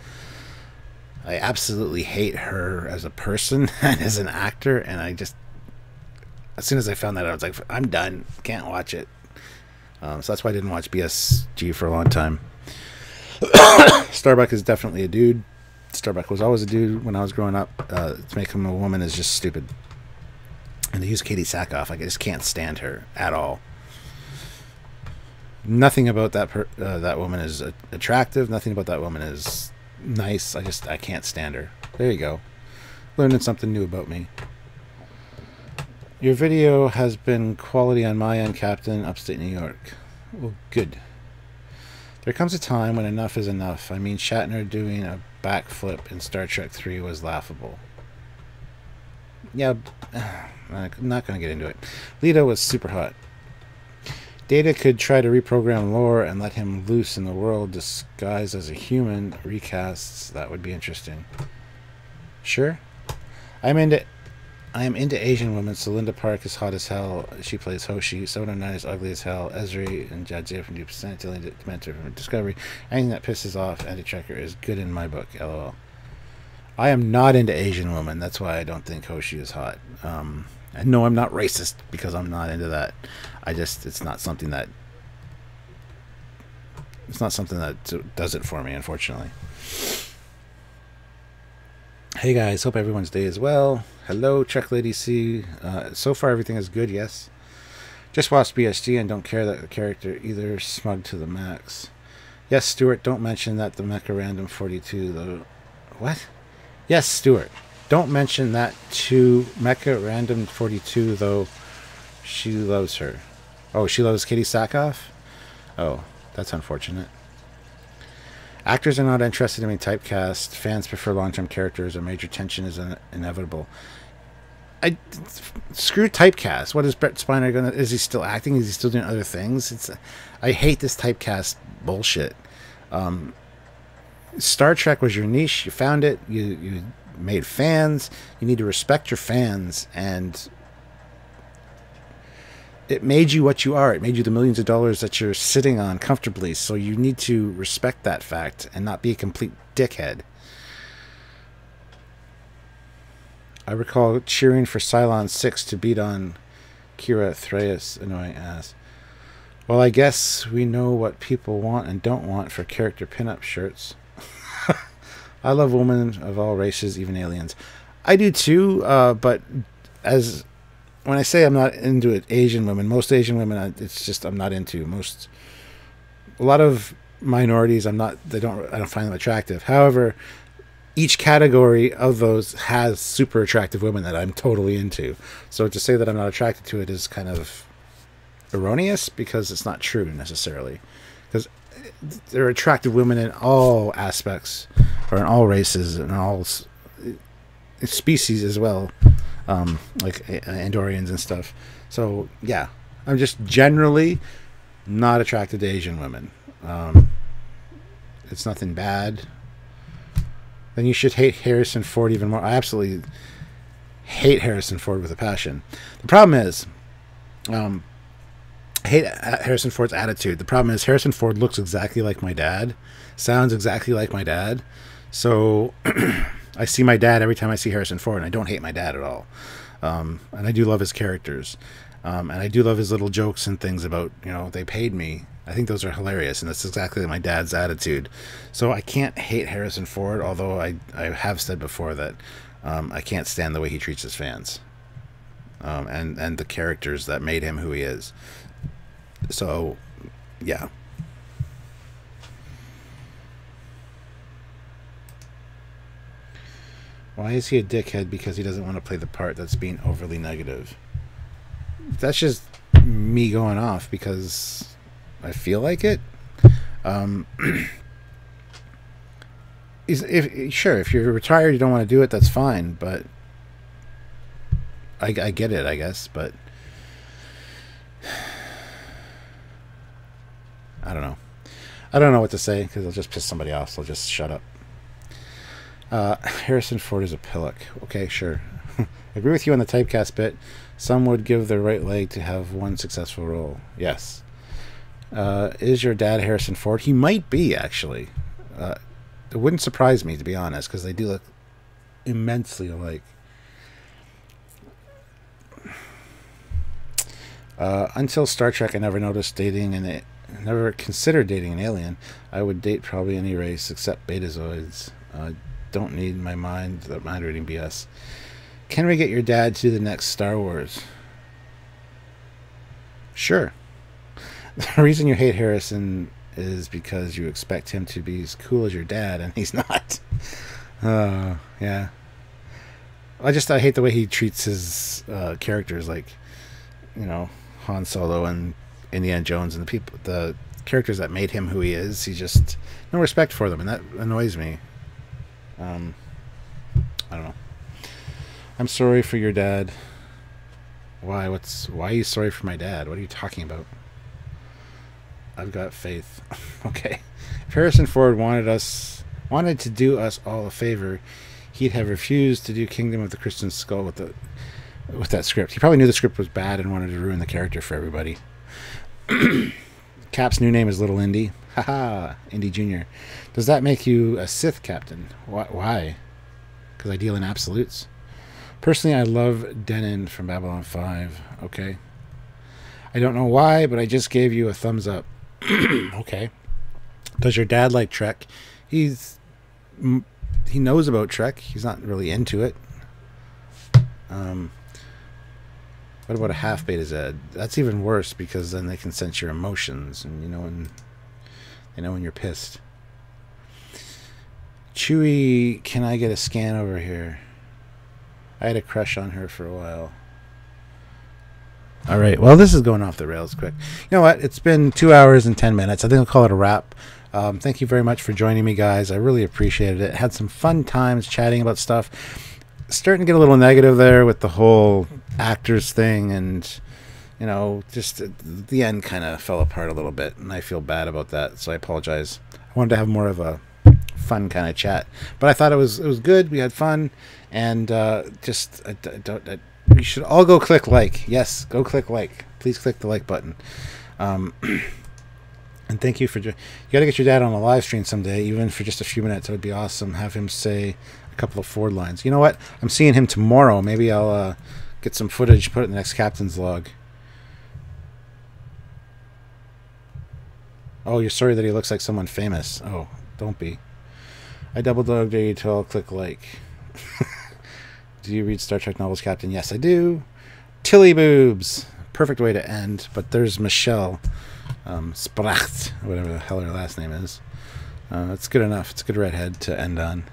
I absolutely hate her as a person and as an actor. And I just... As soon as I found that out, I was like, I'm done. Can't watch it. So that's why I didn't watch BSG for a long time. Starbuck is definitely a dude. Starbuck was always a dude when I was growing up. To make him a woman is just stupid. And to use Katie Sackhoff, like, I just can't stand her at all. Nothing about that woman is attractive. Nothing about that woman is nice. I can't stand her. There you go. Learning something new about me. Your video has been quality on my end, Captain, upstate New York. Well, good. There comes a time when enough is enough. I mean, Shatner doing a backflip in Star Trek 3 was laughable. Yeah, I'm not going to get into it. Leto was super hot. Data could try to reprogram lore and let him loose in the world disguised as a human. Recasts, that would be interesting. Sure. I am into Asian women, so Linda Park is hot as hell. She plays Hoshi. 709 is ugly as hell. Ezri and Jadzia from 2%. Tilly Dementor from Discovery. Anything that pisses off Andy Trekker is good in my book. LOL. I am not into Asian women. That's why I don't think Hoshi is hot. And no, I'm not racist because I'm not into that. It's not something that does it for me, unfortunately. Hey guys, hope everyone's day is well. Hello, Trek Lady C. So far everything is good, yes. Just watched BSG and don't care that the character either smug to the max. Yes, Stuart, don't mention that the Mecha Random 42 though. What? Yes, Stuart. Don't mention that to Mecha Random 42 though. She loves her. Oh, she loves Katie Sackhoff? Oh, that's unfortunate. Actors are not interested in being typecast. Fans prefer long-term characters. A major tension is inevitable. Screw typecast. What is Brett Spiner gonna? Is he still acting? Is he still doing other things? I hate this typecast bullshit. Star Trek was your niche. You found it. You made fans. You need to respect your fans, and it made you what you are. It made you the millions of dollars that you're sitting on comfortably. So you need to respect that fact and not be a complete dickhead. I recall cheering for Cylon 6 to beat on Kira Threas' annoying ass. Well, I guess we know what people want and don't want for character pinup shirts. I love women of all races, even aliens. I do too, but when I say I'm not into it, Asian women, most Asian women, it's just I'm not into. A lot of minorities, I don't find them attractive. However, each category of those has super attractive women that I'm totally into. So to say that I'm not attracted to it is kind of erroneous because it's not true necessarily. Because there are attractive women in all aspects, or in all races, and all species as well, like Andorians and stuff. So yeah, I'm just generally not attracted to Asian women. It's nothing bad. Then you should hate Harrison Ford even more. I absolutely hate Harrison Ford with a passion. The problem is, I hate Harrison Ford's attitude. The problem is Harrison Ford looks exactly like my dad, sounds exactly like my dad. So I see my dad every time I see Harrison Ford, and I don't hate my dad at all. And I do love his characters. And I do love his little jokes and things about, they paid me. I think those are hilarious, and that's exactly my dad's attitude. So I can't hate Harrison Ford, although I have said before that I can't stand the way he treats his fans. And the characters that made him who he is. So, yeah. Why is he a dickhead? Because he doesn't want to play the part that's being overly negative. That's just me going off because I feel like it. If you're retired, you don't want to do it, that's fine. But I get it, I guess. But I don't know. I don't know what to say because I'll just piss somebody off. So I'll just shut up. Harrison Ford is a pillock. Okay, sure. Agree with you on the typecast bit. Some would give their right leg to have one successful role. Yes. Is your dad Harrison Ford? He might be, actually. It wouldn't surprise me, to be honest, because they do look immensely alike. Until Star Trek, I never noticed dating and never considered dating an alien. I would date probably any race except betazoids. Don't need my mind reading BS. Can we get your dad to the next Star Wars? Sure. The reason you hate Harrison is because you expect him to be as cool as your dad, and he's not. Yeah. I hate the way he treats his characters, like, you know, Han Solo and Indiana Jones and the characters that made him who he is. He just no respect for them, and that annoys me. I don't know. I'm sorry for your dad. Why? Why are you sorry for my dad? What are you talking about? I've got faith. Okay. If Harrison Ford wanted to do us all a favor, he'd have refused to do Kingdom of the Crystal Skull with that script. He probably knew the script was bad and wanted to ruin the character for everybody. Cap's new name is Little Indy. Haha, Indy Jr. Does that make you a Sith captain? Why? Because I deal in absolutes. Personally, I love Denon from Babylon 5. Okay. I don't know why, but I just gave you a thumbs up. Okay. Does your dad like Trek? He knows about Trek. He's not really into it. What about a half beta Z? That's even worse because then they can sense your emotions and they know when you're pissed. Chewie, can I get a scan over here? I had a crush on her for a while. All right. Well, this is going off the rails quick. You know what? It's been 2 hours and 10 minutes. I think I'll call it a wrap. Thank you very much for joining me, guys. I really appreciated it. Had some fun times chatting about stuff. Starting to get a little negative there with the whole actors thing, and you know, just the end kind of fell apart a little bit, and I feel bad about that. So I apologize. I wanted to have more of a fun kind of chat, but I thought it was good. We had fun, and we should all go click like. Yes, go click like. Please click the like button. And thank you for... You got to get your dad on a live stream someday, even for just a few minutes. It would be awesome. Have him say a couple of Ford lines. You know what? I'm seeing him tomorrow. Maybe I'll get some footage, put it in the next captain's log. Oh, you're sorry that he looks like someone famous. Oh, don't be. I double dog dare you to all click like. Do you read Star Trek novels, Captain? Yes, I do. Tilly boobs. Perfect way to end. But there's Michelle. Spracht, whatever the hell her last name is. It's good enough. It's a good redhead to end on.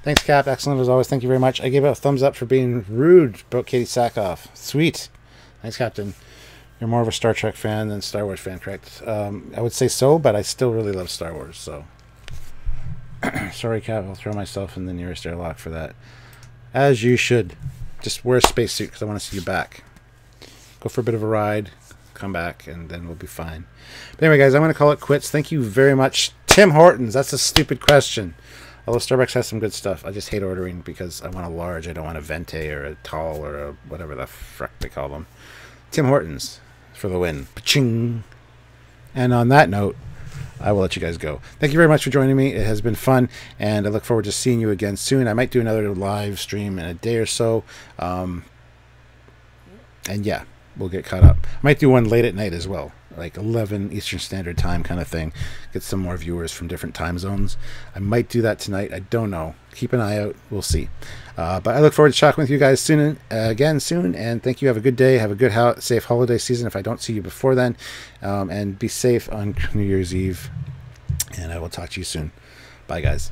Thanks, Cap. Excellent as always. Thank you very much. I gave it a thumbs up for being rude about Katie Sackhoff. Sweet. Thanks, Captain. You're more of a Star Trek fan than Star Wars fan, correct? I would say so, but I still really love Star Wars, so... Sorry, Cap. I'll throw myself in the nearest airlock for that. As you should. Just wear a spacesuit because I want to see you back. Go for a bit of a ride. Come back, and then we'll be fine. But anyway, guys, I'm going to call it quits. Thank you very much. Tim Hortons. That's a stupid question. Although Starbucks has some good stuff. I just hate ordering because I want a large. I don't want a venti or a tall or a whatever the frick they call them. Tim Hortons for the win. Pa-ching. And on that note, I will let you guys go. Thank you very much for joining me. It has been fun, and I look forward to seeing you again soon. I might do another live stream in a day or so. And yeah, we'll get caught up. I might do one late at night as well, like 11 Eastern Standard Time kind of thing. Get some more viewers from different time zones. I might do that tonight. I don't know. Keep an eye out. We'll see. But I look forward to chatting with you guys soon, soon. And thank you. Have a good day. Have a good, safe holiday season if I don't see you before then. And be safe on New Year's Eve. And I will talk to you soon. Bye, guys.